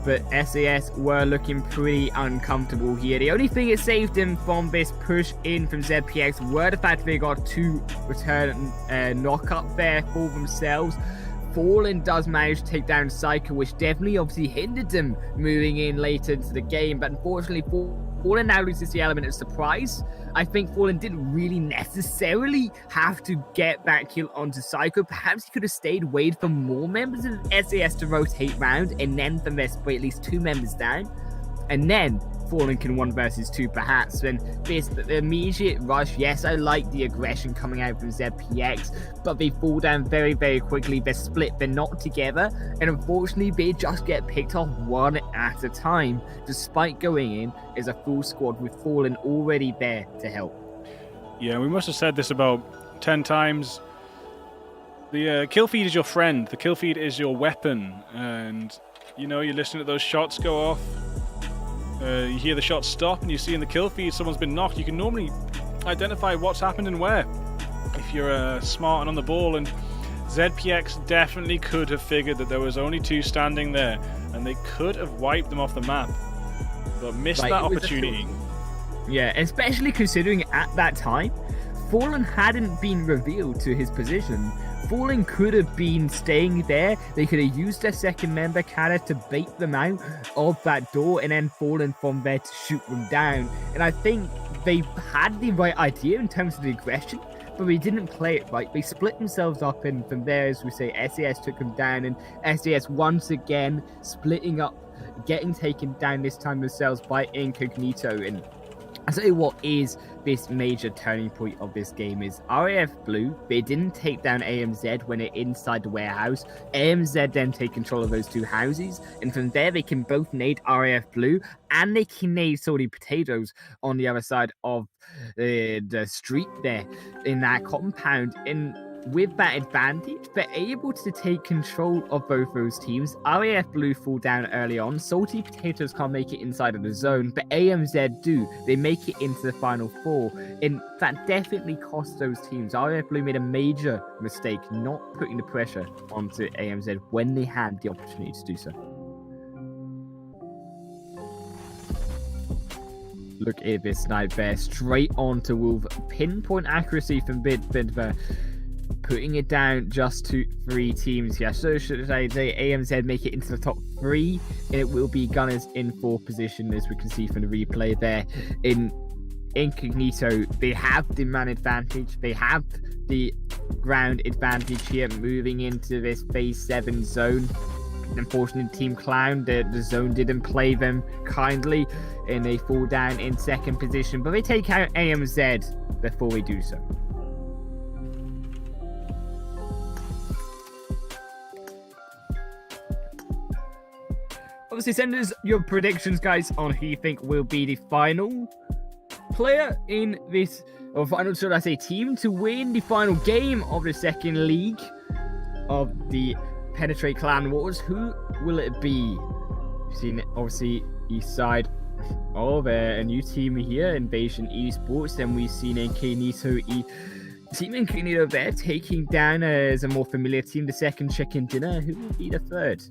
But SAS were looking pretty uncomfortable here. The only thing that saved them from this push in from ZPX were the fact that they got 2 return knock-up there for themselves. Fallen does manage to take down Psycho, which definitely obviously hindered them moving in later into the game, but unfortunately Fallen now loses the element of surprise. I think Fallen didn't really necessarily have to get that kill onto Psycho. Perhaps he could have stayed, waited for more members of SAS to rotate round, and then from there spray at least 2 members down, and then Fallen can 1 versus 2 perhaps. Then this the immediate rush, yes, I like the aggression coming out from ZPX, but they fall down very, very quickly. They're split, they're not together, and unfortunately they just get picked off one at a time, despite going in as a full squad with Fallen already there to help. Yeah, we must have said this about 10 times. The kill feed is your friend. The kill feed is your weapon. And, you know, you're listening to those shots go off. You hear the shots stop and you see in the kill feed someone's been knocked. You can normally identify what's happened and where if you're smart and on the ball. And ZPX definitely could have figured that there was only 2 standing there. And they could have wiped them off the map. But missed that opportunity. Yeah, especially considering at that time, Fallen hadn't been revealed to his position. Fallen could have been staying there. They could have used their second member Kata to bait them out of that door and then Fallen from there to shoot them down. And I think they had the right idea in terms of the aggression, but they didn't play it right. They split themselves up, and from there, as we say, SAS took them down, and SAS once again splitting up, getting taken down this time themselves by Incognito. And I'll tell you what is this major turning point of this game is RAF Blue, they didn't take down AMZ when they're inside the warehouse. AMZ then take control of those 2 houses, and from there they can both nade RAF Blue and they can nade Salty Potatoes on the other side of the street there in that compound. And with that advantage, they're able to take control of both those teams. RAF Blue fall down early on. Salty Potatoes can't make it inside of the zone, but AMZ do. They make it into the final 4, and that definitely cost those teams. RAF Blue made a major mistake not putting the pressure onto AMZ when they had the opportunity to do so. Look at this snipe there, straight onto Wolf. Pinpoint accuracy from Bidver. Putting it down just to 3 teams here. So should I say AMZ make it into the top 3, and it will be Gunners in 4th position, as we can see from the replay there. In Incognito, they have the man advantage, they have the ground advantage here, moving into this phase 7 zone. Unfortunately, Team Clown, the zone didn't play them kindly, and they fall down in 2nd position, but they take out AMZ before we do so. Obviously, send us your predictions, guys, on who you think will be the final player in this, or final, should I say, team to win the final game of the 2nd league of the Penetrate Clan Wars. Who will it be? We've seen, obviously, east side of a new team here, Invasion Esports. Then we've seen Incognito Team Incognito there taking down as a more familiar team, the 2nd Chicken Dinner. Who will be the 3rd?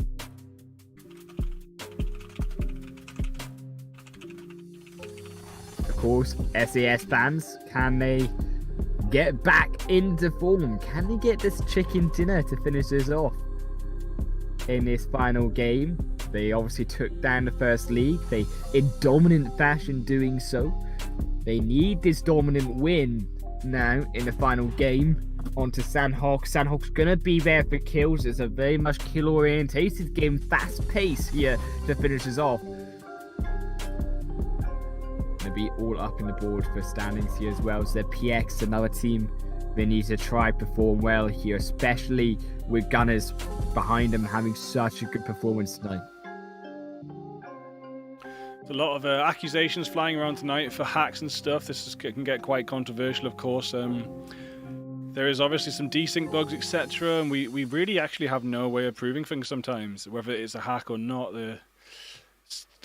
Of course, SAS fans, can they get back into form? Can they get this Chicken Dinner to finish this off in this final game? They obviously took down the 1st league, they in dominant fashion doing so. They need this dominant win now in the final game onto Sandhawk. Sandhawk's gonna be there for kills. It's a very much kill orientated game, fast pace here to finish us off. Gonna be all up in the board for standings here as well. So PX, another team, they need to try perform well here, especially with Gunners behind them having such a good performance tonight. There's a lot of accusations flying around tonight for hacks and stuff. Can get quite controversial, of course. There is obviously some desync bugs, etc., and we really actually have no way of proving things sometimes, whether it's a hack or not.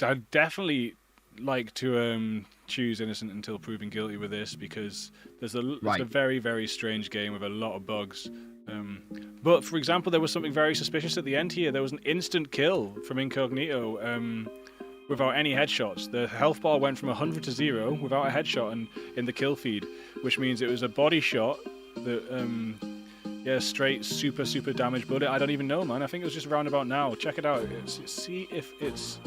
I definitely like to choose innocent until proven guilty with this, because it's a very, very strange game with a lot of bugs. But for example, there was something very suspicious at the end here. There was an instant kill from Incognito without any headshots. The health bar went from 100 to 0 without a headshot in the kill feed, which means it was a body shot that straight super damage bullet. I don't even know, man. I think it was just roundabout now. Check it out. See if it's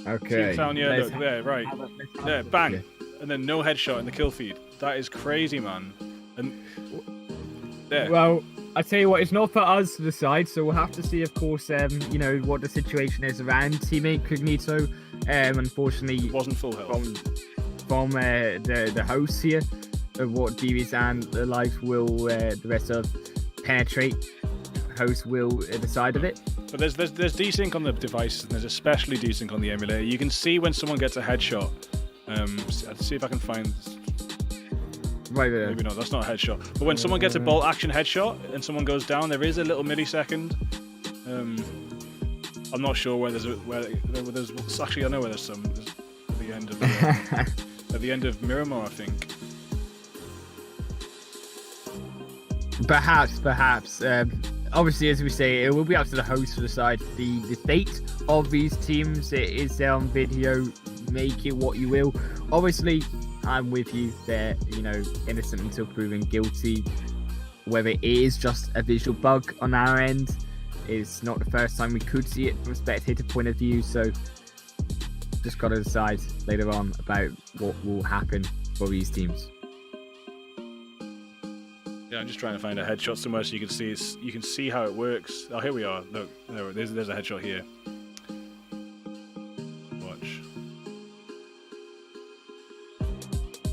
okay. Look there, right there, bang, and then no headshot in the kill feed. That is crazy, man. And there. Well, I tell you what, it's not for us to decide, so we'll have to see, of course, you know, what the situation is around Team Incognito. Unfortunately, It wasn't full health. from the hosts here of what DBs and the likes will the rest of penetrate. Hosts will decide of it. But there's desync on the devices, and there's especially desync on the emulator. You can see when someone gets a headshot. Let's see if I can find. Right there. Maybe not. That's not a headshot. But when someone gets a bolt action headshot and someone goes down, there is a little millisecond. I'm not sure where there's actually I know where there's some. There's at the end of at the end of Miramar, I think. Perhaps. Obviously, as we say, it will be up to the host to decide the fate of these teams. It is there on video. Make it what you will. Obviously, I'm with you. They're, you know, innocent until proven guilty. Whether it is just a visual bug on our end, is not the first time we could see it from a spectator point of view. So, just got to decide later on about what will happen for these teams. Yeah, I'm just trying to find a headshot somewhere so you can see how it works. Oh, here we are. Look, there's a headshot here. Watch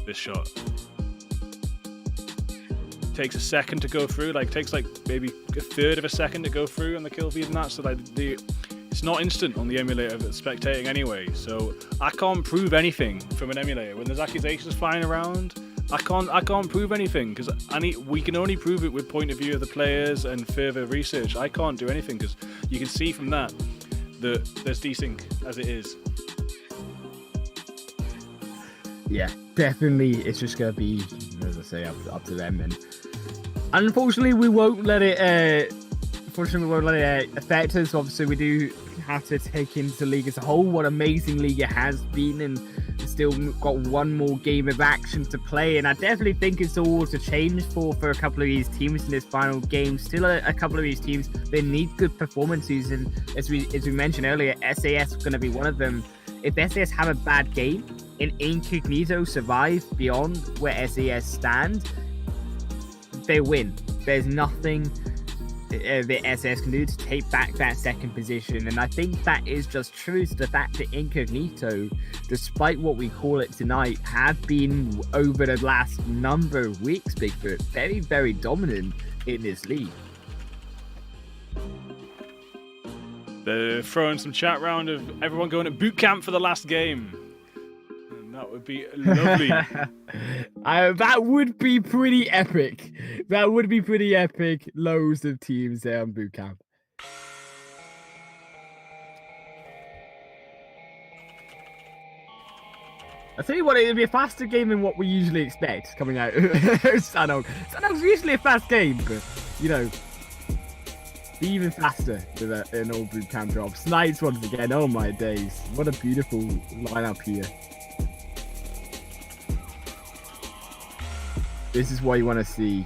this shot. Takes a second to go through. Takes maybe a third of a second to go through on the kill feed and that. So it's not instant on the emulator that's spectating anyway. So I can't prove anything from an emulator when there's accusations flying around. I can't prove anything because we can only prove it with point of view of the players and further research. I can't do anything because you can see from that there's desync as it is. Yeah, definitely. It's just gonna be, as I say, up to them. And unfortunately, we won't let it. Affect us. Obviously, we do have to take into the league as a whole what amazing league it has been, and still got one more game of action to play. And I definitely think it's all to change for a couple of these teams in this final game. Still, a couple of these teams, they need good performances, and as we mentioned earlier, SAS is going to be one of them. If SAS have a bad game and Incognito survive beyond where SAS stand, they win. There's nothing the SS can do to take back that second position, and I think that is just true to the fact that Incognito, despite what we call it tonight, have been over the last number of weeks, Bigfoot, very, very dominant in this league. They're throwing some chat round of everyone going to boot camp for the last game. That would be lovely. That would be pretty epic. That would be pretty epic. Loads of teams there on boot camp. I'll tell you what, it'll be a faster game than what we usually expect coming out. Sanok's usually a fast game, but, you know, be even faster with an old boot camp drop. Snipes once again, oh my days. What a beautiful lineup here. This is what you want to see.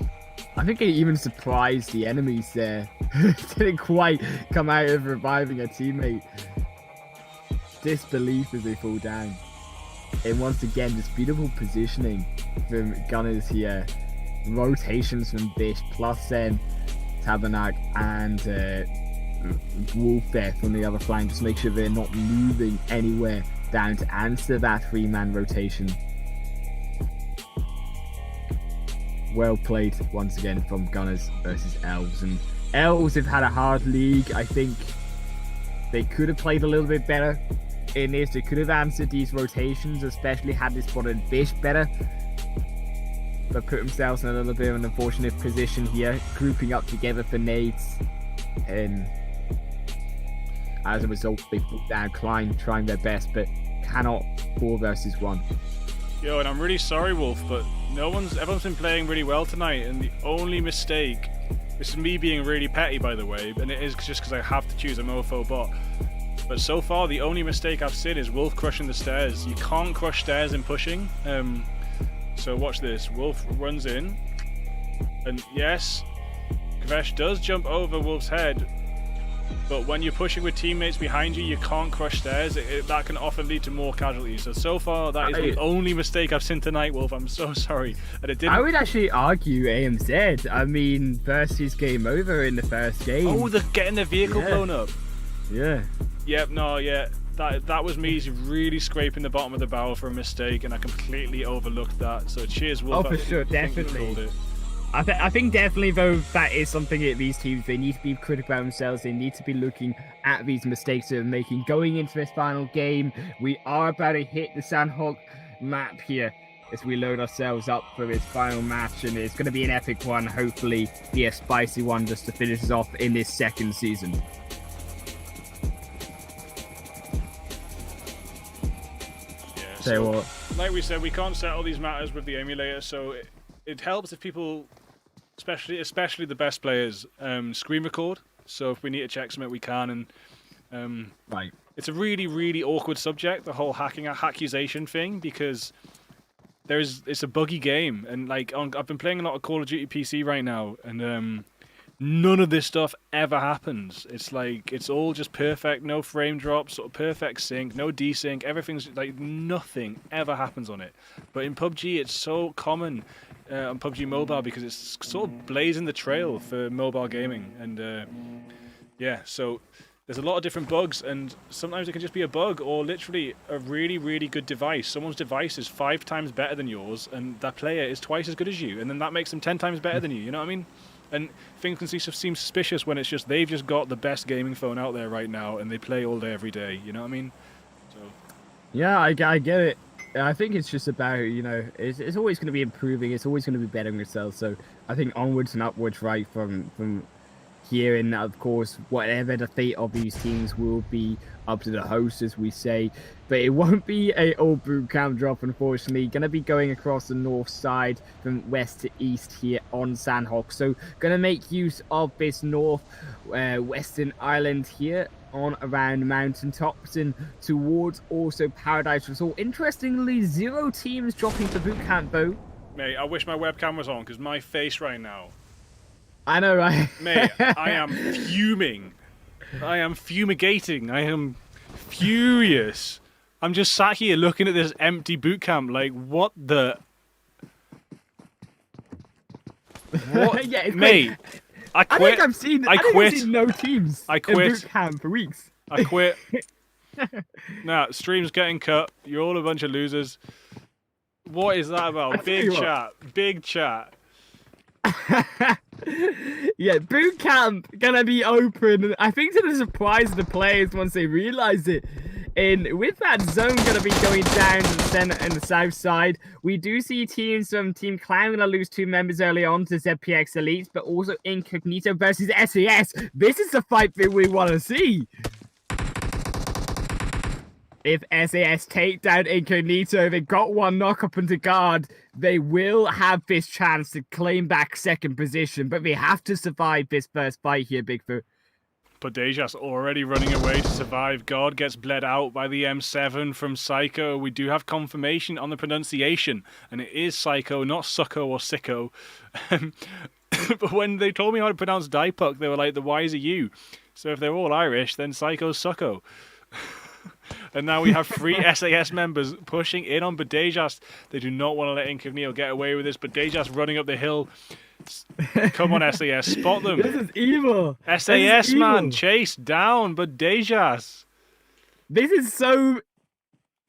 I think it even surprised the enemies there. Didn't quite come out of reviving a teammate. Disbelief as they fall down. And once again, this beautiful positioning from Gunners here. Rotations from Bish, plus then Tabernac and Wolf there from the other flank. Just make sure they're not moving anywhere down to answer that 3-man rotation. Well played once again from Gunners versus Elves. And Elves have had a hard league. I think they could have played a little bit better in this. They could have answered these rotations, especially had they spotted Bish better. But put themselves in a little bit of an unfortunate position here, grouping up together for nades. And as a result, they put down Klein, trying their best, but cannot 4 versus 1. Yo, and I'm really sorry, Wolf, but everyone's been playing really well tonight, and the only mistake, this is me being really petty, by the way, and it is just because I have to choose a mofo bot, but so far the only mistake I've seen is Wolf crushing the stairs. You can't crush stairs in pushing, so watch this. Wolf runs in, and yes, Kvesh does jump over Wolf's head, But when you're pushing with teammates behind you, you can't crush theirs. That can often lead to more casualties. So far, that is the only mistake I've seen tonight, Wolf. I'm so sorry. And it didn't. I would actually argue AMZ. I mean, versus game over in the first game. Oh, they're getting their vehicle blown up. Yeah. Yep, no, yeah. That was me really scraping the bottom of the barrel for a mistake, and I completely overlooked that. So cheers, Wolf. Oh, for sure, definitely. I think definitely, though, that is something that these teams, they need to be critical of themselves. They need to be looking at these mistakes they're making. Going into this final game, we are about to hit the Sandhawk map here as we load ourselves up for this final match, and it's going to be an epic one, hopefully be a spicy one just to finish us off in this second season. Yeah, So, like we said, we can't settle these matters with the emulator, so it helps if people, especially the best players, screen record. So if we need to check something, we can. And right. It's a really, really awkward subject, the whole accusation thing, because it's a buggy game, and like I've been playing a lot of Call of Duty PC right now, and none of this stuff ever happens. It's like it's all just perfect, no frame drops, sort of perfect sync, no desync. Everything's like nothing ever happens on it. But in PUBG, it's so common on PUBG Mobile because it's sort of blazing the trail for mobile gaming, and yeah, so there's a lot of different bugs, and sometimes it can just be a bug or literally a really, really good device. Someone's device is 5 times better than yours, and that player is twice as good as you, and then that makes them 10 times better than you. You know what I mean? And things can seem suspicious when it's just they've just got the best gaming phone out there right now, and they play all day, every day. You know what I mean? So. Yeah, I get it. I think it's just about, you know, it's always going to be improving. It's always going to be bettering yourself. So I think onwards and upwards, right, from here, and of course, whatever the fate of these teams will be up to the host, as we say. But it won't be a old boot camp drop, unfortunately. Going to be going across the north side from west to east here on Sandhawk. So going to make use of this north western island here on around mountaintops and towards also Paradise Resort. Interestingly, 0 teams dropping to boot camp though. Mate, I wish my webcam was on because my face right now. I know, right? Mate, I am fuming. I am fumigating. I am furious. I'm just sat here looking at this empty boot camp like, what the... What? Yeah, it's mate, great. I quit. I think I've seen no teams I quit. in boot camp for weeks. I quit. Nah, stream's getting cut. You're all a bunch of losers. What is that about? Big chat. Big chat. Yeah, boot camp gonna be open. I think to the surprise of the players once they realize it. And with that zone gonna be going down in the center and the south side, we do see teams from Team Clown gonna lose 2 members early on to ZPX Elites, but also Incognito versus SAS. This is the fight that we want to see. If SAS take down Incognito, they got 1 knock up into guard, they will have this chance to claim back 2nd position, but they have to survive this first fight here, Bigfoot. But Deja's already running away to survive. God gets bled out by the M7 from Psycho. We do have confirmation on the pronunciation, and it is Psycho, not Sucko or Sicko. But when they told me how to pronounce Dipuk, they were like, the Y's are you. So if they're all Irish, then Psycho's Sucko. And now we have 3 SAS members pushing in on Badejas. They do not want to let Incognito get away with this. Badejas running up the hill. Come on, SAS, spot them. This is evil. SAS, man, chase down Badejas. This is so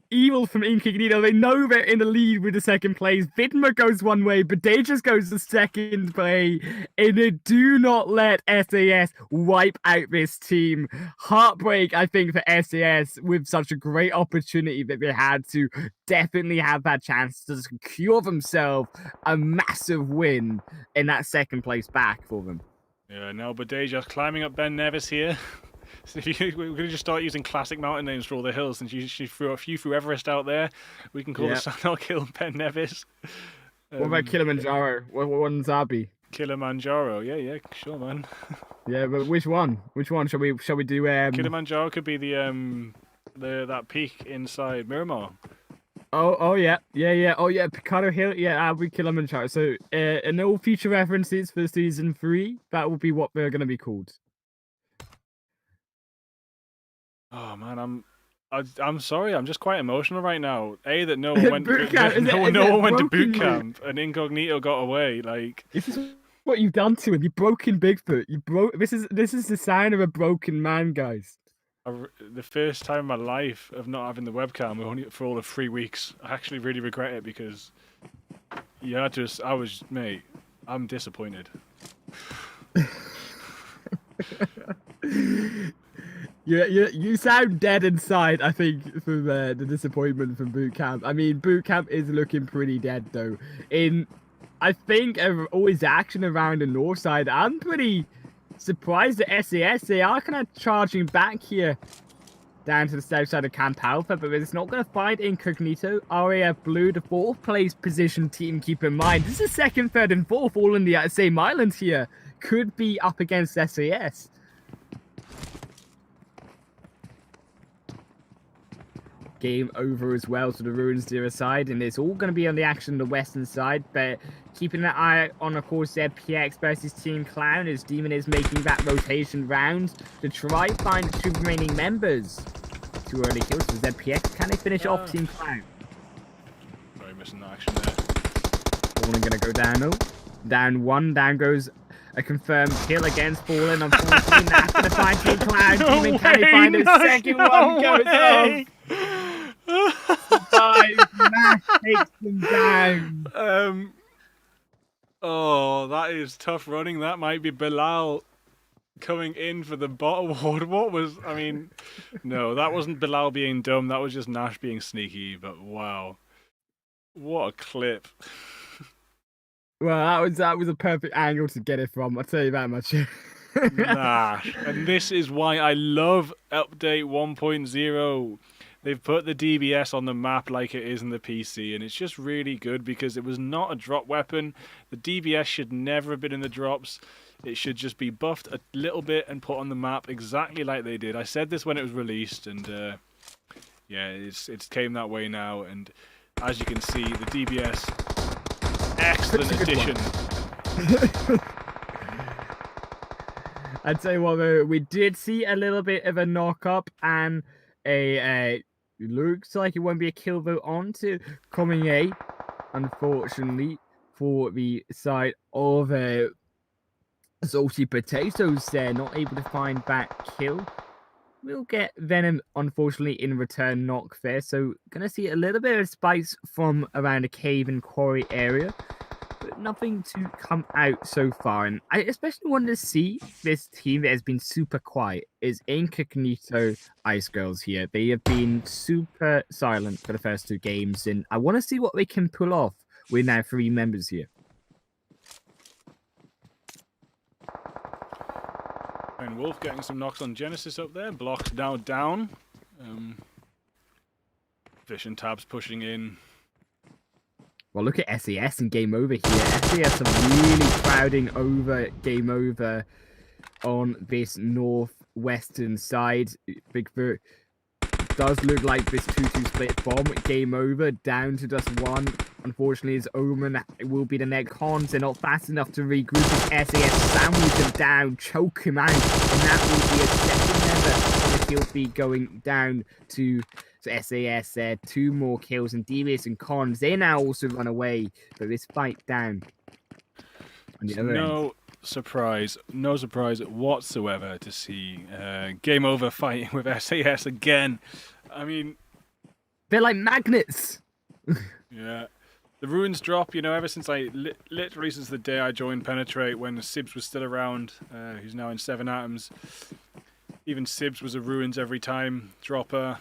evil from Incognito. They know they're in the lead with the 2nd place. Vidma goes one way, Badejas goes the 2nd way. And they do not let SAS wipe out this team. Heartbreak, I think, for SAS with such a great opportunity that they had to definitely have that chance to secure themselves a massive win in that 2nd place back for them. Yeah, now Badejas climbing up Ben Nevis here. So we're going to just start using classic mountain names for all the hills, since she threw a few through Everest out there. We can call the Sandhawk Hill Ben Nevis. What about Kilimanjaro? What one's Abi? Kilimanjaro, yeah, sure, man. Yeah, but which one? Which one shall we do? Kilimanjaro could be that peak inside Miramar. Oh yeah. Oh yeah, Picado Hill. Yeah, Abi Kilimanjaro. So, and all future references for season 3, that will be what they're going to be called. Oh man, I'm sorry. I'm just quite emotional right now. A, that no one went Boot camp, is it no one went to broken, boot camp and Incognito got away. Like, This is what you've done to him. You broken Bigfoot. You broke. This is the sign of a broken man, guys. the first time in my life of not having the webcam only for all of 3 weeks. I actually really regret it because, yeah, mate, I'm disappointed. You sound dead inside, I think, from the disappointment from boot camp. I mean, boot camp is looking pretty dead though. I think always action around the north side. I'm pretty surprised at SAS. They are kind of charging back here down to the south side of Camp Alpha, but it's not going to find Incognito. Aria Blue, the fourth place position team, keep in mind. This is second, third, and fourth all in the same island here. Could be up against SAS. Game over as well, so the Ruins to the side, and it's all going to be on the action on the western side, but keeping an eye on, of course, ZPX versus Team Clown as Demon is making that rotation round to try find the two remaining members. Too early kills for ZPX. Can they finish off Team Clown? Sorry, missing the action there. Fallen going to go down though. Down one, down goes a confirmed kill against Fallen. Unfortunately, that's going to find Team Clown. Demon, can they find a second one? Goes off. Mash takes them down. Oh, that is tough running. That might be Bilal coming in for the bot award. No, that wasn't Bilal being dumb. That was just Nash being sneaky. But wow, what a clip! Well, that was a perfect angle to get it from. I'll tell you that much. Nash, and this is why I love Update 1.0. They've put the DBS on the map like it is in the PC, and it's just really good because it was not a drop weapon. The DBS should never have been in the drops. It should just be buffed a little bit and put on the map exactly like they did. I said this when it was released, and yeah, it's came that way now. And as you can see, the DBS, excellent addition. I'd say, well, we did see a little bit of a knock up and looks like it won't be a kill vote onto coming A, unfortunately, for the side of Salty Potatoes there, not able to find that kill. We'll get Venom, unfortunately, in return knock there, so gonna see a little bit of spice from around the cave and quarry area, but nothing to come out so far. And I especially wanted to see this team that has been super quiet is Incognito Ice Girls here. They have been super silent for the first two games, and I want to see what they can pull off with now 3 members here. And Wolf getting some knocks on Genesis up there. Blocks now down. Fish and Tabs pushing in. Well, look at SAS and Game Over here. SAS are really crowding over Game Over on this northwestern side. Bigfoot does look like this 2-2 split bomb. Game Over down to just one. Unfortunately, his Omen will be the next. Cons. They're not fast enough to regroup. As SAS sandwich him down, choke him out, and that will be a second member of the kill feed going down to SAS there. 2 more kills, and DBS and Cons, they now also run away, but this fight down on the other end. No surprise whatsoever to see Game Over fighting with SAS again. I mean, they're like magnets. Yeah. The Ruins drop, ever since literally since the day I joined Penetrate when Sibs was still around, who's now in 7 Atoms. Even Sibs was a Ruins every time dropper,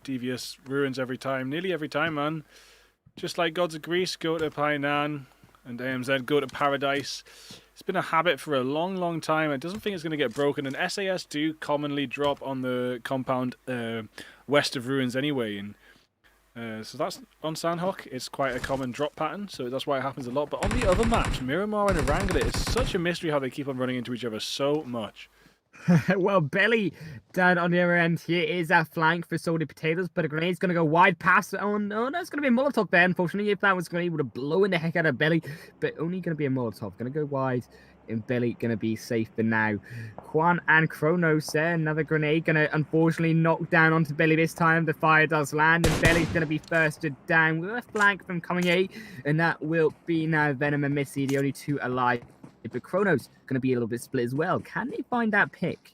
Devious Ruins every time, nearly every time, man. Just like Gods of Greece, go to Painan, and AMZ go to Paradise. It's been a habit for a long, long time. I doesn't think it's going to get broken, and SAS do commonly drop on the compound west of Ruins anyway, and so that's on Sandhawk. It's quite a common drop pattern, so that's why it happens a lot. But on the other maps, Miramar and Erangel, it's such a mystery how they keep on running into each other so much. Well, Belly down on the other end here is that flank for Salty Potatoes, but a grenade's going to go wide past. Oh no, that's going to be a Molotov there, unfortunately. If that was going to be able to blow in the heck out of Belly, but only going to be a Molotov. Going to go wide. and Belly gonna be safe for now. Quan and Kronos there, another grenade gonna unfortunately knock down onto Belly this time. The fire does land, and Belly's gonna be firsted down with a flank from coming A, and that will be now Venom and Missy, the only two alive. But Kronos gonna be a little bit split as well. Can they find that pick?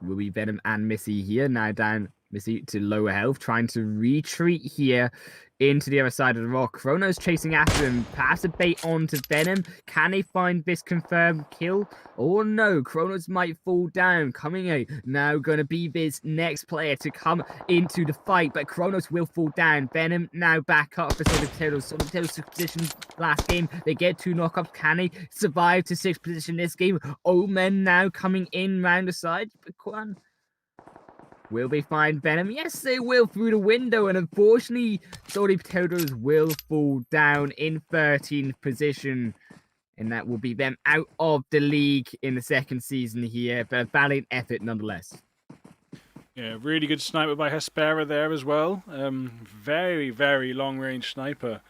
Will be Venom and Missy here, now down Missy to lower health, trying to retreat here into the other side of the rock. Kronos chasing after him, pass a bait on to Venom. Can he find this confirmed kill? Or no, Kronos might fall down. Coming out, now going to be this next player to come into the fight, but Kronos will fall down. Venom now back up for Solid Potatoes. Solid Potatoes position last game. They get 2 knockups. Can he survive to 6th position this game? Omen now coming in round the side, but Quan, will they find Venom? Yes, they will through the window, and unfortunately, Salty Potatoes will fall down in 13th position, and that will be them out of the league in the second season here, but a valiant effort nonetheless. Yeah, really good sniper by Hespera there as well. Very, very long-range sniper.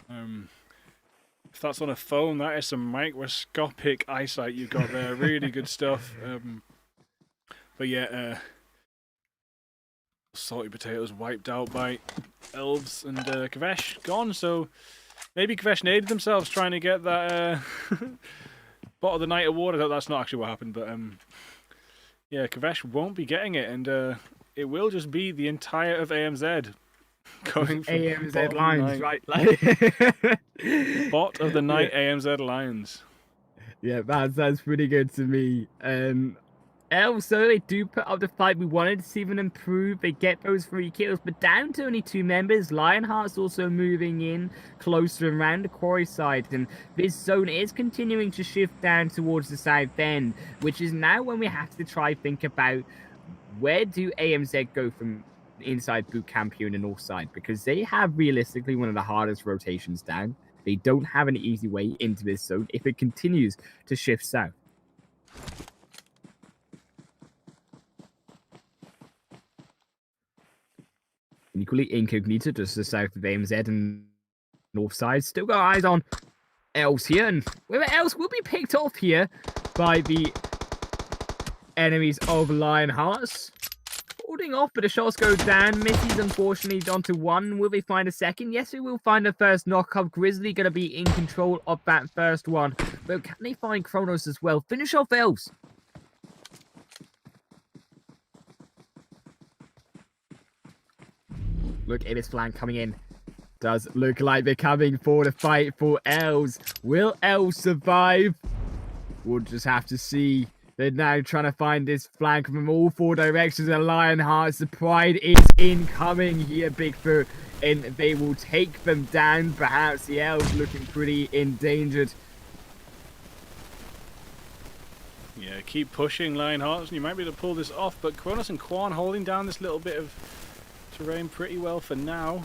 If that's on a phone, that is some microscopic eyesight you've got there. Really good stuff. But yeah, Salty Potatoes wiped out by Elves, and Kvesh gone, so maybe Kvesh naded themselves trying to get that Bot of the Night award. I thought that's not actually what happened, but yeah, Kvesh won't be getting it, and it will just be the entire of AMZ going from AMZ Lions, right? Bot of the Night, yeah. AMZ Lions. Yeah, that's pretty good to me. Also, they do put up the fight. We wanted to see them improve. They get those 3 kills, but down to only 2 members. Lionheart's also moving in closer around the quarry side, and this zone is continuing to shift down towards the south end, which is now when we have to try think about where do AMZ go from inside boot camp here in the north side, because they have realistically one of the hardest rotations down. They don't have an easy way into this zone if it continues to shift south. Equally incognito, just to the south of AMZ and north side. Still got eyes on Elves here, and whoever else will be picked off here by the enemies of Lionhearts. Holding off, but the shots go down. Missy's unfortunately onto 1. Will they find a second? Yes, we will find a first knockup. Grizzly going to be in control of that first one. But can they find Kronos as well? Finish off Elves. Look at this flank coming in. Does look like they're coming for the fight for Elves. Will Elves survive? We'll just have to see. They're now trying to find this flank from all 4 directions. And Lionhearts, the pride is incoming here, Bigfoot. And they will take them down. Perhaps the Elves looking pretty endangered. Yeah, keep pushing, Lionhearts, and you might be able to pull this off. But Kronos and Quan holding down this little bit of terrain pretty well for now.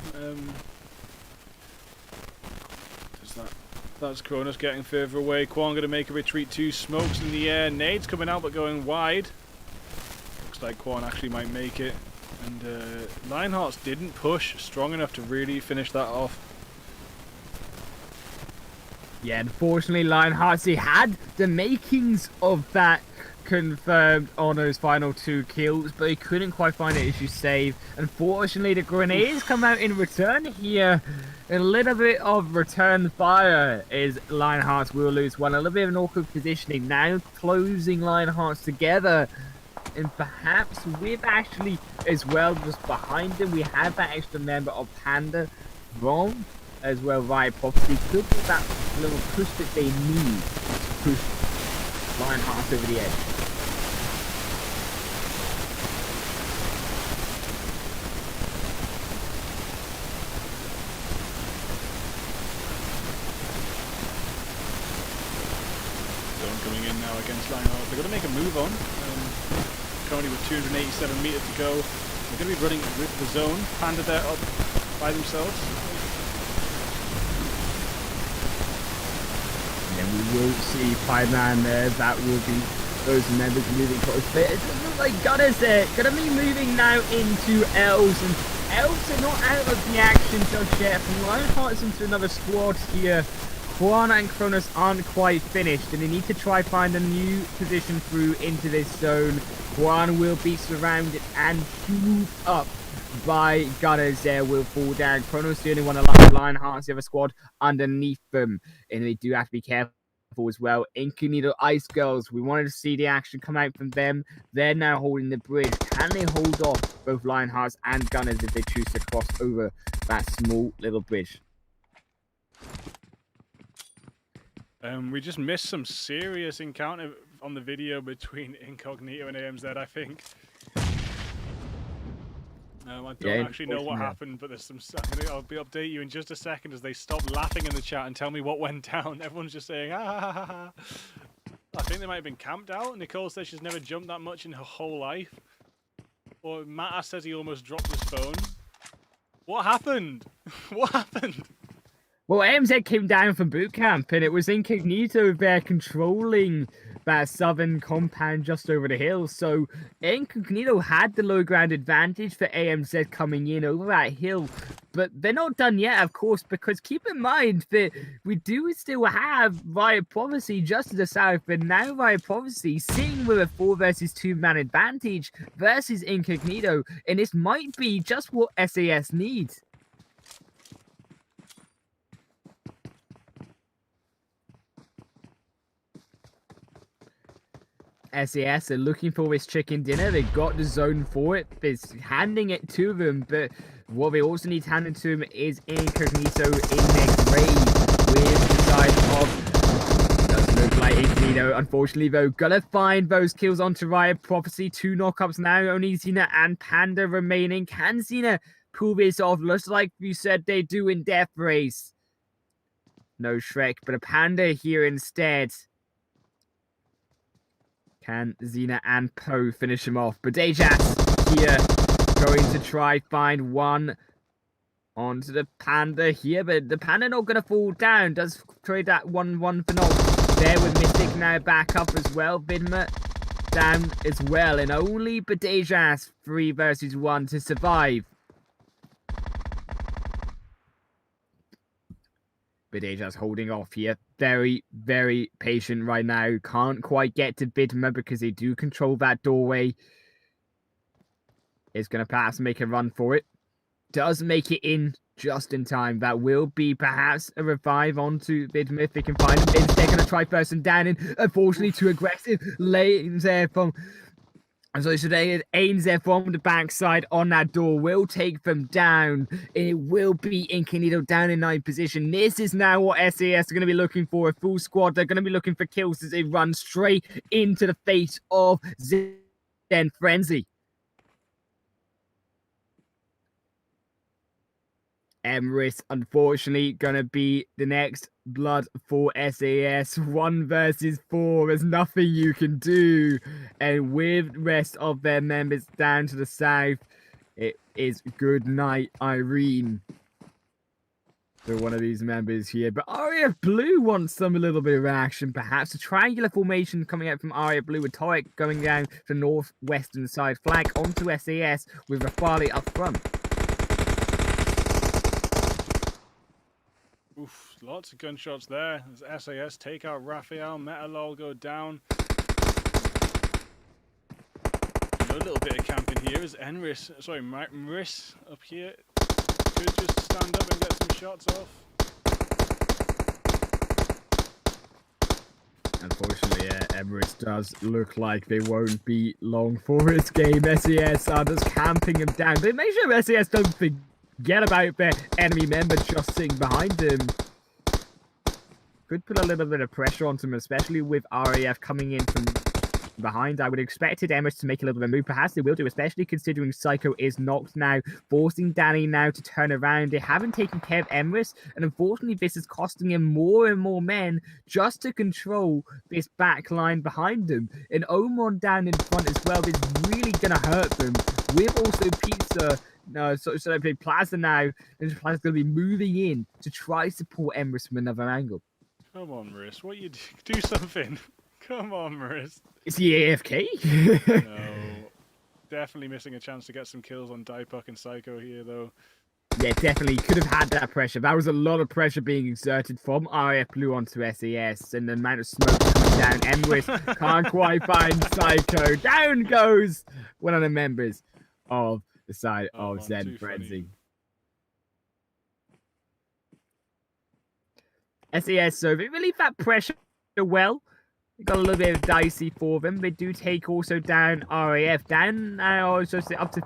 That's Kronos getting further away. Quan going to make a retreat too. Smokes in the air. Nades coming out but going wide. Looks like Quan actually might make it. And Lionhearts didn't push strong enough to really finish that off. Yeah, unfortunately Lionhearts, he had the makings of that confirmed on those final 2 kills, but he couldn't quite find it as you save. Unfortunately, the grenades come out in return here. A little bit of return fire is Lionhearts will lose 1. A little bit of an awkward positioning now, closing Lionhearts together. And perhaps with actually as well just behind him, we have that extra member of Panda from as well via property. Could be that little push that they need to push Lionhearts over the edge. Coming in now against Lionhearts. They're going to make a move on. Currently with 287 meters to go. They're going to be running with the zone. Panda there up by themselves. And we will see 5-man there. That will be those members moving close. But it doesn't look like Gunner's there. Going to be moving now into Elves. And Elves are not out of the action just yet. From Lionheart's into another squad here. Juan and Kronos aren't quite finished, and they need to try find a new position through into this zone. Juan will be surrounded and chewed up by gunners there, will fall down. Kronos the only one alive. Lionheart's the other squad underneath them, and they do have to be careful as well. Incognito Ice Girls, we wanted to see the action come out from them. They're now holding the bridge. Can they hold off both Lionhearts and gunners if they choose to cross over that small little bridge? We just missed some serious encounter on the video between Incognito and AMZ, I think. I don't actually know what happened, but there's some. I'll update you in just a second as they stop laughing in the chat and tell me what went down. Everyone's just saying, ah, ha, ha, ha. I think they might have been camped out. Nicole says she's never jumped that much in her whole life. Or Matt says he almost dropped his phone. What happened? What happened? Well, AMZ came down from boot camp, and it was Incognito there controlling that southern compound just over the hill. So Incognito had the low ground advantage for AMZ coming in over that hill. But they're not done yet, of course, because keep in mind that we do still have Riot Prophecy just to the south, and now Riot Prophecy sitting with a 4 versus 2 man advantage versus Incognito, and this might be just what SAS needs. SAS are looking for this chicken dinner. They got the zone for it. It's handing it to them, but what they also need handed to them is Incognito in their grave with the side of... Doesn't look like Incognito, unfortunately, though. Gonna find those kills onto Riot Prophecy. 2 knockups now. Only Xena and Panda remaining. Can Xena pull this off? Looks like you said they do in Death Race. No Shrek, but a Panda here instead. Can Xena and Poe finish him off? But Dejas here going to try find one onto the Panda here, but the Panda not going to fall down. Does trade that 1-1 for knock. There with Mystic now back up as well. Vidma down as well, and only Badejas 3 versus 1 to survive. Badeja's holding off here. Very, very patient right now. Can't quite get to Vidma because they do control that doorway. Is going to perhaps make a run for it. Does make it in just in time. That will be perhaps a revive onto Vidma if they can find him. Instead, going to try person down, and unfortunately too aggressive. Lanes there from... So today, aims there from the backside on that door, will take them down. It will be Incognito down in 9th position. This is now what SAS are going to be looking for, a full squad. They're going to be looking for kills as they run straight into the face of Zen Frenzy. Emrys, unfortunately, going to be the next blood for SAS. 1 versus 4. There's nothing you can do. And with the rest of their members down to the south, it is good night, Irene. For one of these members here. But Aria Blue wants some a little bit of action, perhaps. A triangular formation coming out from Aria Blue with Torek going down the northwestern side. Flag onto SAS with Rafale up front. Oof, lots of gunshots there. As SAS take out Raphael, Metalol go down. A little bit of camping here is Maris up here. Could just stand up and get some shots off. Unfortunately, Emrys does look like they won't be long for this game. SAS are just camping him down. But make sure SAS don't forget about their enemy member just sitting behind him. Could put a little bit of pressure onto him, especially with RAF coming in from behind. I would have expected Emrys to make a little bit of move. Perhaps they will do, especially considering Psycho is knocked now, forcing Danny now to turn around. They haven't taken care of Emrys, and unfortunately this is costing him more and more men just to control this back line behind him. And Omon down in front as well is really going to hurt them. With also Pizza, so they play Plaza now, and Plaza's going to be moving in to try to support Emrys from another angle. Come on, Maris, what you do something. Come on, Maris. Is he AFK? No. Definitely missing a chance to get some kills on Diepuck and Psycho here, though. Yeah, definitely could have had that pressure. That was a lot of pressure being exerted from RF Blue onto SAS, and the amount of smoke coming down. Emwis can't quite find Psycho. Down goes one of the members of the side Oh, of man, Zen too funny. Frenzy. SAS, so they relieve that pressure well. Got a little bit of dicey for them. They do take also down RAF. Down also up to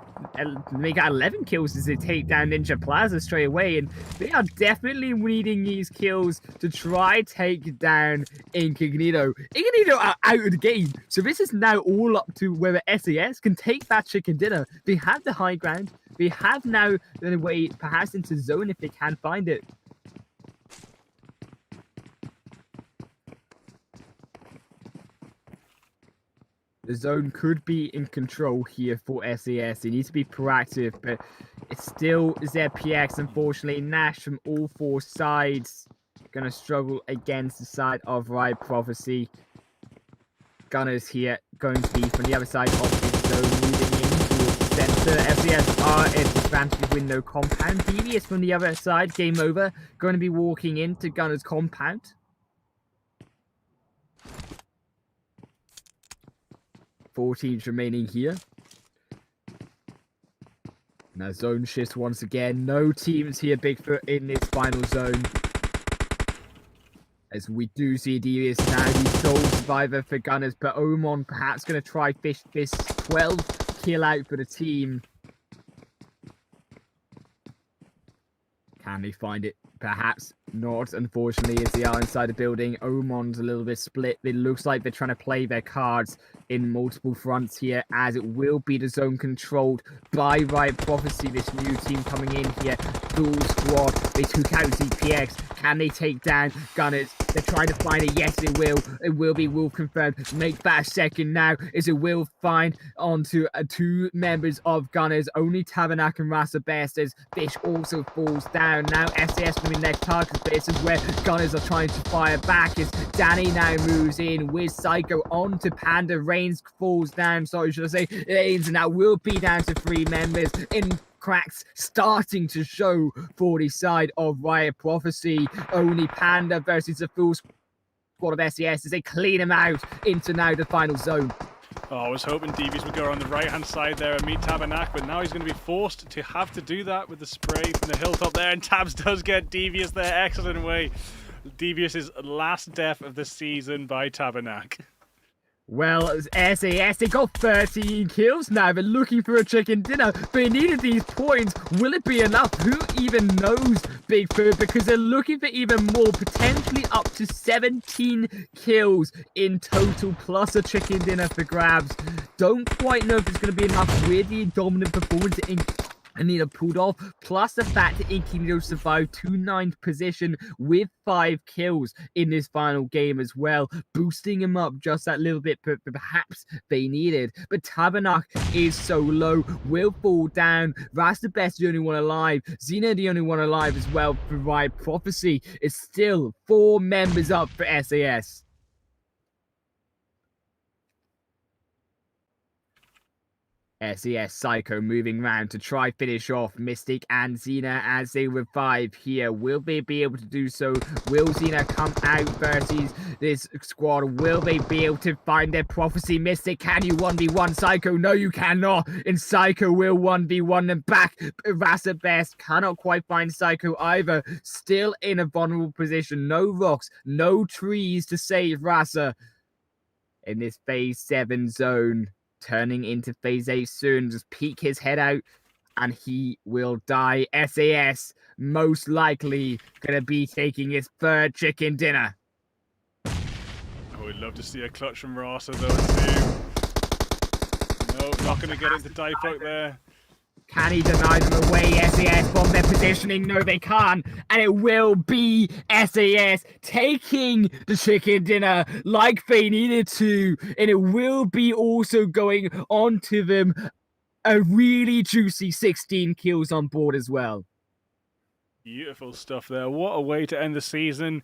make 11 kills as they take down Ninja Plaza straight away. And they are definitely needing these kills to try take down Incognito. Incognito are out of the game. So this is now all up to whether SAS can take that chicken dinner. They have the high ground. They have now the way perhaps into zone if they can find it. The zone could be in control here for SAS. They need to be proactive, but it's still ZPX, unfortunately. Nash from all four sides going to struggle against the side of Riot Prophecy. Gunners here going to be from the other side of the zone, moving in towards the center. SAS are at disadvantage window compound. Devious from the other side, game over. Going to be walking into Gunners compound. Four teams remaining here. Now zone shifts once again. No teams here, Bigfoot, in this final zone. As we do see Devious now, the sole survivor for Gunners, but Omon perhaps going to try fish this 12 kill out for the team. Can they find it? Perhaps not, unfortunately, as they are inside the building. Omon's a little bit split. It looks like they're trying to play their cards in multiple fronts here, as it will be the zone controlled by Riot Prophecy, this new team coming in here. Dual squad. They took out ZPX. Can they take down Gunners? They're trying to find it. Yes, it will. It will be Wolf confirmed. Make that a second now, as it will find onto two members of Gunners. Only Tabernacle and Rasa Best, as Fish also falls down. Now SAS from the next target, but this is where Gunners are trying to fire back, as Danny now moves in with Psycho onto Panda. Reigns falls down. Sorry, should I say Reigns, and that will be down to 3 members. In cracks starting to show for the side of Riot Prophecy. Only Panda versus the full squad of SES as they clean him out into now the final zone. Oh, I was hoping Devious would go on the right-hand side there and meet Tabernacle, but now he's going to be forced to have to do that with the spray from the hilltop there, and Tabs does get Devious there. Excellent way. Devious's last death of the season by Tabernacle. Well, SAS, they got 13 kills now. They're looking for a chicken dinner. They needed these points. Will it be enough? Who even knows, Bigfoot? Because they're looking for even more, potentially up to 17 kills in total, plus a chicken dinner for grabs. Don't quite know if it's going to be enough with the dominant performance in Anita pulled off, plus the fact that Incognito survived to 9th position with 5 kills in this final game as well, boosting him up just that little bit perhaps they needed. But Tabernacle is so low, will fall down. Rasta Best the only one alive, Xena the only one alive as well for Riot Prophecy. It's still 4 members up for SAS. SES Psycho moving round to try finish off Mystic and Xena as they revive here. Will they be able to do so? Will Xena come out versus this squad? Will they be able to find their prophecy? Mystic, can you 1v1 Psycho? No, you cannot. And Psycho will 1v1 them back. Rasa Best cannot quite find Psycho either. Still in a vulnerable position. No rocks, no trees to save Rasa in this phase 7 zone. Turning into phase 8 soon. Just peek his head out and he will die. SAS most likely gonna be taking his 3rd chicken dinner. I would love to see a clutch from Rasa though too. No, not gonna get into Diepuck there. Can he deny them away? SAS from their positioning. No, they can't. And it will be SAS taking the chicken dinner like they needed to. And it will be also going on to them a really juicy 16 kills on board as well. Beautiful stuff there. What a way to end the season.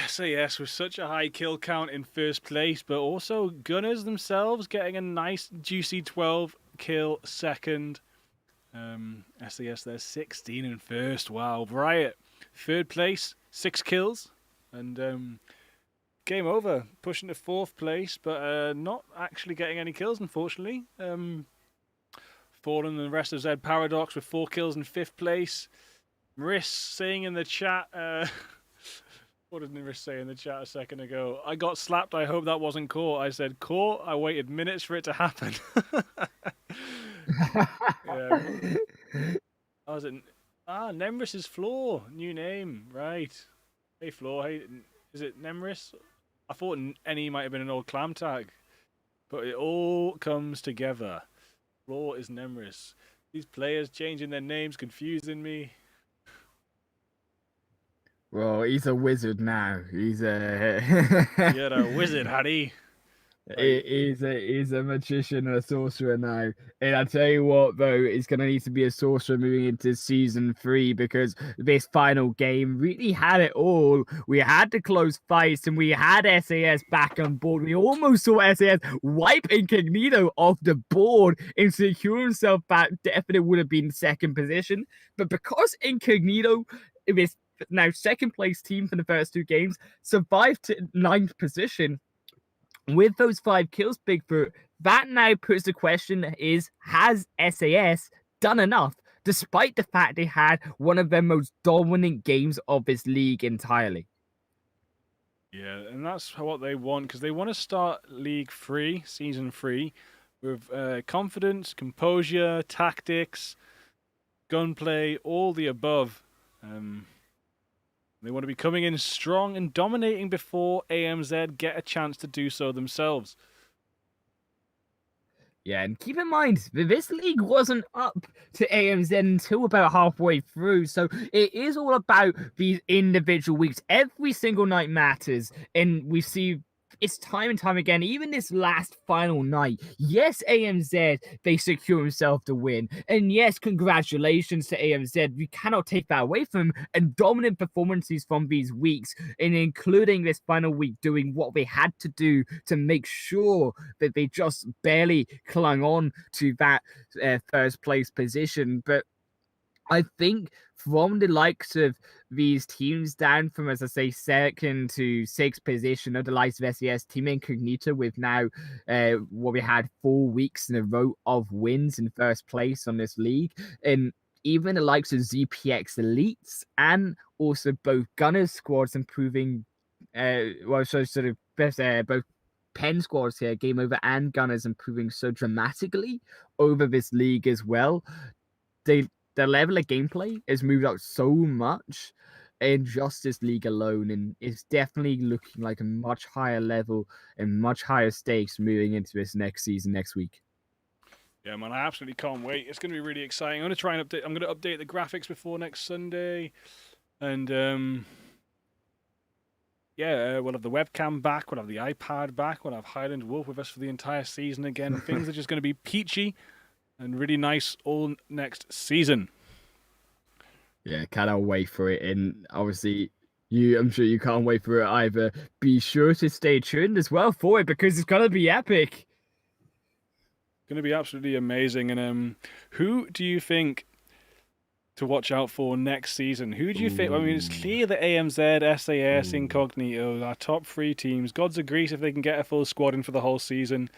SAS with such a high kill count in first place, but also Gunners themselves getting a nice juicy 12 kill second. SAS they're 16 in first. Wow. Riot third place, 6 kills, and game over, pushing to fourth place, but not actually getting any kills, unfortunately. Fallen and the rest of Z Paradox with 4 kills in fifth place. Riss saying in the chat, what did Riss say in the chat a second ago? I got slapped, I hope that wasn't caught. I said caught, I waited minutes for it to happen. Yeah. Oh, was it? Nemris is Floor, new name, right. Hey Floor, hey, is it Nemris? I thought Any might have been an old clam tag, but it all comes together. Floor is Nemris. These players changing their names, confusing me. Well, he's a wizard now. He's a You're a wizard, Harry. He's a magician and a sorcerer now. And I tell you what, though, it's gonna need to be a sorcerer moving into season 3 because this final game really had it all. We had the close fights and we had SAS back on board. We almost saw SAS wipe Incognito off the board and secure himself back. Definitely would have been second position, but because Incognito is now second place team for the first 2 games, survived to 9th position. With those 5 kills, Bigfoot, that now puts the question is, has SAS done enough, despite the fact they had one of their most dominant games of this league entirely? Yeah, and that's what they want, because they want to start League 3, Season 3, with confidence, composure, tactics, gunplay, all the above. They want to be coming in strong and dominating before AMZ get a chance to do so themselves. Yeah, and keep in mind, this league wasn't up to AMZ until about halfway through, so it is all about these individual weeks. Every single night matters, and we see it's time and time again, even this last final night. Yes, AMZ, they secure himself the win. And yes, congratulations to AMZ. We cannot take that away from them. And dominant performances from these weeks, and including this final week, doing what they had to do to make sure that they just barely clung on to that first place position. But I think from the likes of these teams down from, as I say, second to 6th position of the likes of SES, Team Incognito with now what we had 4 weeks in a row of wins in first place on this league, and even the likes of ZPX Elites and also both Gunners squads improving, both Pen squads here, Game Over and Gunners improving so dramatically over this league as well. The level of gameplay has moved up so much in just this league alone, and it's definitely looking like a much higher level and much higher stakes moving into this next season next week. Yeah, man, I absolutely can't wait. It's going to be really exciting. I'm going to try and update. I'm going to update the graphics before next Sunday, and we'll have the webcam back. We'll have the iPad back. We'll have Highland Wolf with us for the entire season again. Things are just going to be peachy and really nice all next season. Yeah, cannot wait for it. And obviously, I'm sure you can't wait for it either. Be sure to stay tuned as well for it because it's going to be epic. Going to be absolutely amazing. And who do you think to watch out for next season? Who do you think? I mean, it's clear that AMZ, SAS, Incognito, our top 3 teams. Gods of Greece, if they can get a full squad in for the whole season.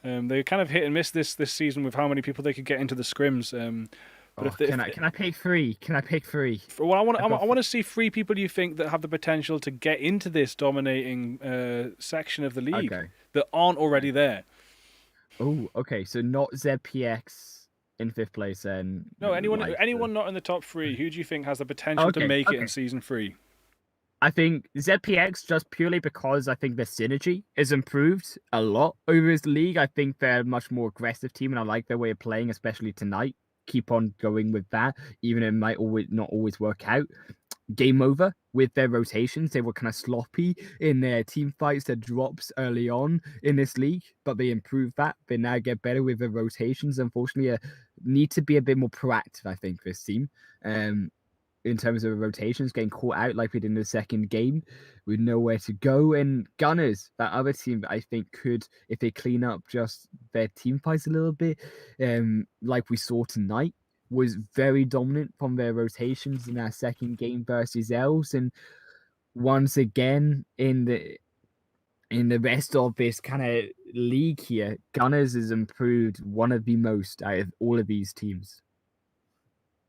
They kind of hit and miss this season with how many people they could get into the scrims. But can I pick 3? Can I pick 3? Well, I want to see 3 people you think that have the potential to get into this dominating section of the league that aren't already there. Oh, okay. So not ZPX in 5th place then. No, anyone not in the top 3. Who do you think has the potential to make it in season 3? I think ZPX, just purely because I think the synergy is improved a lot over this league. I think they're a much more aggressive team, and I like their way of playing, especially tonight. Keep on going with that, even if it might not always work out. Game Over, with their rotations, they were kind of sloppy in their team fights, their drops early on in this league, but they improved that. They now get better with their rotations. Unfortunately, need to be a bit more proactive, I think, this team. in terms of rotations, getting caught out like we did in the second game with nowhere to go. And Gunners, that other team that I think could, if they clean up just their team fights a little bit, like we saw tonight, was very dominant from their rotations in our second game versus Els. And once again in the rest of this kind of league here, Gunners has improved one of the most out of all of these teams.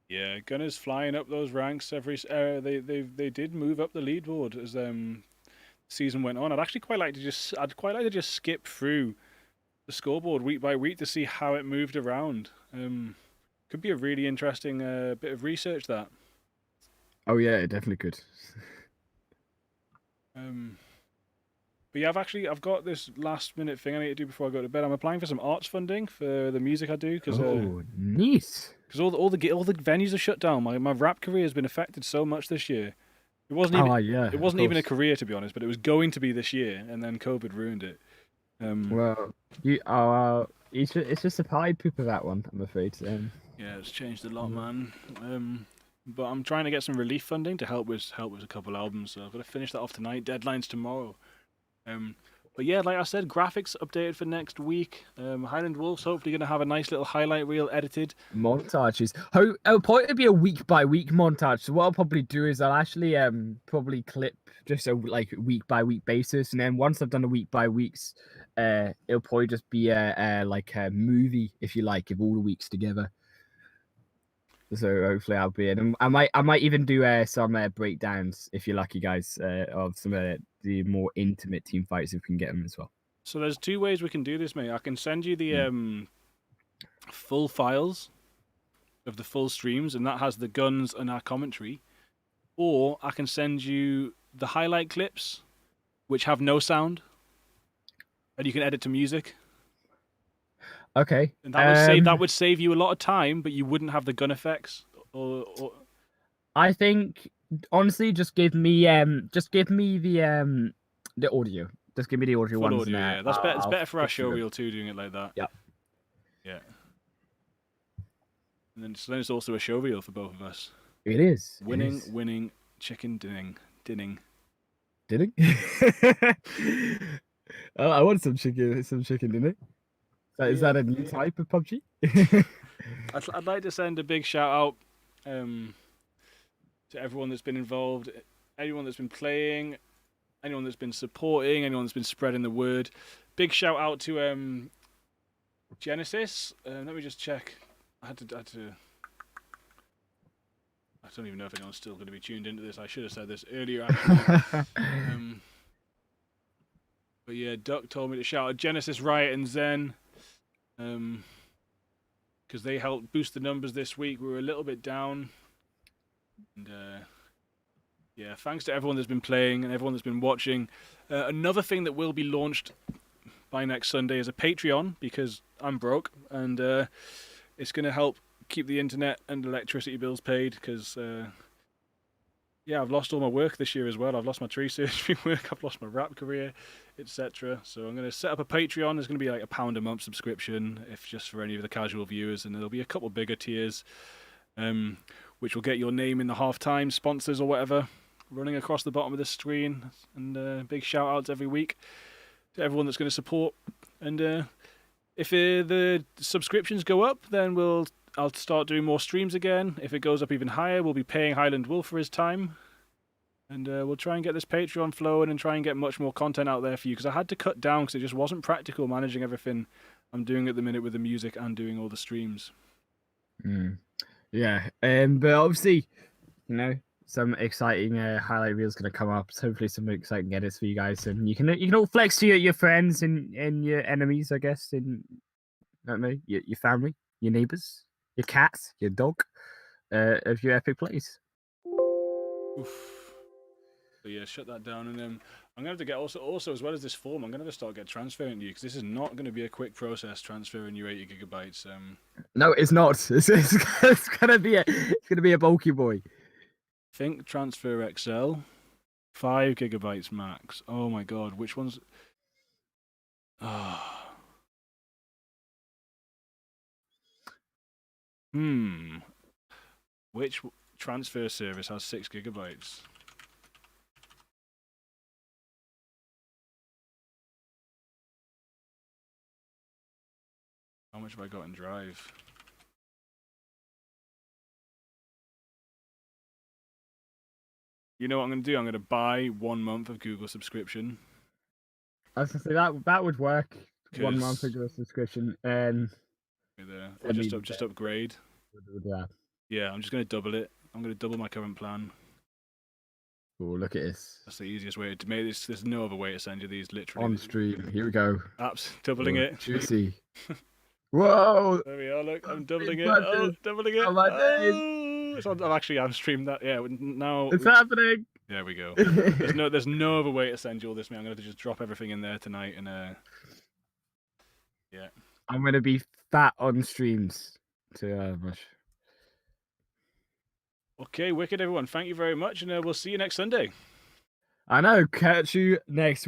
Yeah, Gunners flying up those ranks every. They did move up the leaderboard as season went on. I'd quite like to just skip through the scoreboard week by week to see how it moved around. Could be a really interesting bit of research that. Oh yeah, it definitely could. But yeah, I've got this last minute thing I need to do before I go to bed. I'm applying for some arts funding for the music I do because neat. Because all the venues are shut down. My rap career has been affected so much this year. It wasn't even a career, to be honest, but it was going to be this year, and then COVID ruined it. Well, it's just a pie poop of that one, I'm afraid. Yeah, it's changed a lot, man. But I'm trying to get some relief funding to help with a couple albums, so I've got to finish that off tonight. Deadline's tomorrow. But yeah, like I said, graphics updated for next week. Highland Wolf's hopefully going to have a nice little highlight reel edited. Montages. It'll probably be a week by week montage. So what I'll probably do is I'll actually probably clip just a week by week basis, and then once I've done a week by weeks, it'll probably just be a movie, if you like, of all the weeks together. So hopefully I'll be in. I might even do some breakdowns, if you're lucky, guys, of some of the more intimate team fights if we can get them as well. So there's two ways we can do this, mate. I can send you the full files of the full streams, and that has the guns and our commentary. Or I can send you the highlight clips, which have no sound, and you can edit to music. Okay. And that would save you a lot of time, but you wouldn't have the gun effects. Or I think honestly, just give me the audio. Just give me the audio full ones. audio, yeah. That's better. It's better for our show them. reel too, doing it like that. Yeah. Yeah. And then it's also a show reel for both of us. It is. Winning, chicken dinning. Did it? I want some chicken dinner. Is that a new type of PUBG? I'd like to send a big shout out to everyone that's been involved, anyone that's been playing, anyone that's been supporting, anyone that's been spreading the word. Big shout out to Genesis. Let me just check. I don't even know if anyone's still going to be tuned into this. I should have said this earlier, actually. But yeah, Duck told me to shout out Genesis, Riot, and Zen. Because they helped boost the numbers this week. We were a little bit down. And yeah, thanks to everyone that's been playing and everyone that's been watching. Another thing that will be launched by next Sunday is a Patreon, because I'm broke, and it's going to help keep the internet and electricity bills paid, because yeah, I've lost all my work this year as well. I've lost my tree surgery work, I've lost my rap career, etc. So I'm going to set up a Patreon. There's going to be like £1 a month subscription, if just for any of the casual viewers, and there'll be a couple bigger tiers, which will get your name in the halftime sponsors or whatever running across the bottom of the screen. And big shout outs every week to everyone that's going to support. And if the subscriptions go up, then I'll start doing more streams again. If it goes up even higher, we'll be paying Highland Wolf for his time. And we'll try and get this Patreon flowing and try and get much more content out there for you, because I had to cut down because it just wasn't practical managing everything I'm doing at the minute with the music and doing all the streams. Yeah, but obviously, you know, some exciting highlight reels going to come up. So hopefully some exciting edits for you guys, and you can all flex to your friends and your enemies, I guess, and I don't know, your family, your neighbors, your cats, your dog, of your epic plays. Oof. So yeah, shut that down, and I'm gonna have to get also as well as this form, I'm gonna have to start transferring you, because this is not gonna be a quick process transferring you 80 gigabytes. No, it's not. It's gonna be a bulky boy. Think transfer XL, 5 gigabytes max. Oh my god, which ones? Which transfer service has 6 gigabytes. How much have I got in Drive? You know what I'm going to do? I'm going to buy 1 month of Google subscription. I was gonna say that would work. 1 month 'Cause- ago subscription and There. I Or mean, just upgrade. yeah. Yeah, I'm just going to double it. I'm going to double my current plan. Oh, look at this. That's the easiest way to make this. There's no other way to send you these. Literally On stream. Here we go. apps. Doubling it. Juicy. Whoa! There we are. Look, I'm doubling it. Button. Oh, doubling it. Oh my days. Oh, so I'm streamed that. Yeah, now It's happening. there we go. There's no other way to send you all this. Man, I'm gonna have to just drop everything in there tonight and yeah. I'm gonna be fat on streams. So much. Okay, wicked everyone. Thank you very much, and we'll see you next Sunday. I know. Catch you next